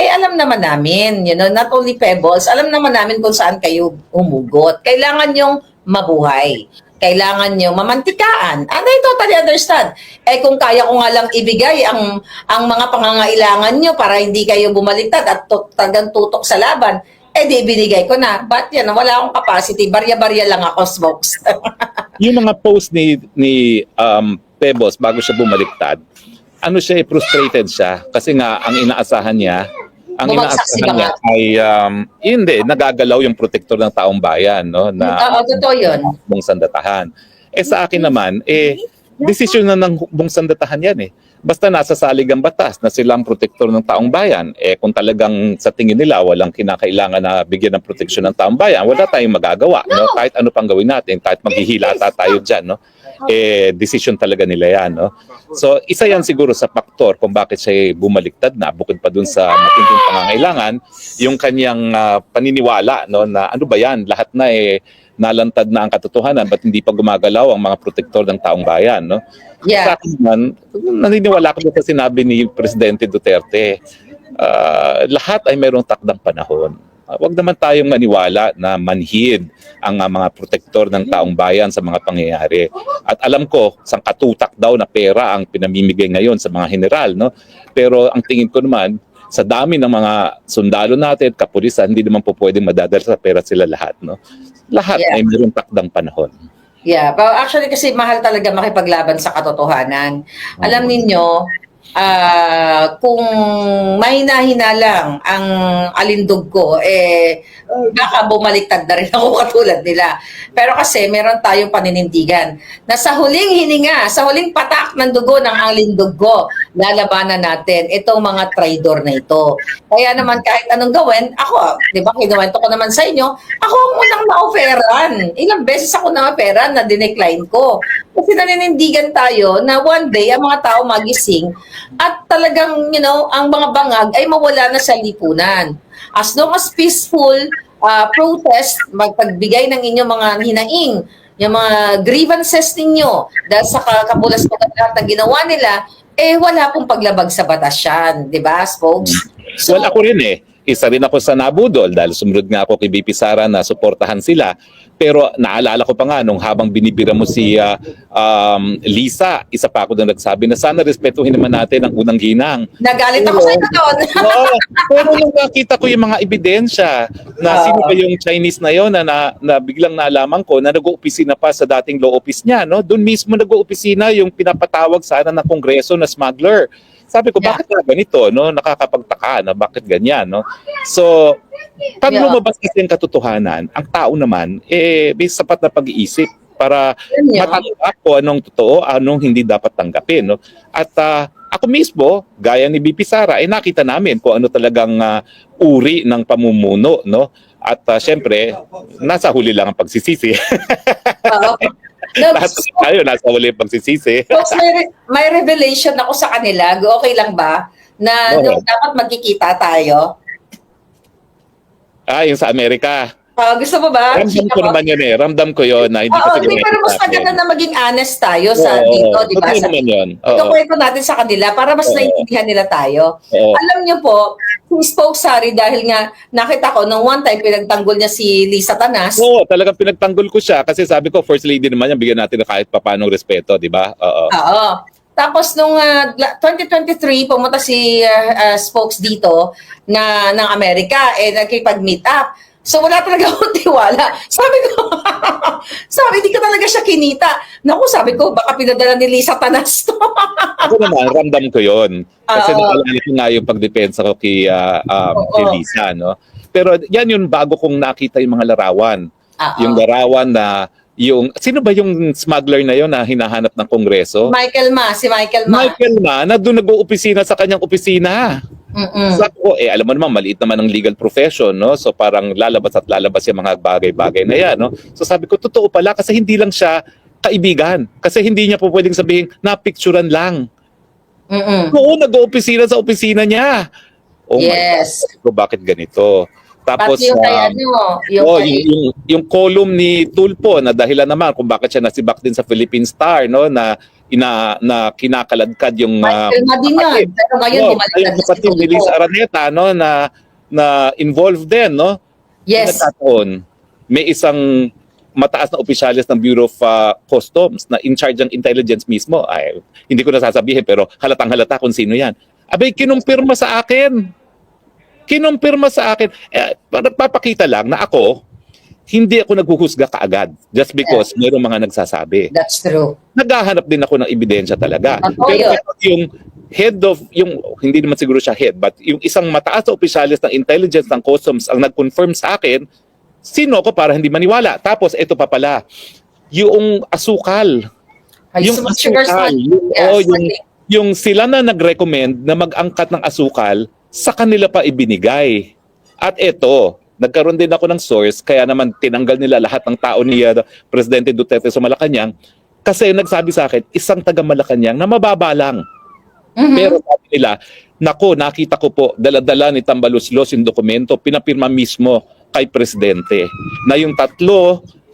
[SPEAKER 2] alam naman namin, not only Pebbles, alam naman namin kung saan kayo umugot. Kailangan yung mabuhay. Kailangan nyo mamantikaan. And I totally understand. Kung kaya ko nga lang ibigay ang mga pangangailangan nyo para hindi kayo bumaliktad at tagang tutok sa laban, di binigay ko na. But wala akong capacity. Barya-barya lang ako, Smokes.
[SPEAKER 3] Yung mga post ni Pebbles bago siya bumaliktad, frustrated siya kasi nga ang inaasahan niya ay hindi nagagalaw yung protector ng taong bayan, no, na
[SPEAKER 2] totoo yun.
[SPEAKER 3] Bong Sandatahan. Sa akin naman desisyon na ng Bong Sandatahan yan basta nasa salig ang batas na silang protector ng taong bayan, kung talagang sa tingin nila walang kinakailangan na bigyan ng proteksyon ng taong bayan, wala tayong magagawa, no, kahit ano pang gawin natin, kahit maghihilata tayo diyan, no, decision talaga nila yan, no. So isa yan siguro sa faktor kung bakit siya bumaliktad na, bukod pa dun sa matinding pangangailangan, yung kanyang paniniwala, no, na ano ba yan, lahat na nalantad na ang katotohanan, ba't hindi pa gumagalaw ang mga protektor ng taong bayan, no?
[SPEAKER 2] Yeah.
[SPEAKER 3] Sa akin naman, naniniwala ko sa sinabi ni Presidente Duterte, lahat ay mayroong takdang panahon. Huwag naman tayong maniwala na manhid ang mga protektor ng taong bayan sa mga pangyayari. At alam ko, sangkatutak daw na pera ang pinamimigay ngayon sa mga general, no? Pero ang tingin ko naman, sa dami ng mga sundalo natin, kapulisan, hindi naman po pwedeng madadala sa pera sila lahat, no? Lahat ay mayroong takdang panahon.
[SPEAKER 2] Yeah, but actually kasi mahal talaga makipaglaban sa katotohanan. Alam ninyo, kung mahina-hina lang ang alindog ko, baka bumaliktad na rin ako katulad nila. Pero kasi meron tayong paninindigan na sa huling hininga, sa huling patak ng dugo ng alindog ko, lalabanan natin itong mga traidor na ito. Kaya naman kahit anong gawin, ako, di ba, kinuwento ko naman sa inyo, ako ang unang na-offeran. Ilang beses ako na-offeran na dinecline ko. Kasi naninindigan tayo na one day ang mga tao magising at talagang, ang mga bangag ay mawala na sa lipunan. As long as peaceful protest, magpagbigay ng inyong mga hinaing, yung mga grievances ninyo dahil sa kabulas-bulas lahat na ginawa nila, wala pong paglabag sa batas yan, di ba, folks? So,
[SPEAKER 3] Well, ako rin isa rin ako sa nabudol dahil sumunod nga ako kay BP Sara na suportahan sila. Pero naalala ko pa nga nung habang binibira mo si Lisa, isa pa ako na nagsabi na sana respetuhin naman natin ang unang ginang.
[SPEAKER 2] nagalit ako sa inyo doon.
[SPEAKER 3] Oo. Pero nung nakita ko yung mga ebidensya na sino ba yung Chinese na yon na biglang nalaman ko na nag-oopisina pa sa dating law office niya, no? Doon mismo nag-oopisina yung pinapatawag sana ng Kongreso na smuggler. Sabi ko, bakit nga ganito, no? Nakakapagtaka na bakit ganyan, no? So, pag lumabas kasi ang katotohanan, ang tao naman, may sapat na pag-iisip para matanggap ko anong totoo, anong hindi dapat tanggapin, no? At ako mismo, gaya ni BP Sara, nakita namin kung ano talagang uri ng pamumuno, no? At syempre, nasa huli lang ang pagsisisi. Lahat tayo nasa huli ang pagsisisi.
[SPEAKER 2] Folks, may revelation ako sa kanila. Okay lang ba? Na nung dapat magkikita tayo.
[SPEAKER 3] Yung sa Amerika.
[SPEAKER 2] Gusto mo ba?
[SPEAKER 3] Ramdam ko naman yun Ramdam ko yun na hindi ko siguro
[SPEAKER 2] pero mas maganda na maging honest tayo sa dito, di ba?
[SPEAKER 3] Sa naman yun.
[SPEAKER 2] Ikukwento natin sa kanila para mas naiintindihan nila tayo. Alam niyo po, si Spoke Sari dahil nga nakita ko nung one time pinagtanggol niya si Lisa Tanas.
[SPEAKER 3] Oo, talagang pinagtanggol ko siya kasi sabi ko first lady naman yan, bigyan natin na kahit papanong respeto, di ba?
[SPEAKER 2] Oo. Tapos nung 2023 pumunta si Spokes dito ng Amerika nagkipag-meet up. So wala talaga akong tiwala. Sabi, di ko talaga siya kinita. Naku, sabi ko, baka pinadala ni Lisa Tanas to.
[SPEAKER 3] Ako naman, ramdam ko yon. Kasi naalala ko nga yung pagdepensa ko kay Lisa, no? Pero yan yung bago kong nakita yung mga larawan. Yung larawan na sino ba yung smuggler na yon na hinahanap ng Kongreso?
[SPEAKER 2] Si Michael Ma.
[SPEAKER 3] Michael Ma, na doon nag-oopisina sa kanyang opisina. Sabi ko, alam mo naman, maliit naman ang legal profession, no? So parang lalabas yung mga bagay-bagay na yan, no? So sabi ko, totoo pala kasi hindi lang siya kaibigan. Kasi hindi niya po pwedeng sabihin, napicturan lang. Oo, nag-oopisina sa opisina niya. Oh
[SPEAKER 2] yes.
[SPEAKER 3] My God, so bakit ganito? Tapos
[SPEAKER 2] pati
[SPEAKER 3] yung column ni Tulpo na dahilan naman kung bakit siya nasibak din sa Philippine Star, no, na kinakaladkad yung
[SPEAKER 2] Michael Madingan. Pero ngayon
[SPEAKER 3] kapatid ni Lisa Araneta, no, na involved din, no?
[SPEAKER 2] Yes.
[SPEAKER 3] Nagkataon, may isang mataas na opisyalis ng Bureau of Customs na in charge ng intelligence mismo. Ay, hindi ko nasasabihin pero halatang-halata kung sino yan. Abay, kinumpirma sa akin. Papakita lang na ako, hindi ako naghuhusga kaagad just because mayroong mga nagsasabi.
[SPEAKER 2] That's true.
[SPEAKER 3] Naghahanap din ako ng ebidensya talaga. Pero yung head of, hindi naman siguro siya head, but yung isang mataas na opisyalis ng intelligence ng customs ang nag-confirm sa akin, sino ko para hindi maniwala. Tapos ito pa pala, yung asukal. Yung asukal. Yung sila na nag-recommend na mag-angkat ng asukal, sa kanila pa ibinigay. At ito, nagkaroon din ako ng source, kaya naman tinanggal nila lahat ng tao ni Presidente Duterte sa Malacanang kasi nagsabi sa akin, isang taga Malacanang na mababa lang. Pero sabi nila, nako, nakita ko po, dala-dala ni Tambaluslos yung dokumento, pinapirma mismo kay Presidente na yung 3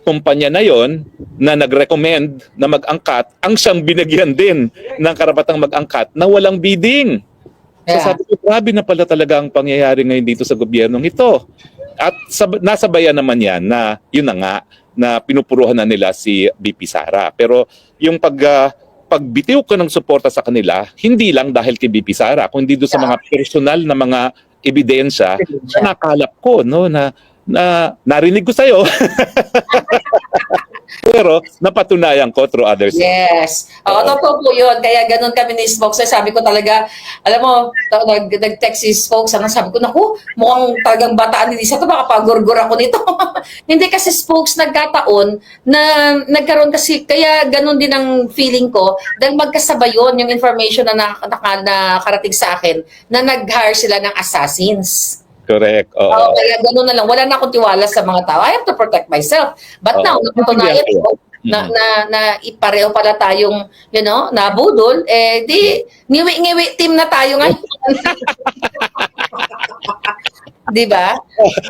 [SPEAKER 3] kumpanya na yon na nag-recommend na mag-angkat, ang siyang binigyan din ng karapatang mag-angkat na walang bidding. So sabi ko, grabe na pala talaga ang pangyayari ngayon dito sa gobyernong ito. At nasabayan naman yan na yun na nga, na pinupuruhan na nila si BP Sara. Pero yung pagbitiw ko ng suporta sa kanila, hindi lang dahil kay BP Sara, kundi doon sa mga personal na mga ebidensya na nakalap ko, no, na narinig ko sa'yo. Pero napatunayan ko through others.
[SPEAKER 2] Yes. Totoo po yun. Kaya ganun kami ni Spokes. Sabi ko talaga, alam mo, nag-text si Spokes. Sabi ko, naku, mukhang talagang bataan ni Lisa. Ito baka pagurgur ako nito. Hindi kasi Spokes nagkataon na nagkaroon kasi, kaya ganun din ang feeling ko. Dahil magkasabay yun, yung information na nakarating sa akin, na nag-hire sila ng assassins.
[SPEAKER 3] Correct.
[SPEAKER 2] Kaya gano'n na lang. Wala na akong tiwala sa mga tao. I have to protect myself. But now, napatunayan ko na pareho pala tayong, nabudol, di, ngiwi-ngiwi team na tayo ngayon. Di ba?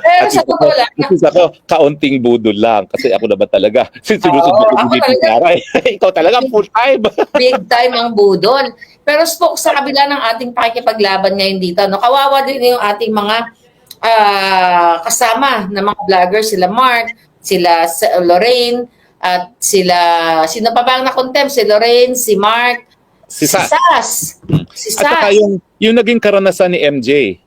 [SPEAKER 2] Pero
[SPEAKER 3] At
[SPEAKER 2] sa totoo lang,
[SPEAKER 3] ako, kaunting budol lang. Kasi ako naman talaga, sinusunod
[SPEAKER 2] Oo,
[SPEAKER 3] ko
[SPEAKER 2] ako
[SPEAKER 3] yung
[SPEAKER 2] talaga.
[SPEAKER 3] Aray. Ikaw talaga full time.
[SPEAKER 2] big time ang budol. Pero Spoke, sa kabila ng ating pakikipaglaban ngayon dito, no, kawawa din yung ating mga kasama na mga vloggers, sila Mark, sila Lorraine, at sila, sino pa ba ang na-contempt? Si Lorraine, si Mark,
[SPEAKER 3] Si Sas.
[SPEAKER 2] Si
[SPEAKER 3] At saka
[SPEAKER 2] Sas.
[SPEAKER 3] yung naging karanasan ni MJ.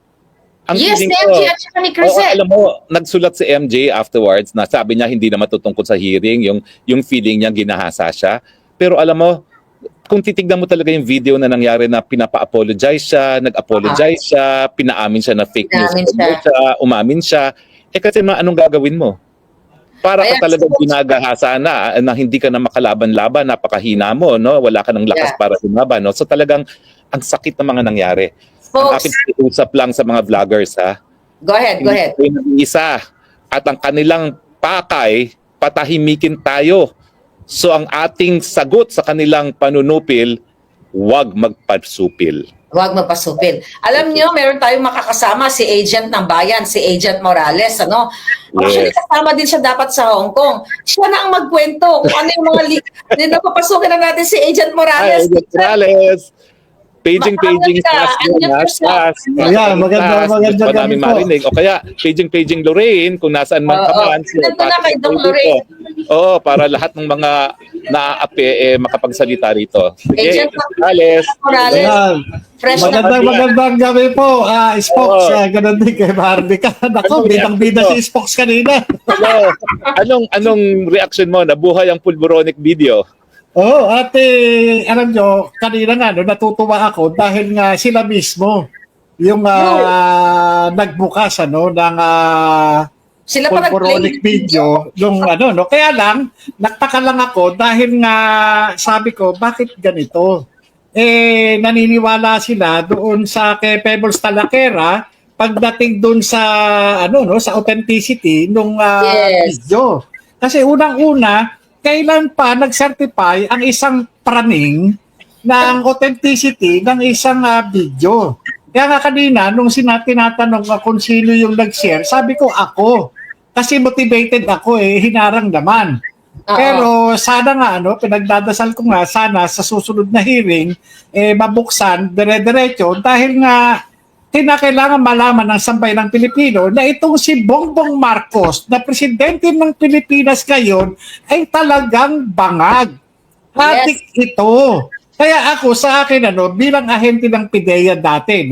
[SPEAKER 3] Ang
[SPEAKER 2] Yes,
[SPEAKER 3] feeling
[SPEAKER 2] ni
[SPEAKER 3] ko,
[SPEAKER 2] MJ at saka ni
[SPEAKER 3] oo,
[SPEAKER 2] Crisette.
[SPEAKER 3] alam mo, nagsulat si MJ afterwards na sabi niya hindi na matutungkol sa hearing, yung feeling niya ginahasa siya. Pero alam mo, kung titignan mo talaga yung video na nangyari na pinapa-apologize siya, nag-apologize siya, pinaamin siya na fake news siya, umamin siya, kasi anong gagawin mo? Para ka talagang ginagahasa na hindi ka na makalaban-laban, napakahina mo, no? Wala ka ng lakas para lumaban, no? So talagang ang sakit ng mga nangyari. Ang aking usap lang sa mga vloggers, ha?
[SPEAKER 2] Go ahead.
[SPEAKER 3] Isa. At ang kanilang pakay, patahimikin tayo. So ang ating sagot sa kanilang panunupil, huwag magpasupil.
[SPEAKER 2] Huwag magpasupil. Alam niyo, meron tayong makakasama si agent ng bayan, si Agent Morales, ano? Actually, kasama din siya dapat sa Hong Kong. Siya na ang magkwento kung ano yung mga napapasukin na natin si Agent Morales.
[SPEAKER 3] Agent Morales. Paging Sas.
[SPEAKER 4] Ayan, maganda
[SPEAKER 3] Gusto pa namin marinig. O kaya, paging Lorraine, kung nasaan man ka man.
[SPEAKER 2] Nandun na kay Doc Lorraine.
[SPEAKER 3] Oo, para lahat ng mga naaapi makapagsalita rito. Sige,
[SPEAKER 2] Agent
[SPEAKER 3] Morales.
[SPEAKER 4] Ayan.
[SPEAKER 2] Fresh na.
[SPEAKER 4] Magandang gabi po, Spokes. Ganun din kay Barbie ka. Naku, bidang-bida si Spokes kanina.
[SPEAKER 3] Hello. Anong reaction mo? Nabuhay ang pulboronic video?
[SPEAKER 4] Oo, alam nyo, kanina nga, natutuwa ako dahil nga sila mismo yung nagbukas ng
[SPEAKER 2] Sila pa
[SPEAKER 4] pulboronic video nung kaya lang nagtaka lang ako dahil nga sabi ko bakit ganito, naniniwala sila doon sa kay Pebbles Talakera pagdating doon sa sa authenticity nung video, kasi unang-una kailan pa nag-certify ang isang praning ng authenticity ng isang video. Kaya nga kanina, nung tinatanong kung sino yung nag-share, sabi ko ako. Kasi motivated ako hinarang naman. Pero sana nga, pinagdadasal ko nga, sana sa susunod na hearing, mabuksan, dire-diretso, dahil nga kinakailangan malaman ng sambayan ng Pilipino na itong si Bongbong Marcos na presidente ng Pilipinas ngayon ay talagang bangag. Hatik ito. Kaya ako sa akin bilang ahente ng PIDEA dati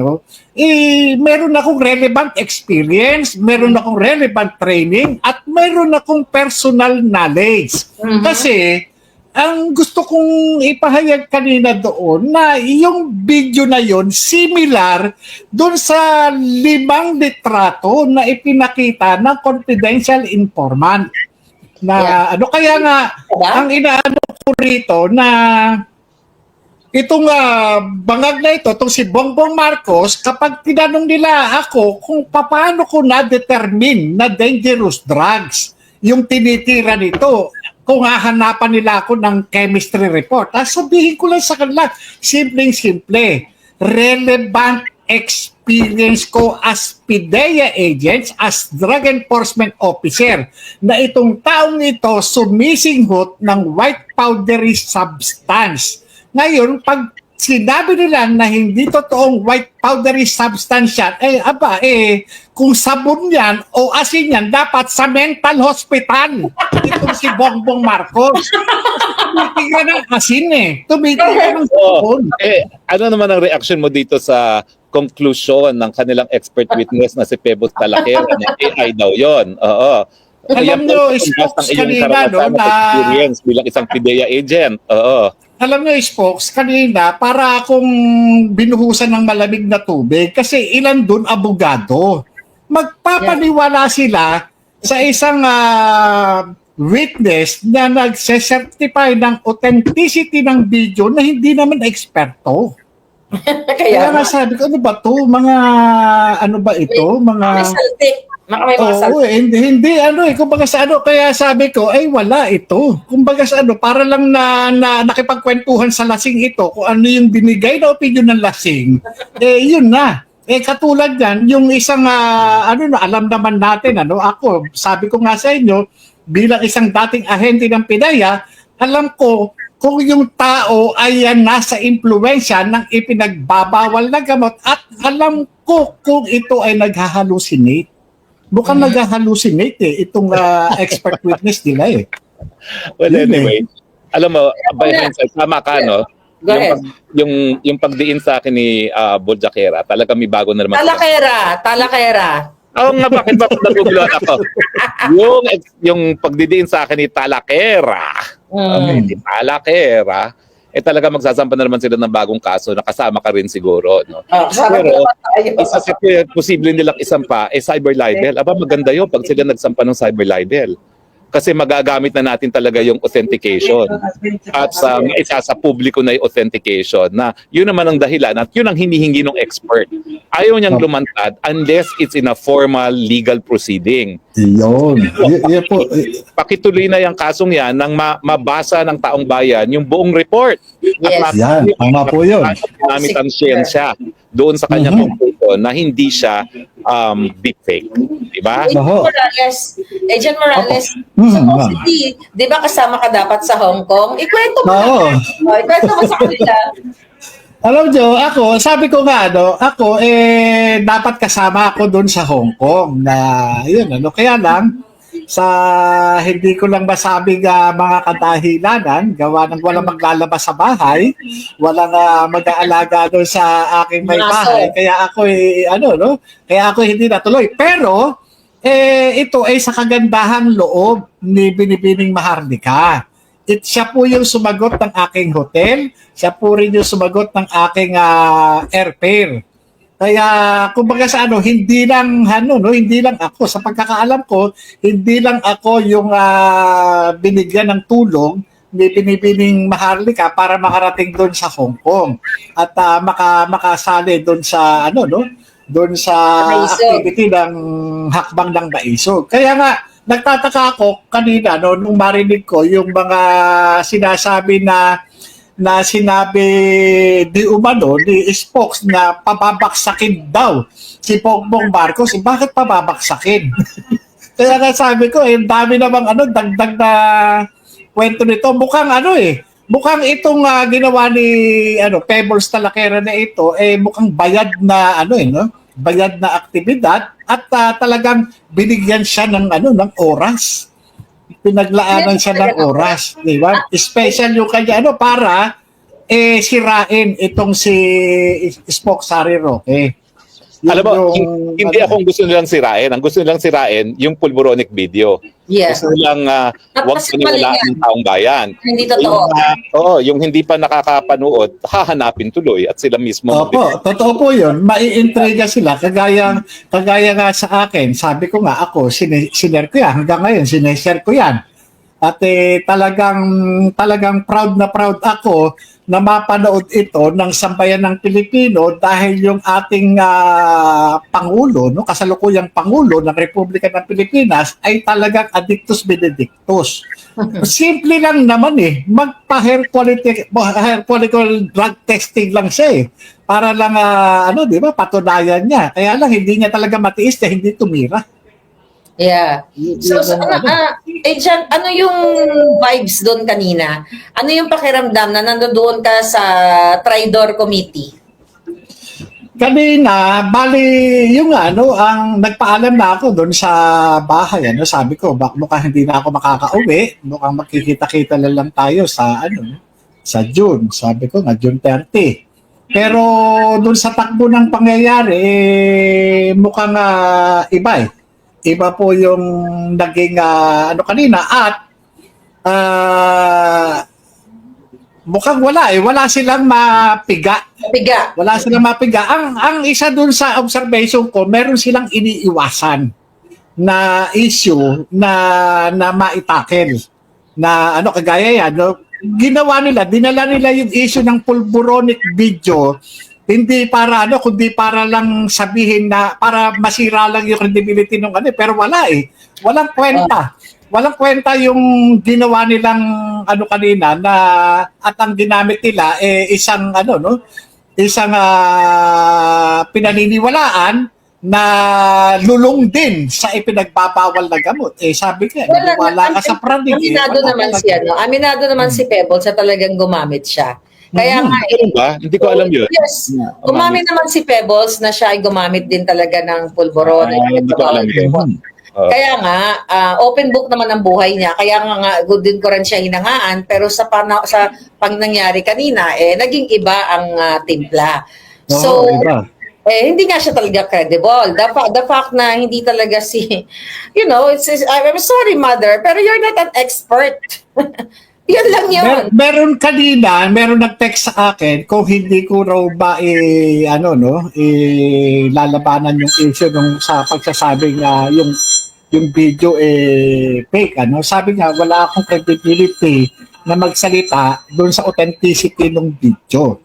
[SPEAKER 4] meron akong relevant experience, meron akong relevant training at meron akong personal knowledge. Kasi ang gusto kong ipahayag kanina doon na yung video na yon similar doon sa 5 litrato na ipinakita ng confidential informant. Na kaya nga ang inaano ko rito na itong bangag na ito, itong si Bongbong Marcos, kapag tinanong nila ako kung paano ko na-determine na dangerous drugs yung tinitira nito, kung hahanapan nila ako ng chemistry report, sabihin ko lang sa kanila, simpleng-simple, relevant experience ko as PIDEA agents, as drug enforcement officer, na itong taong ito sumisinghot ng white powdery substance. Ngayon, pag sinabi nila na hindi totoong white powdery substance yan, kung sabon yan o asin yan, dapat sa mental hospital. Itong si Bongbong Marcos. Tumitingnan ng asin Tumitingnan ng sabon.
[SPEAKER 3] Ano naman ang reaction mo dito sa conclusion ng kanilang expert witness na si Pebbles Talakera na AI daw yon? Oo.
[SPEAKER 4] Alam nyo, Spokes kanina, na
[SPEAKER 3] experience bilang isang PIDEA agent. Oo.
[SPEAKER 4] Alam nyo, Spokes, kanina, para akong binuhusan ng malamig na tubig kasi ilan dun abogado. Magpapaniwala sila sa isang witness na nagse-certify ng authenticity ng video na hindi naman eksperto. Kaya nga sabi ko, ano ba to? Mga, ano ba ito? Mga... Oo, hindi kumbaga sa kaya sabi ko ay wala ito. Kumbaga sa para lang na nakipagkwentuhan sa lasing ito kung ano yung binigay na opinion ng lasing. Yun na. katulad yan, yung isang, alam naman natin, ako, sabi ko nga sa inyo, bilang isang dating ahente ng PIDEA, alam ko kung yung tao ay nasa impluwensya ng ipinagbabawal na gamot at alam ko kung ito ay naghahalusinate. Mukhang naghahalusinate itong expert witness nila eh.
[SPEAKER 3] Well,
[SPEAKER 4] Yun
[SPEAKER 3] anyway, alam mo, by hindsight, tama ka, no?
[SPEAKER 2] Go ahead.
[SPEAKER 3] Yung pagdiin sa akin ni Boljakera, talaga may bago na naman.
[SPEAKER 2] Talakera.
[SPEAKER 3] Oo nga, bakit ba naguguluhan ako? yung pagdidiin sa akin ni Talakera, ni Talakera, talaga magsasampa na naman sila ng bagong kaso na kasama ka rin siguro. No? Pero, isa sa posible nilang isampa, cyber libel. Aba, maganda yun pag sila nagsampa ng cyber libel. Kasi magagamit na natin talaga yung authentication at isa sa publiko na yung authentication na yun naman ang dahilan at yun ang hinihingi ng expert. Ayaw niyang lumantad unless it's in a formal legal proceeding.
[SPEAKER 4] Yun. Yun po.
[SPEAKER 3] Pakituloy na yung kasong yan nang mabasa ng taong bayan yung buong report.
[SPEAKER 2] Yes.
[SPEAKER 4] Yan, tama po yun.
[SPEAKER 3] Gamit ang siyensya doon sa kanyang conclusion na hindi siya deepfake. Diba?
[SPEAKER 2] Agent Morales, supposedly, di ba kasama ka dapat sa Hong Kong? Ikwento mo
[SPEAKER 4] Oo.
[SPEAKER 2] Ikwento mo sa kanila.
[SPEAKER 4] Alam nyo, sabi ko nga, ako, dapat kasama ako doon sa Hong Kong na, yun, kaya lang, hindi ko lang masabing mga kadahilanan, gawa ng walang maglalabas sa bahay, walang mag-aalaga doon sa aking may bahay, kaya ako, kaya ako hindi natuloy. Pero, ito ay sa kagandahang loob ni Binibining Maharlika. Siya po yung sumagot ng aking hotel, siya po rin yung sumagot ng aking airfare. Kaya kumbaga sa hindi lang ako sa pagkakaalam ko, hindi lang ako yung binigyan ng tulong ni Binibining Maharlika para makarating doon sa Hong Kong at makasali doon sa doon sa activity ng hakbang ng Baisog. Kaya nga nagtataka ako kanina nung marinig ko yung mga sinasabi na sinabi di umano ni Spokes na pababaksakin daw si Bongbong Marcos. Bakit pababaksakin? Kaya nga sabi ko, dami namang dagdag na kwento nito. Mukhang mukhang itong ginawa ni Pebbles Talakera na ito mukhang bayad na bayad na aktibidad at talagang binigyan siya ng ng oras. Pinaglaanan siya ng oras, di ba? Special yung kanya para sirain itong si Spock Sari Roque.
[SPEAKER 3] Alam mo, hindi akong gusto nilang sirain. Ang gusto nilang sirain, yung pulboronic video.
[SPEAKER 2] Yes.
[SPEAKER 3] Gusto nilang huwag paniwalaan ng taong bayan.
[SPEAKER 2] Hindi totoo.
[SPEAKER 3] Yung hindi pa nakakapanood, hahanapin tuloy at sila mismo.
[SPEAKER 4] Opo, totoo po yun. Maiintriga sila. Kagaya nga sa akin, sabi ko nga ako, sinare ko yan. Hanggang ngayon, sineshare ko yan. At talagang proud na proud ako na mapanood ito ng sambayan ng Pilipino dahil yung ating Pangulo, kasalukuyang Pangulo ng Republika ng Pilipinas ay talagang addictus benedictus. Simple lang naman magpa-hair follicle drug testing lang siya para lang di ba patunayan niya. Kaya lang hindi niya talaga matiis na hindi tumira.
[SPEAKER 2] Yeah. So Agent, ano yung vibes doon kanina? Ano yung pakiramdam na nandoon ka sa Tridor Committee?
[SPEAKER 4] Kanina, bali yung ang nagpaalam na ako doon sa bahay. Sabi ko, mukhang hindi na ako makakauwi. Mukhang magkikita-kita lang tayo sa sa June. Sabi ko nga, June 30. Pero doon sa takbo ng pangyayari, mukhang iba Iba po yung naging kanina at mukhang wala silang mapiga. Wala silang mapiga. Ang isa dun sa observation ko, meron silang iniiwasan na issue na maitakel. Na kagaya yan, ginawa nila, dinala nila yung issue ng pulboronic video hindi para kundi para lang sabihin na para masira lang yung credibility ng pero wala walang kwenta. Walang kwenta yung ginawa nilang kanina na at ang ginamit nila isang isang pinaniniwalaan na lulong din sa ipinagbabawal na gamot. Sabi ka, wala ka sa praning.
[SPEAKER 2] Aminado naman si Aminado naman si Pebbles sa talagang gumamit siya. Kaya nga,
[SPEAKER 3] ba? Hindi ko alam yun.
[SPEAKER 2] yes, gumamit naman si Pebbles na siya ay gumamit din talaga ng pulburon.
[SPEAKER 3] Hindi ko alam yun.
[SPEAKER 2] Kaya nga, open book naman ang buhay niya. Kaya nga, good din ko rin siya hinangaan. Pero sa pang nangyari kanina, naging iba ang timpla. So,
[SPEAKER 4] iba.
[SPEAKER 2] Hindi nga siya talaga credible. The fact na hindi talaga I'm sorry, mother, pero you're not an expert. Yun lang yun.
[SPEAKER 4] Meron nag-text sa akin kung hindi ko raw ba lalabanan yung issue nung sa pagsasabing yung video fake. Sabi nga, wala akong credibility na magsalita doon sa authenticity ng video.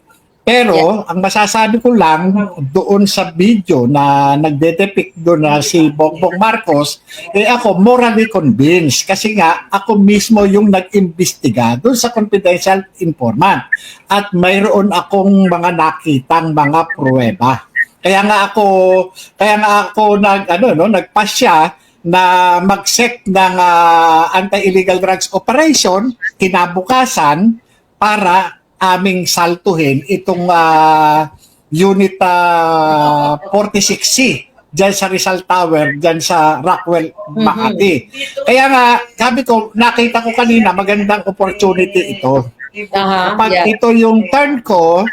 [SPEAKER 4] Pero, ang masasabi ko lang doon sa video na nagde-depict doon na si Bongbong Marcos, ako morally convinced kasi nga ako mismo yung nag-imbestiga doon sa confidential informant at mayroon akong mga nakitang mga pruweba. Kaya nga ako nagpasya na mag-set ng anti-illegal drugs operation kinabukasan para aming saltuhin itong Unit 46C dyan sa Rizal Tower, dyan sa Rockwell, Makati. Kaya nga, sabi ko, nakita ko kanina, magandang opportunity ito. Kapag ito yung turn ko,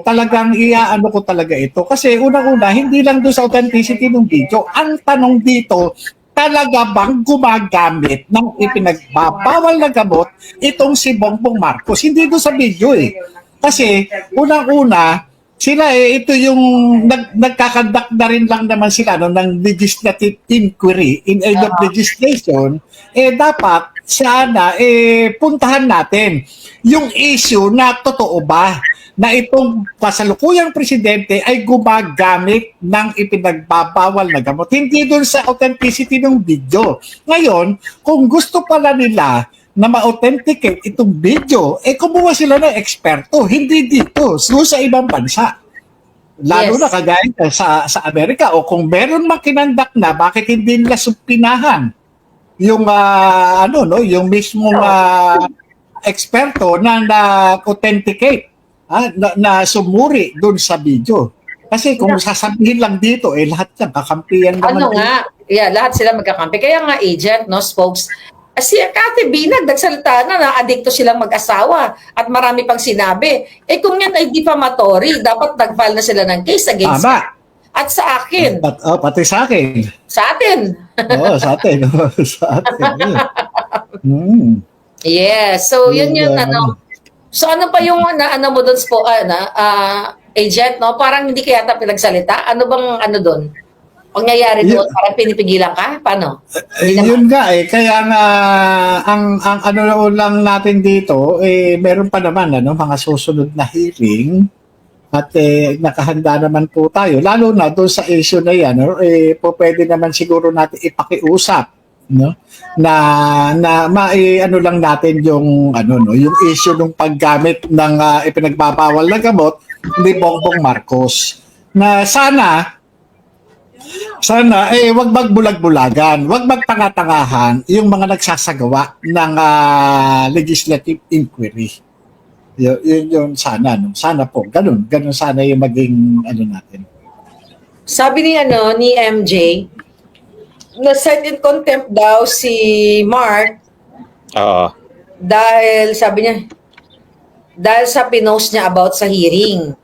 [SPEAKER 4] talagang iaano ko talaga ito. Kasi unang-una, hindi lang doon sa authenticity ng video. Ang tanong dito, talaga bang gumagamit ng ipinagbabawal na gamot itong si Bongbong Marcos? Hindi doon sa video Kasi unang-una, sila ito yung nagkakandak na rin lang naman sila ng legislative inquiry in aid of legislation. Dapat sana puntahan natin yung issue na totoo ba na itong kasalukuyang presidente ay gumagamit ng ipinagbabawal na gamot. Hindi doon sa authenticity ng video. Ngayon, kung gusto pala nila na ma-authenticate itong video, kumuha sila ng eksperto. Hindi dito, sa ibang bansa. Lalo na kagaya sa Amerika. O kung meron makinandak na, bakit hindi nila supinahan yung yung mismong eksperto na na-authenticate na sumuri doon sa video. Kasi kung sasabihin lang dito, lahat yan, kakampiyan naman.
[SPEAKER 2] Lahat sila magkakampi. Kaya nga, agent, spokes, si Cathy Binag, nagsalita na adikto silang mag-asawa at marami pang sinabi. Kung yan ay defamatory, dapat nag-file na sila ng case against at sa akin.
[SPEAKER 4] Pati sa akin.
[SPEAKER 2] Sa atin.
[SPEAKER 4] Oo, sa atin. Sa atin.
[SPEAKER 2] Yes. So, yun yun, So ano pa yung mo doon agent, Parang hindi kaya yata pinagsalita. Ano bang doon? Pangyayari doon, parang pinipigilan ka? Paano?
[SPEAKER 4] Yun nga Kaya nga, ang lang natin dito, meron pa naman, mga susunod na hearing at nakahanda naman po tayo. Lalo na doon sa issue na yan, pwede naman siguro natin ipakiusap na lang natin yung yung issue ng paggamit ng ipinagbabawal na gamot ni Bongbong Marcos na sana wag magbulag-bulagan, wag magtanga-tangahan yung mga nagsasagawa ng legislative inquiry. Yun sana sana po ganun sana yung maging natin.
[SPEAKER 2] Sabi ni MJ, na-set in contempt daw si Mark. Dahil sabi niya, sa pinost niya about sa hearing.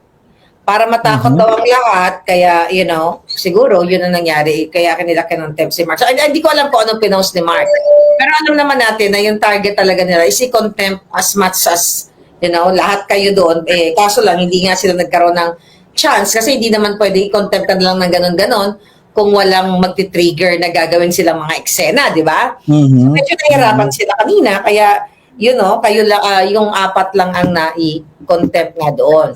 [SPEAKER 2] Para matakot daw ang lahat, kaya, siguro yun ang nangyari. Kaya kanila kinontempt si Mark. So, hindi ko alam kung anong pinost ni Mark. Pero alam naman natin na yung target talaga nila is i-contempt as much as, lahat kayo doon. Kaso lang, hindi nga sila nagkaroon ng chance kasi hindi naman pwede i-contempt lang ng ganon-ganon kung walang magti-trigger na gagawin silang mga eksena, di ba? Medyo nahirapan sila kanina, kaya, kayo lang, yung apat lang ang nai-contempt nga doon.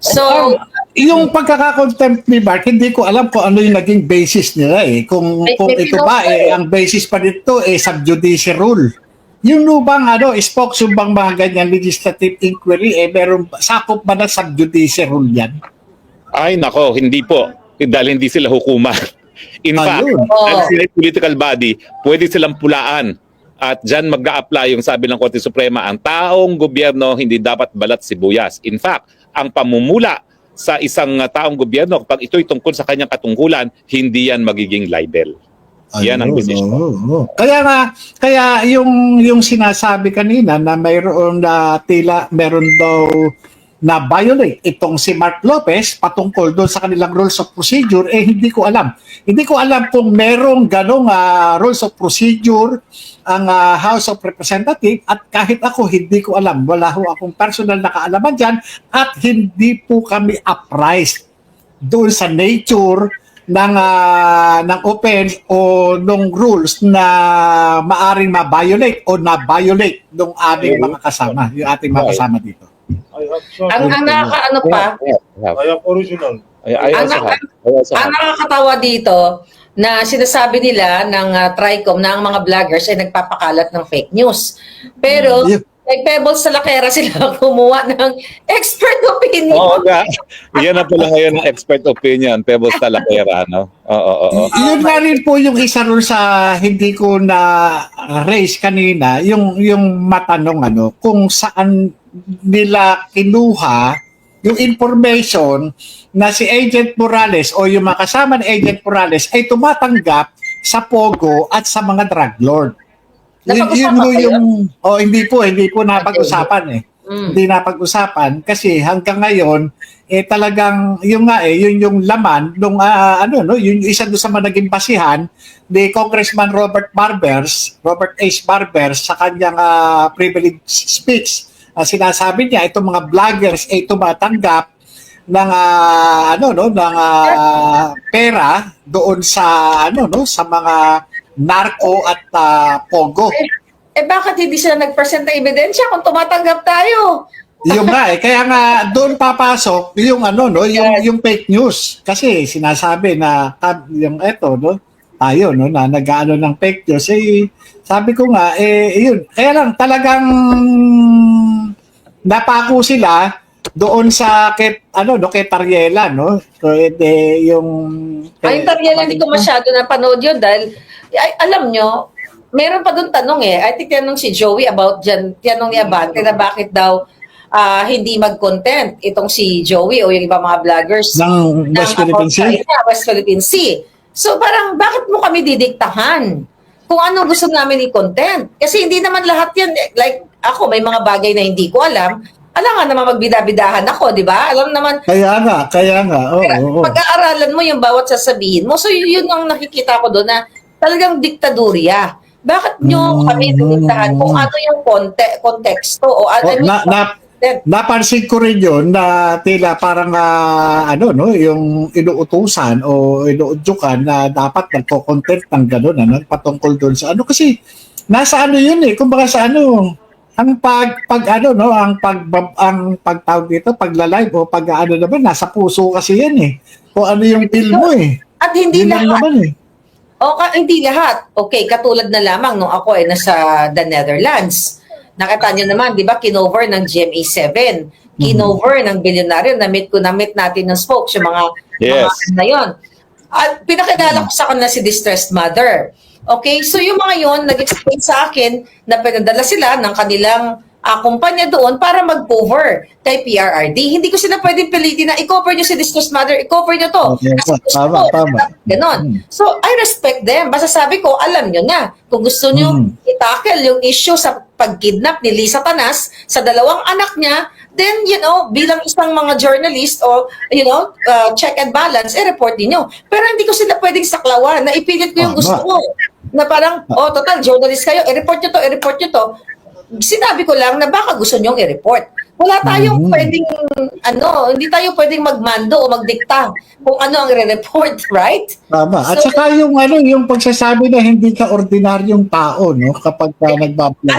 [SPEAKER 2] So,
[SPEAKER 4] yung pagkaka-contempt ni Mark, hindi ko alam kung ano yung naging basis nila Kung ito ba, ang basis pa dito, sub judice rule. Yung lubang spokesman bang mga ganyan legislative inquiry, meron sakop ba na sub-judice rule yan?
[SPEAKER 3] Ay, nako, hindi po. Dahil hindi sila hukuman. In fact,
[SPEAKER 4] Ayun.
[SPEAKER 3] dahil sila yung political body, pwede silang pulaan. At dyan mag-a-apply yung sabi ng Korte Suprema, ang taong gobyerno hindi dapat balat sibuyas. In fact, ang pamumula sa isang taong gobyerno, kapag ito'y tungkol sa kanyang katungkulan, hindi yan magiging libel. Yan ang decision.
[SPEAKER 4] Kaya yung sinasabi kanina na mayroon na tila meron daw na violate itong si Mark Lopez patungkol doon sa kanilang rules of procedure, hindi ko alam. Hindi ko alam kung merong ganong rules of procedure ang House of Representatives, at kahit ako hindi ko alam. Wala ho akong personal na kaalaman dyan, at hindi po kami apprised doon sa nature ng offense o ng rules na maaring ma-violate o na-violate ng aming mga kasama, yung ating mga kasama dito.
[SPEAKER 2] Ang nakakaano pa,
[SPEAKER 5] I have original.
[SPEAKER 2] ang nakakatawa dito na sinasabi nila ng TRICOM na ang mga vloggers ay nagpapakalat ng fake news. Pero may Pebbles sa Lakera sila kumuha ng expert opinion.
[SPEAKER 3] Oo nga. Yan na pala ngayon ng expert opinion, Pebbles Talakera, no? Oo.
[SPEAKER 4] Yun nga rin po yung isa rin sa hindi ko na raise kanina, yung matanong kung saan nila kinuha yung information na si Agent Morales o yung mga kasama ni Agent Morales ay tumatanggap sa Pogo at sa mga drug lord.
[SPEAKER 2] Napag-usapan ba
[SPEAKER 4] Hindi po napag-usapan Hindi napag-usapan kasi hanggang ngayon talagang yun yung laman nung yung isa doon sa mga naging basihan ni Congressman Robert H. Barbers sa kanyang privilege speech. Sinasabi niya itong mga vloggers ay tumatanggap ng pera doon sa sa mga narco at pogo.
[SPEAKER 2] Bakit hindi sila nag-present ng ebidensya kung tumatanggap tayo?
[SPEAKER 4] Yung nga kaya nga doon papasok yung yung fake news kasi sinasabi na yung tayo na nag-aano ng fake news sabi ko nga yun kaya lang talagang napako sila doon sa kay Tariela yung
[SPEAKER 2] Ay, Tariela, hindi ko masyado napanood yun dahil alam nyo, meron pa doon tanong I think tinanong si Joey about dyan, tinanong ni Abante na bakit daw hindi mag-content itong si Joey o yung iba mga vloggers
[SPEAKER 4] ng West Philippine Sea.
[SPEAKER 2] West Philippine Sea. So parang bakit mo kami didiktahan kung ano gusto namin i-content? Kasi hindi naman lahat yan. Like ako, may mga bagay na hindi ko alam. Alam nga naman magbida-bidahan ako, di ba? Alam naman.
[SPEAKER 4] Kaya nga.
[SPEAKER 2] Pag-aaralan mo yung bawat sasabihin mo. So yun ang nakikita ko doon na talagang diktadurya. Bakit nyo kami didiktahan kung ano yung konteksto o
[SPEAKER 4] napansin ko rin yun na tila parang yung inuutusan o inuudyukan na dapat nagko-content ng gano'n patungkol doon sa kasi nasa yun kumbaga sa ang pagtawag dito pagla-live o naman nasa puso kasi yan kung ano yung feel mo
[SPEAKER 2] At hindi
[SPEAKER 4] yun
[SPEAKER 2] lahat.
[SPEAKER 4] naman
[SPEAKER 2] Hindi lahat. Okay, katulad na lamang nung ako nasa the Netherlands. Nakita niyo naman, di ba, kinover ng GMA7. Kinover ng bilyonaryo. Namit natin ng spokes, yung mga na yon. At pinakilala ko sa kanila si Distressed Mother. Okay, so yung mga yon nag-explain sa akin na pinadala sila ng kanilang kumpanya doon para mag-cover kay PRRD. Hindi ko sila pwedeng pilitin na i-cover nyo si Distressed Mother, i-cover nyo to.
[SPEAKER 4] Okay, tama.
[SPEAKER 2] Ganon. So, I respect them. Basta sabi ko, alam nyo na, kung gusto nyo i-tackle yung issue sa pag-kidnap ni Lisa Tanas sa dalawang anak niya, then, bilang isang mga journalist o, check and balance, report niyo. Pero hindi ko sila pwedeng saklawan na ipilit ko yung gusto ko. Na parang, total, journalist kayo, i-report nyo to. Sinabi ko lang na baka gusto nyong i-report. Wala tayong pwedeng, hindi tayo pwedeng magmando o magdikta kung ano ang i-report, right?
[SPEAKER 4] Tama. At saka yung pagsasabi na hindi ka ordinaryong tao, kapag ka nagbablog.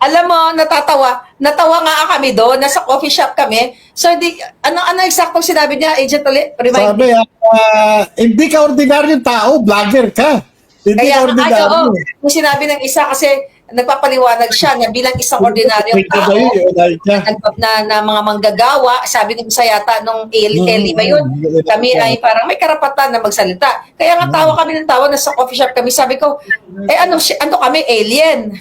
[SPEAKER 2] Alam mo, natawa nga kami doon, nasa coffee shop kami. So, ano eksaktong sinabi niya, Agent ulit?
[SPEAKER 4] Sabi, hindi ka ordinaryong tao, vlogger ka. Hindi
[SPEAKER 2] Kaya
[SPEAKER 4] ordinaryo.
[SPEAKER 2] kung sinabi ng isa kasi nagpapaliwanag siya na bilang isang ordinaryong tao na mga manggagawa, sabi ko sa yata nung Eli ba yun, kami ay parang may karapatan na magsalita. Kaya nga tawa kami ng tawa, nasa coffee shop kami, sabi ko, ano kami, alien.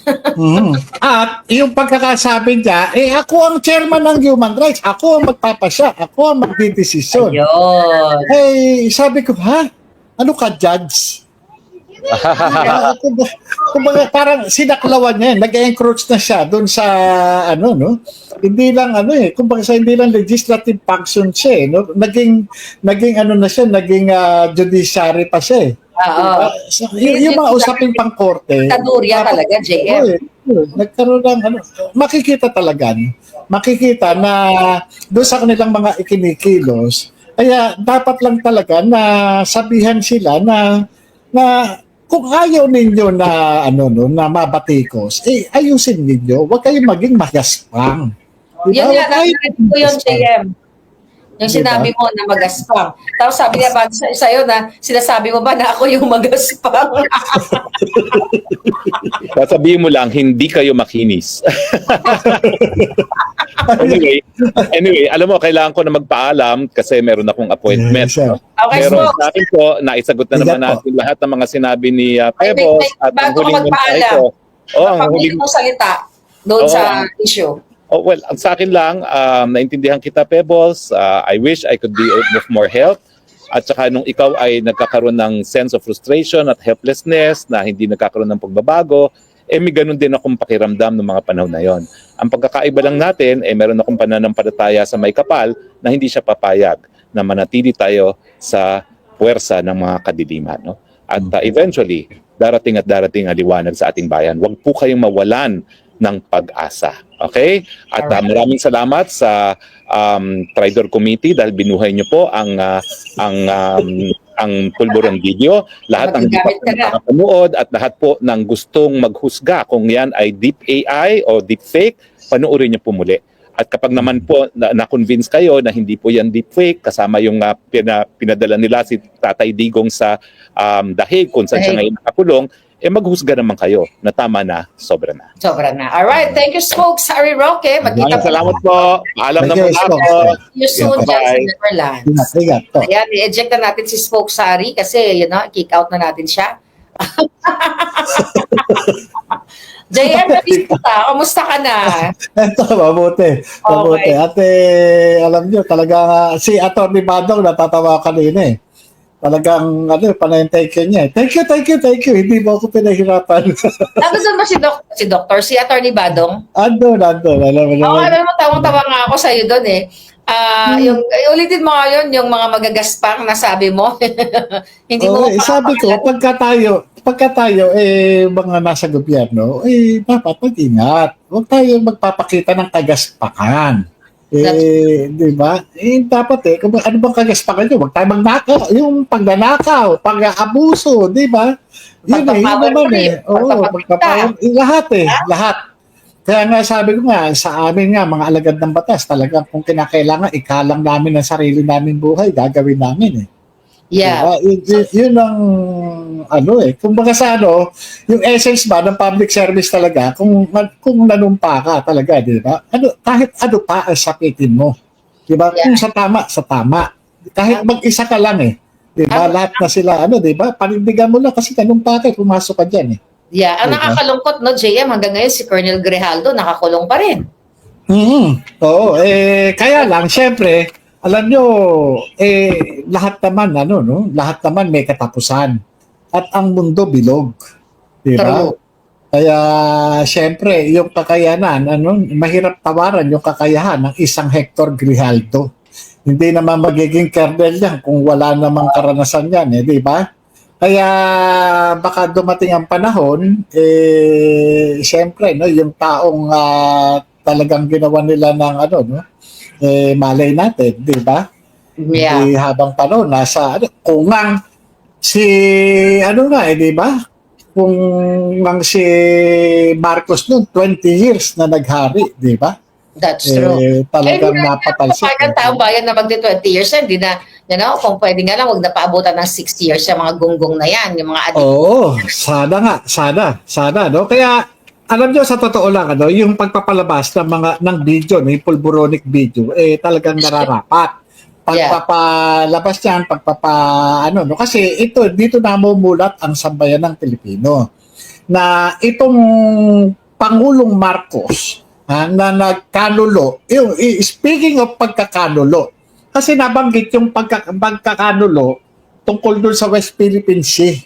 [SPEAKER 4] At yung pagkakasabi niya, ako ang chairman ng human rights, ako ang magpapasya, ako ang magdidesisyon.
[SPEAKER 2] Ayun.
[SPEAKER 4] Sabi ko, ha? Ano ka, judge? Kumbaga parang sinaklawan niya, nag-encroach na siya doon sa hindi lang kumbaga sa hindi lang legislative function siya, no? Naging na siya, naging judiciary pa siya. So, yung mga usaping pang-korte.
[SPEAKER 2] Tadurya talaga, JM.
[SPEAKER 4] Nagkaroon ng makikita talaga, makikita na doon sa kanilang mga ikinikilos. Kaya dapat lang talaga na sabihan sila na kung ayaw ninyo na na mabatikos, ayusin ninyo. Huwag kayong maging magaspang.
[SPEAKER 2] Yun nga, narinig ko yun, JM. Yung sinabi mo na magaspang. Tapos sabi niya ba sa'yo na sinasabi mo ba na ako yung magaspang?
[SPEAKER 3] Sabihin mo lang, hindi kayo makinis. anyway, alam mo, kailangan ko na magpaalam kasi meron akong appointment.
[SPEAKER 2] Okay,
[SPEAKER 3] pero sa akin po, naisagot na naman natin lahat ng mga sinabi ni Pebos at ang huling mensahe ko.
[SPEAKER 2] Ang huling salita doon sa issue.
[SPEAKER 3] Well, sa akin lang, naintindihan kita, Pebbles. I wish I could be of more help. At saka nung ikaw ay nagkakaroon ng sense of frustration at helplessness na hindi nagkakaroon ng pagbabago, may ganun din akong pakiramdam ng mga panahon na yon. Ang pagkakaiba lang natin, meron akong pananampalataya sa may kapal na hindi siya papayag na manatili tayo sa puwersa ng mga kadiliman. No? At eventually, darating ang liwanag sa ating bayan. Huwag po kayong mawalan ng pag-asa. Okay? At maraming salamat sa Tridor Committee dahil binuhay niyo po ang pulburang video. Lahat ng nakapanood at lahat po ng gustong maghusga kung yan ay deep AI o deep fake, panoorin niyo po muli. At kapag naman po na-convince kayo na hindi po yan deep fake, kasama yung pinadala nila si Tatay Digong sa Dahig kung saan siya ngayon nakakulong, maghusga naman kayo na tama na, sobra na.
[SPEAKER 2] Sobra na. Alright, thank you, Spokes. Harry Roque.
[SPEAKER 3] Maraming salamat po. Paalam na muna ako.
[SPEAKER 2] See you soon dyan sa Netherlands. Ayan, i-eject na natin si Spokes Harry kasi, kick out na natin siya. JM, kamusta ka na?
[SPEAKER 4] Ito, mabuti. At alam nyo, talaga si Atty. Badong natatawa kanina eh. Talagang panay-take niya. Thank you. Hindi mo ako pinahirapan.
[SPEAKER 2] Nandun ba si Atty. Badong?
[SPEAKER 4] Andun. Alam
[SPEAKER 2] mo, tawang-tawa nga ako sa'yo doon eh. Ulitin mo ngayon yung mga magagaspang na sabi mo. Hindi mo
[SPEAKER 4] sabi ko, pagka tayo mga nasa gobyerno, dapat mag-ingat. Huwag tayo magpapakita ng kagaspakan. Di ba? Dapat kung ano bang kagaspakan nyo, huwag tayo magnakaw. Yung pagnanakaw, pag-aabuso, di ba? Yun naman magpapower. Lahat. Kaya nga sabi ko nga, sa amin nga, mga alagad ng batas, talagang kung kinakailangan, ikalang namin ang sarili namin buhay, gagawin namin
[SPEAKER 2] Yeah.
[SPEAKER 4] Diba? Yun ang kumbaga sa yung essence ba ng public service talaga, kung nanumpa ka talaga, di ba? Kahit pa ang sakitin mo. Di ba? Kung sa tama. Kahit mag-isa ka lang di ba? Lahat na sila, di ba? Panindigan mo lang kasi nanumpa ka, pumasok ka dyan
[SPEAKER 2] Yeah, ang nakakalungkot JM, hanggang ngayon si Colonel Grijaldo nakakulong pa rin.
[SPEAKER 4] Oo, kaya lang, syempre, alam nyo, lahat naman, lahat naman may katapusan. At ang mundo bilog. Diba? Kaya, syempre, yung kakayanan, mahirap tawaran yung kakayahan ng isang Hector Grijaldo. Hindi naman magiging kernel yan kung wala namang karanasan yan, di ba? Kaya, baka dumating ang panahon, syempre, yung taong talagang ginawa nila ng malay natin, di ba?
[SPEAKER 2] Yeah.
[SPEAKER 4] Habang panahon, nasa, kung ang di ba? Kung ang si Marcos noon, 20 years na naghari, di ba?
[SPEAKER 2] That's true.
[SPEAKER 4] Talagang napatalsik.
[SPEAKER 2] Kung ang taong bayan na magdi-20 years, hindi na, kung pwede nga lang, huwag na paabutan ng 60 years sa mga gunggong na yan, yung mga adik.
[SPEAKER 4] Oo, sana nga, sana, no? Kaya, alam niyo sa totoo lang yung pagpapalabas ng mga ng video, ng pulburonic video talagang nararapat. Pagpapalabas niyan, kasi ito dito namumulat ang sambayan ng Pilipino na itong Pangulong Marcos na nagkanulo. Speaking of pagkakanulo, kasi nabanggit yung pagkakanulo tungkol doon sa West Philippine Sea.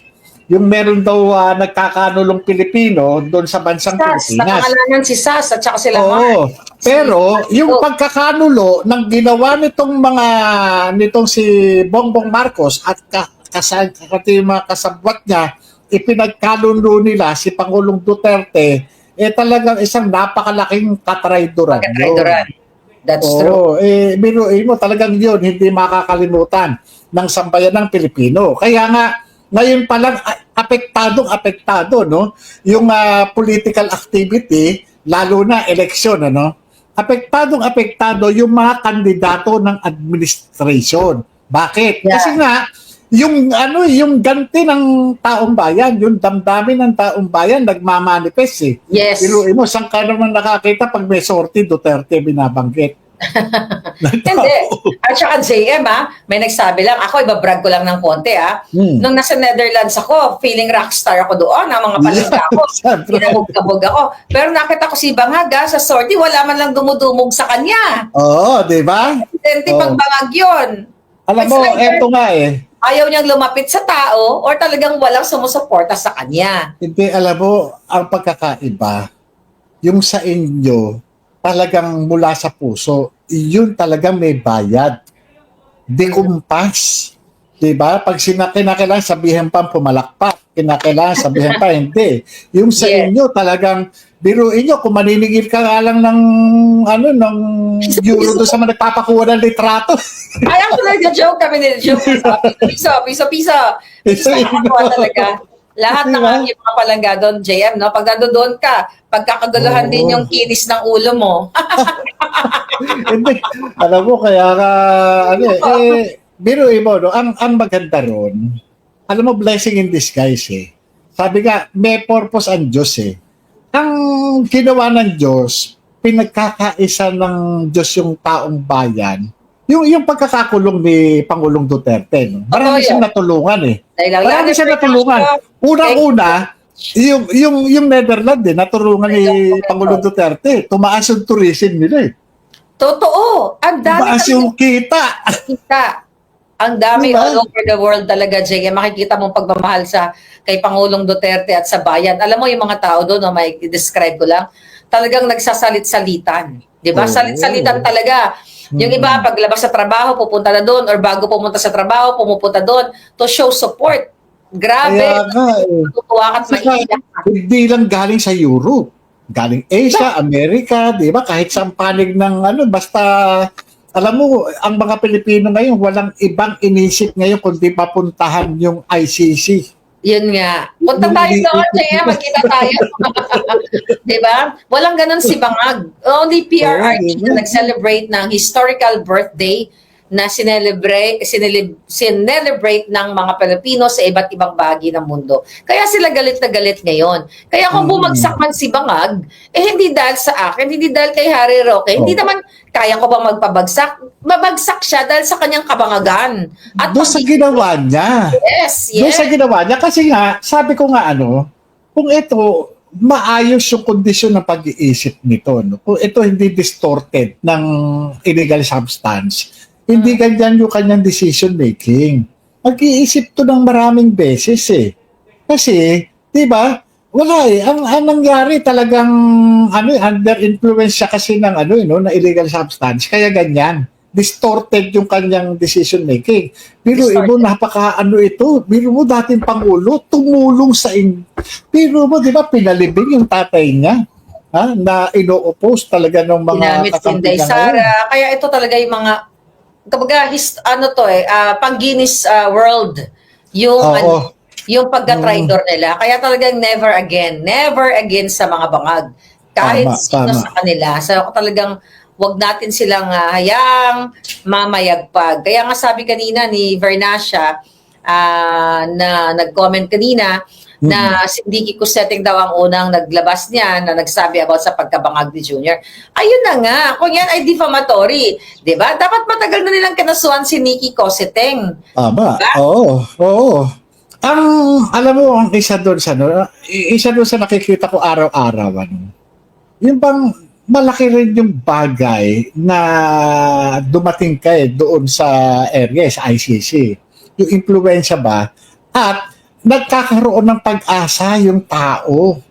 [SPEAKER 4] Yung meron daw nagkakanulong Pilipino doon sa bansang
[SPEAKER 2] SAS,
[SPEAKER 4] Pilipinas.
[SPEAKER 2] nakangalanan si SAS at saka sila Mark.
[SPEAKER 4] Oo. Pero yung pagkakanulo ng ginawa nitong si Bongbong Marcos at mga kasabwat niya, ipinagkanulo nila si Pangulong Duterte, talagang isang napakalaking katrayduran.
[SPEAKER 2] Katrayduran. That's true.
[SPEAKER 4] Biruin mo talagang yun, hindi makakalimutan ng sambayan ng Pilipino. Kaya nga, ngayon pa lang, apektado, no? Yung political activity, lalo na eleksyon, apektado yung mga kandidato ng administration. Bakit?
[SPEAKER 2] Yeah.
[SPEAKER 4] Kasi nga, yung ganti ng taong bayan, yung damdamin ng taong bayan, nagmamanifest
[SPEAKER 2] Yes.
[SPEAKER 4] Biruin mo, saan ka naman nakakita pag may sortie, Duterte binabanggit?
[SPEAKER 2] Hindi. At saka JM may nagsabi lang, ako ibabrag ko lang ng konti Nung nasa Netherlands ako, feeling rockstar ako doon, ang mga palangga ko. Kinabog-kabog ako. Pero nakita ko si Bangag sa sortie, wala man lang dumudumog sa kanya.
[SPEAKER 4] Oo, di ba?
[SPEAKER 2] Hindi pagbangag yun.
[SPEAKER 4] Alam mo, eto nga
[SPEAKER 2] Ayaw niyang lumapit sa tao or talagang walang sumusuporta sa kanya.
[SPEAKER 4] Hindi, alam mo, ang pagkakaiba, yung sa inyo, talagang mula sa puso, yun talagang may bayad. Di kumpas. Diba? Pag kinakailangan sabihin pa pumalakpak, kinakailangan sabihin pa hindi. Yung sa inyo talagang biruin nyo kung maniningil ka nga lang ng euro doon sa mga nagpapakuha ng litrato.
[SPEAKER 2] Ay, actually, nag-joke kami nila-joke. Piso. Talaga. Lahat ng aking mga palangga doon, JM, no? Pag doon ka, pagkakaguluhan din yung kinis ng ulo mo.
[SPEAKER 4] Hindi. Alam mo, kaya ka, biruin mo, no? Ang maganda ron, alam mo, blessing in disguise Sabi nga, may purpose ang Diyos Ang ginawa ng Diyos, pinagkakaisa ng Diyos yung taong bayan, yung pagkakakulong ni Pangulong Duterte, no? Marami siyang natulungan Marami siyang natulungan. Unang-una, yung Netherlands natulungan ni Pangulong Duterte. Tumaas yung tourism nila
[SPEAKER 2] Totoo. Ang dami.
[SPEAKER 4] Tumaas yung kita.
[SPEAKER 2] Ang dami
[SPEAKER 4] Diba?
[SPEAKER 2] all over the world talaga, Jay. Makikita mong pagmamahal kay Pangulong Duterte at sa bayan. Alam mo yung mga tao doon, may describe ko lang, talagang nagsasalit-salitan. Diba? Salit-salitan talaga. Yung iba, paglabas sa trabaho, pupunta na doon, or bago pumunta sa trabaho, pumupunta doon to show support. Grabe.
[SPEAKER 4] Kaya nga
[SPEAKER 2] Tutuwa at maiiyak.
[SPEAKER 4] Hindi lang galing sa Europe. Galing Asia, Amerika, di ba? Kahit sa panig ng basta, alam mo, ang mga Pilipino ngayon, walang ibang inisip ngayon kundi papuntahan yung ICC.
[SPEAKER 2] Yun nga. Punta tayo doon, Jaya. Magkita tayo. Diba? Walang ganun si Bangag. Only PRRD na nag-celebrate ng historical birthday na sinelebrate ng mga Pilipino sa iba't ibang bahagi ng mundo. Kaya sila galit na galit ngayon. Kaya kung bumagsak man si Bangag, hindi dahil sa akin, hindi dahil kay Harry Roque, hindi naman kaya ko bang magpabagsak? Mabagsak siya dahil sa kanyang kabangagan. At
[SPEAKER 4] doon sa ginawa niya.
[SPEAKER 2] Yes.
[SPEAKER 4] Doon sa ginawa niya. Kasi nga, sabi ko nga kung ito, maayos yung kondisyon ng pag-iisip nito. No? Kung ito hindi distorted ng illegal substance, hindi ganyan yung kanyang decision making. Mag-iisip to ng maraming beses Kasi, di ba, wala Ang nangyari talagang, under influence siya kasi ng, na illegal substance. Kaya ganyan. Distorted yung kanyang decision making. Pero mo, Biro mo, dating Pangulo, tumulong sa Biro mo, di ba, pinalibing yung tatay niya. Na ino-oppose talaga ng mga
[SPEAKER 2] ginamit si Inday Sara. Kaya ito talaga yung mga pang Guinness World yung pagka-traidor nila. Kaya talagang never again sa mga Bangag. Kahit sino sa kanila. So talagang wag natin silang hayaang mamayagpag. Kaya nga sabi kanina ni Vernacia na nag-comment kanina, na si Dicky Cuseteng daw ang unang naglabas niya na nagsabi about sa pagkabangag ni Junior. Ayun na nga, kung yan ay defamatory, di ba? Dapat matagal na nilang kinasuhan si Nicky Cuseteng.
[SPEAKER 4] Tama.
[SPEAKER 2] Diba?
[SPEAKER 4] Oo. Alam mo, ang isa doon sa nakikita ko araw-araw, yung bang malaki rin yung bagay na dumating doon sa area, sa ICC. Yung influensya ba? At nagkakaroon ng pag-asa yung tao.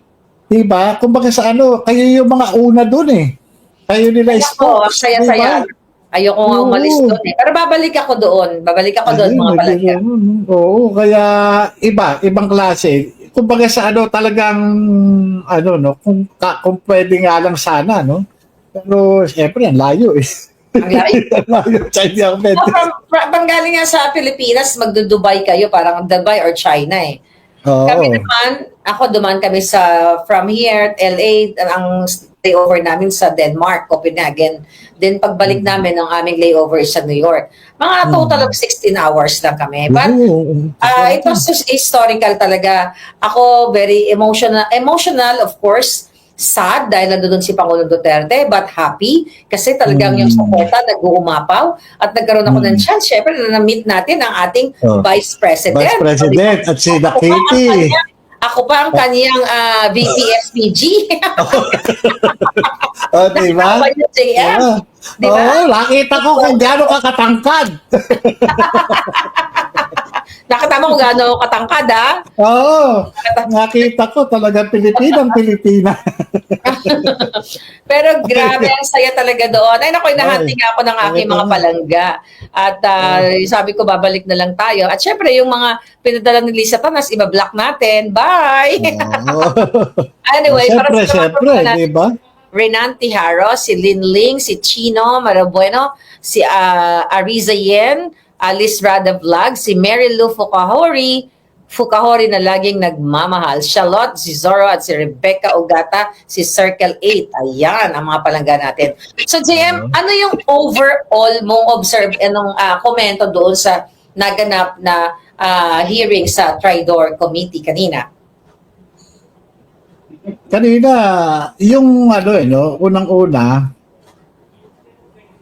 [SPEAKER 4] Diba? Kumbaga sa kayo yung mga una doon eh. Kayo nila
[SPEAKER 2] Ako, saya-saya. Ayoko nga umalis doon eh. Pero babalik ako doon. Mga palangga.
[SPEAKER 4] Oo, kaya ibang klase. Kumbaga sa talagang kung pwede nga lang sana, no? Pero siyempre, ang layo eh.
[SPEAKER 2] Ang layo.
[SPEAKER 4] Ang layo. Hindi ako pwede.
[SPEAKER 2] Panggaling nga sa Pilipinas, magdo-Dubai kayo, parang Dubai or China eh.
[SPEAKER 4] Oo.
[SPEAKER 2] Kami naman, dumaan kami from here, LA, ang layover namin sa Denmark, Copenhagen. Then pagbalik namin, ang aming layover sa New York. Mga total of 16 hours lang kami. But it was just historical talaga. Ako, very emotional of course. Sad dahil nandoon si Pangulong Duterte, but happy kasi talagang yung suporta nag-uumapaw at nagkaroon ako ng chance. Syempre, na-meet natin ang ating Vice President.
[SPEAKER 4] Vice President at si Dakiti.
[SPEAKER 2] Ako pa ang kanyang VP-SPG.
[SPEAKER 4] Diba?
[SPEAKER 2] Nakakaba yung JM. Diba?
[SPEAKER 4] Oo, nakita ko kung gaano ka katangkad.
[SPEAKER 2] Nakatama kung gaano katangkad, ha?
[SPEAKER 4] Oo, nakita ko talagang Pilipina.
[SPEAKER 2] Pero grabe, ang saya talaga doon. Ay, naku, inahanting ako ng aking mga palangga. At sabi ko, babalik na lang tayo. At syempre, yung mga pinadala ni Lisa Tanas, iba-block natin. Bye! Anyway,
[SPEAKER 4] Siyempre, di ba?
[SPEAKER 2] Renan Tijaro, si Lin Ling, si Chino Marabueno, si Ariza Yen, Alice Rada Vlog, si Mary Lou Fukahori na laging nagmamahal, Charlotte Zizoro at si Rebecca Ogata, si Circle 8. Ayan, ang mga palangga natin. So JM, ano yung overall mong observe komento doon sa naganap na hearing sa Tridor Committee kanina?
[SPEAKER 4] Kanina, yung unang-una,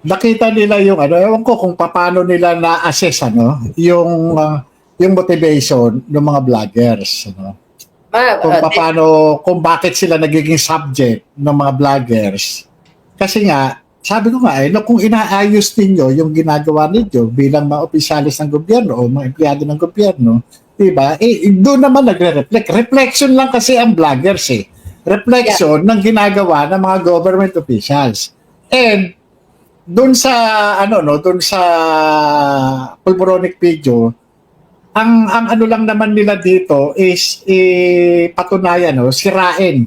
[SPEAKER 4] nakita nila yung ewan ko kung paano nila na-assess yung motivation ng mga vloggers. Kung bakit sila nagiging subject ng mga vloggers. Kasi nga, sabi ko nga, kung inaayos ninyo yung ginagawa ninyo bilang mga opisyalis ng gobyerno o mga empleyado ng gobyerno, diba? Doon naman nagre-reflect. Reflection lang kasi ang vloggers eh. Reflection ng ginagawa ng mga government officials. And doon sa doon sa pulboronic video, ang lang naman nila dito is patunayan, sirain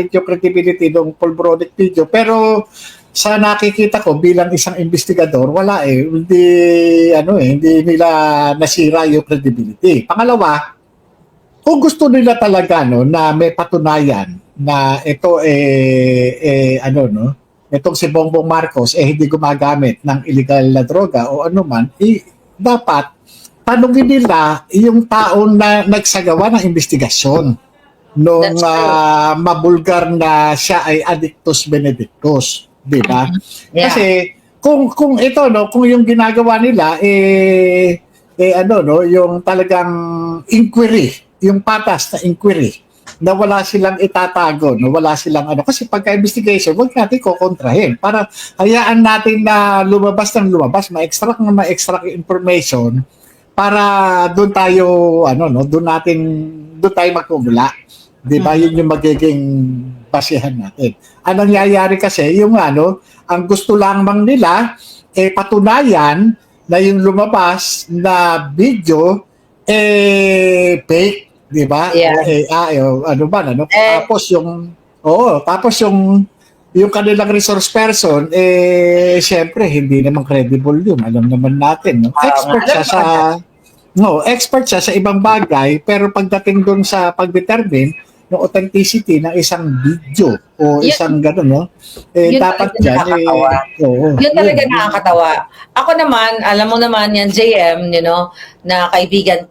[SPEAKER 4] yung credibility ng pulboronic video. Pero sa nakikita ko bilang isang investigador, wala hindi nila nasira yung credibility. Pangalawa, kung gusto nila talaga na may patunayan na ito itong si Bongbong Marcos hindi gumagamit ng illegal na droga o anuman, dapat tanungin nila yung taong na nagsagawa ng investigasyon nung mabulgar na siya ay Addictus Benedictus, di ba?
[SPEAKER 2] Yeah.
[SPEAKER 4] Kasi kung ito kung yung ginagawa nila yung talagang inquiry, yung patas na inquiry, na wala silang itatago, na wala silang kasi pagka-investigation, huwag natin kukontrahin. Para hayaan natin na lumabas ma-extract yung information para doon tayo, doon tayo magkumula. Di ba? Yun yung magiging basihan natin. Ang nangyayari kasi, ang gusto lamang nila, patunayan na yung lumabas na video, fake. Di ba?
[SPEAKER 2] Yeah.
[SPEAKER 4] Tapos yung kanilang resource person, syempre, hindi naman credible yun. Alam naman natin, no? Expert siya sa ibang bagay, pero pagdating doon sa pag-determine ng authenticity ng isang video o
[SPEAKER 2] Yun-
[SPEAKER 4] isang gano'n, no?
[SPEAKER 2] yun
[SPEAKER 4] Dapat
[SPEAKER 2] talaga
[SPEAKER 4] dyan,
[SPEAKER 2] nakakatawa.
[SPEAKER 4] oo.
[SPEAKER 2] Yun talaga nakakatawa. Ako naman, alam mo naman yan, JM, na kaibigan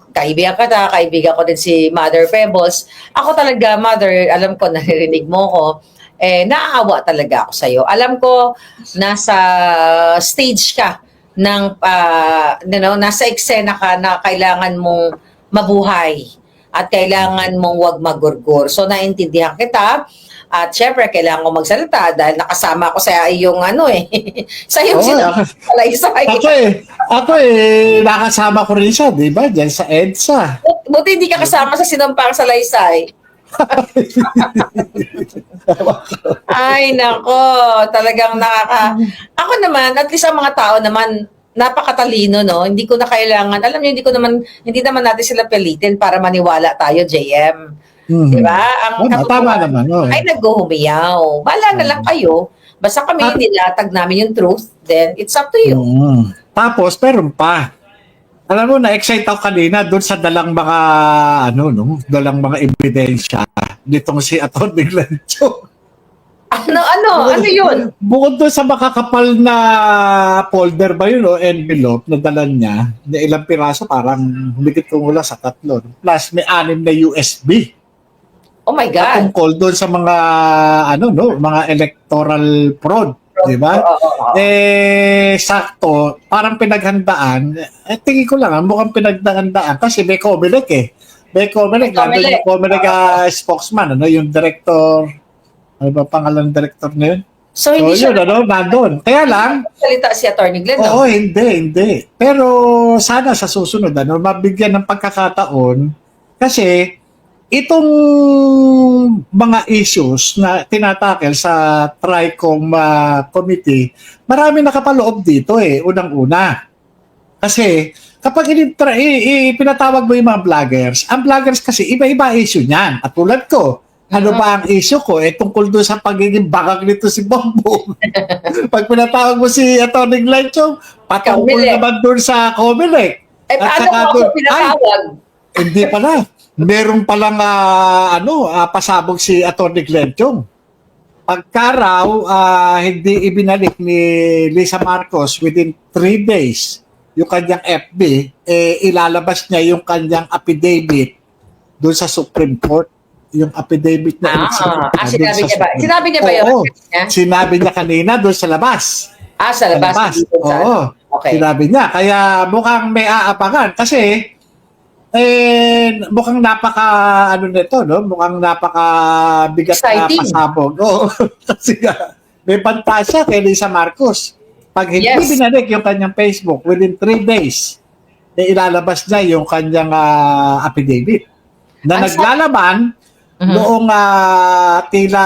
[SPEAKER 2] ko din si Mother Pebbles. Ako talaga, Mother, alam ko, naririnig mo ko, naaawa talaga ako sa'yo. Alam ko, nasa stage ka ng, nasa eksena ka na kailangan mong mabuhay at kailangan mong wag magurgur. So, naintindihan kita. At syempre, kailangan ko magsalita dahil nakasama ko sa iyong sa iyong sinalaysay.
[SPEAKER 4] Ako nakasama ko rin siya, di ba? Diyan sa EDSA.
[SPEAKER 2] Buti hindi ka kasama sa sinampang salaysay. Ay, nako. Talagang Ako naman, at least ang mga tao naman, napakatalino, no? Hindi ko na kailangan, alam niyo, hindi naman natin sila pilitin para maniwala tayo, JM. Di ba? Ang
[SPEAKER 4] Tama naman.
[SPEAKER 2] ay naghuhumiyaw. Bala na lang kayo. Basta kami nilatag namin yung truth, then it's up to you.
[SPEAKER 4] Tapos, meron pa. Alam mo, na-excite ako kanina doon sa dalang mga, dalang mga ebidensya nitong si Atty. Glencho.
[SPEAKER 2] Ano yun?
[SPEAKER 4] Bukod doon sa makakapal na folder ba yun, envelope na dala niya, na ilang piraso, parang humigit kumula sa 3. Plus, may 6 na USB.
[SPEAKER 2] Oh my God.
[SPEAKER 4] Tungkol doon sa mga, mga electoral fraud. Diba? Sakto, parang pinaghandaan. Tingin ko lang, mukhang pinaghandaan kasi may Comelec May Comelec, nandun yung Comelec spokesman, yung director, ano ba pangalan ng director na yun?
[SPEAKER 2] So, hindi siya
[SPEAKER 4] nandun. Kaya lang,
[SPEAKER 2] salita si Atty. Glenn, no?
[SPEAKER 4] oo, hindi. Pero sana sa susunod, mabigyan ng pagkakataon kasi itong mga issues na tinatakel sa TRICOM committee, marami nakapaloob dito unang-una. Kasi kapag pinatawag mo yung mga vloggers, ang vloggers kasi iba-iba issue niyan. At tulad ko, ano ba ang issue ko? Tungkol doon sa pagiging bakag nito si Bongbong. Pag pinatawag mo si Atty. Glencho, patungkol naman doon sa Comelec.
[SPEAKER 2] Paano mo ako pinatawag?
[SPEAKER 4] Hindi pala. Meron palang pasabog si Atty. Glenchong. Pagka raw hindi ibinalik ni Lisa Marcos within 3 days yung kanyang FB, ilalabas niya yung kanyang affidavit doon sa Supreme Court. Yung affidavit na
[SPEAKER 2] sinabi niya ba yun?
[SPEAKER 4] Oo, sinabi niya kanina doon sa labas.
[SPEAKER 2] Sa labas.
[SPEAKER 4] Oo.
[SPEAKER 2] Okay.
[SPEAKER 4] Sinabi niya. Kaya mukhang may aapangan. Kasi mukhang mukhang napaka-bigat na pasabog. Oo. Kasi may banta siya kay Lisa Marcos. Pag hindi binalik yung kanyang Facebook within 3 days, ilalabas niya yung kanyang affidavit na naglalaban noong tila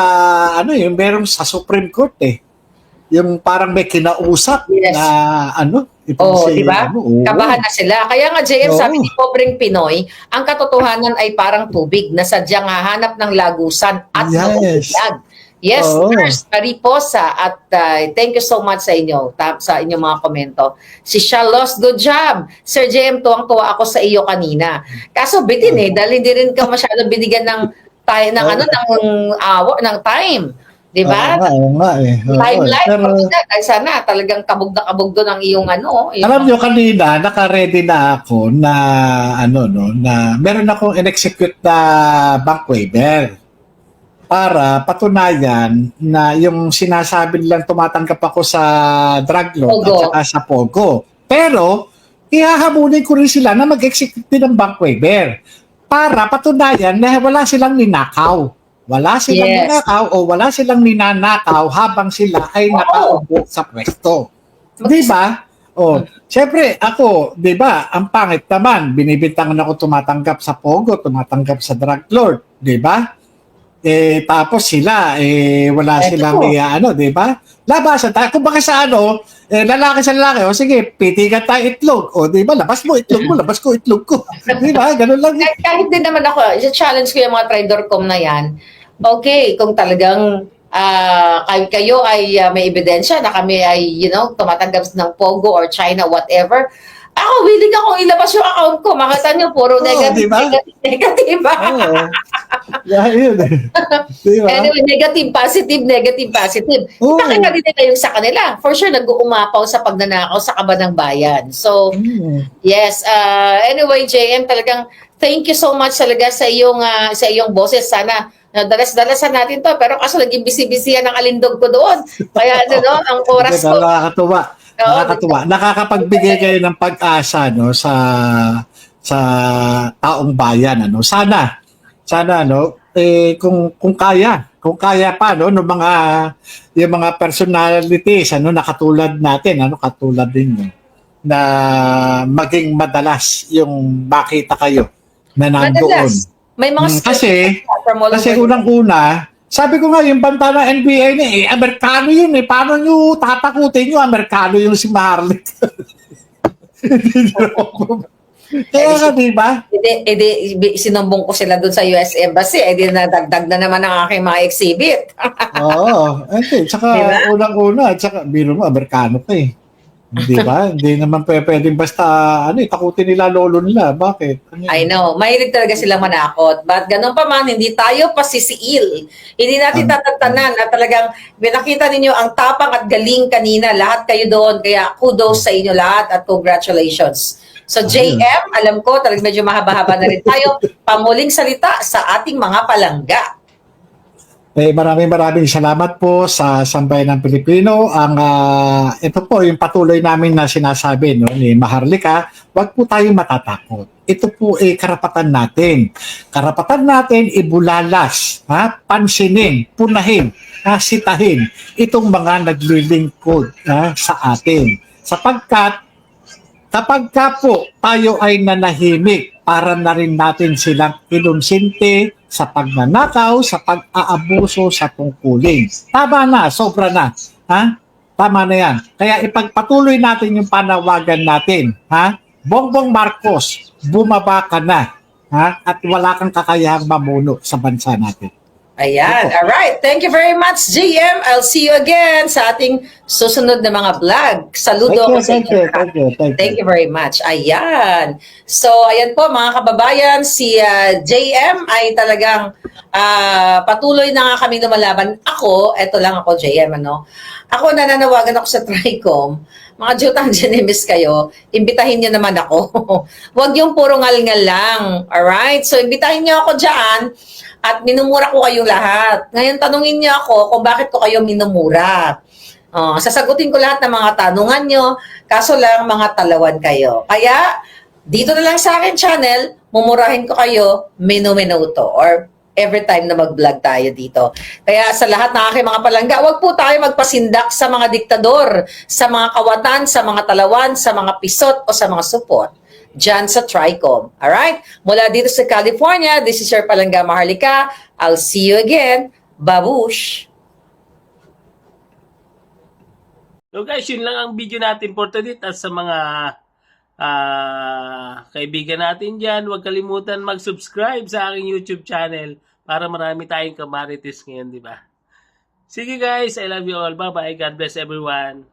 [SPEAKER 4] yung merong sa Supreme Court yung parang may kinausap na
[SPEAKER 2] diba? Kabahan na sila. Kaya nga, JM, sabi ni Pobreng Pinoy, ang katotohanan ay parang tubig na sadyang hahanap ng lagusan at nauulag. Yes, Nurse Mariposa, at thank you so much sa inyo, sa inyong mga komento. Si Shalos, good job. Sir JM, tuwang-tuwa ako sa iyo kanina. Kaso bitin dahil hindi rin ka masyadong binigyan ng time. Di ba?
[SPEAKER 4] Oo nga.
[SPEAKER 2] Timeline. Pero, sana talagang kabog na kabog doon ang iyong
[SPEAKER 4] Alam nyo, kanina, naka-ready na ako na na meron akong in-execute na bank waiver para patunayan na yung sinasabi nilang tumatanggap ako sa drug lord at saka sa Pogo. Pero, ihahabulin ko rin sila na mag-execute din ng bank waiver para patunayan na wala silang ninakaw. Wala silang ninakaw o wala silang ninanakaw habang sila ay nakaupo sa pwesto. Di ba? Siyempre, ako, di ba, ang pangit naman, binibintangan ako tumatanggap sa Pogo, tumatanggap sa drug lord. Di ba? Tapos sila, wala silang di ba? Labasan tayo. Kung baka sa lalaki sa lalaki, sige, pitigan tayo itlog. Di ba? Labas mo itlog mo, labas ko itlog ko. Di ba? Ganun lang.
[SPEAKER 2] Kahit din naman ako, challenge ko yung mga trader.com na yan. Okay, kung talagang kayo ay may ebidensya na kami ay, tumatanggap ng Pogo or China, whatever, Ako, willing akong ilabas yung account ko. Makita nyo, puro
[SPEAKER 4] Oo,
[SPEAKER 2] negative,
[SPEAKER 4] diba?
[SPEAKER 2] negative.
[SPEAKER 4] Oo. Yeah, yun. Diba?
[SPEAKER 2] Anyway, negative, positive.
[SPEAKER 4] Oo.
[SPEAKER 2] Ipakita din nila yung sa kanila. For sure, nag-uumapaw sa pagnanakaw sa kaba ng bayan. So, yes. Anyway, JM, talagang thank you so much talaga sa iyong boses. Sana dalas-dalasan natin to. Pero kaso naging busy-busy ng alindog ko doon. Kaya ang oras ko.
[SPEAKER 4] Nakakatuwa. Nakakatuwa. Nakakapagbigay kayo ng pag-asa no sa taong bayan ano. Sana kung kaya pa no ng mga yung mga personalities nakatulad natin katulad din na maging madalas yung makita kayo na nandoon.
[SPEAKER 2] Madalas. May mga
[SPEAKER 4] Kasi
[SPEAKER 2] from all over the-
[SPEAKER 4] unang-una, sabi ko nga, yung banta ng NBA Amerikano yun paano nyo tatakutin yung Amerikano yung si Marley? Kaya nga, di ba?
[SPEAKER 2] Sinumbong ko sila doon sa US Embassy. Nadagdag na naman ang aking mga exhibit.
[SPEAKER 4] Oo. Tsaka
[SPEAKER 2] Diba?
[SPEAKER 4] unang-una, tsaka biro mo, Amerikano ka Di ba? Hindi naman pwedeng basta, takutin nila lolo nila. Bakit?
[SPEAKER 2] I know. Mahilig talaga silang manakot. But ganun pa man, hindi tayo pasisiil. Hindi natin tatantanan na talagang nakita ninyo ang tapang at galing kanina. Lahat kayo doon. Kaya kudos sa inyo lahat at congratulations. So JM, alam ko talagang medyo mahaba-haba na rin tayo. Panguling salita sa ating mga palangga.
[SPEAKER 4] Maraming salamat po sa Sambayan ng Pilipino. Ito po yung patuloy namin na sinasabi ni Maharlika, wag po tayong matatakot. Ito po karapatan natin. Karapatan natin ibulalas, pansinin, punahin, sitahin itong mga naglilingkod sa atin. Sapagkat kapag ka po tayo ay nanahimik, para na rin natin silang kinonsinte sa pagnanakaw, sa pag-aabuso sa tungkulin. Tama na, sobra na. Tama na yan. Kaya ipagpatuloy natin yung panawagan natin. Bongbong Marcos, bumaba ka na. At wala kang kakayahang mamuno sa bansa natin.
[SPEAKER 2] Ayan. All right. Thank you very much, JM. I'll see you again sa ating susunod na mga vlog. Saludo ako sa inyo. Thank you very much. Ayan. So, ayan po mga kababayan, si JM ay talagang patuloy na nga kami lumalaban. Eto lang ako, JM, Ako, nananawagan ako sa TRICOM. Mga Jutang Genemis kayo, imbitahin nyo naman ako. Huwag yung puro ngal-ngal lang. Alright? So, imbitahin nyo ako dyan at minumura ko kayong lahat. Ngayon, tanungin niyo ako kung bakit ko kayo minumura. Sasagutin ko lahat ng mga tanungan nyo, kaso lang mga talawan kayo. Kaya, dito na lang sa akin channel, mumurahin ko kayo minuto or every time na mag-vlog tayo dito. Kaya sa lahat ng aking mga palangga, wag po tayo magpasindak sa mga diktador, sa mga kawatan, sa mga talawan, sa mga pisot o sa mga supot. Diyan sa TRICOM. Alright? Mula dito sa California, this is your Palangga Maharlika. I'll see you again. Babush!
[SPEAKER 1] So guys, yun lang ang video natin for today. At sa mga kaibigan natin dyan, huwag kalimutan mag-subscribe sa aking YouTube channel para marami tayong kamarites ngayon, di ba? Sige guys, I love you all. Bye-bye. God bless everyone.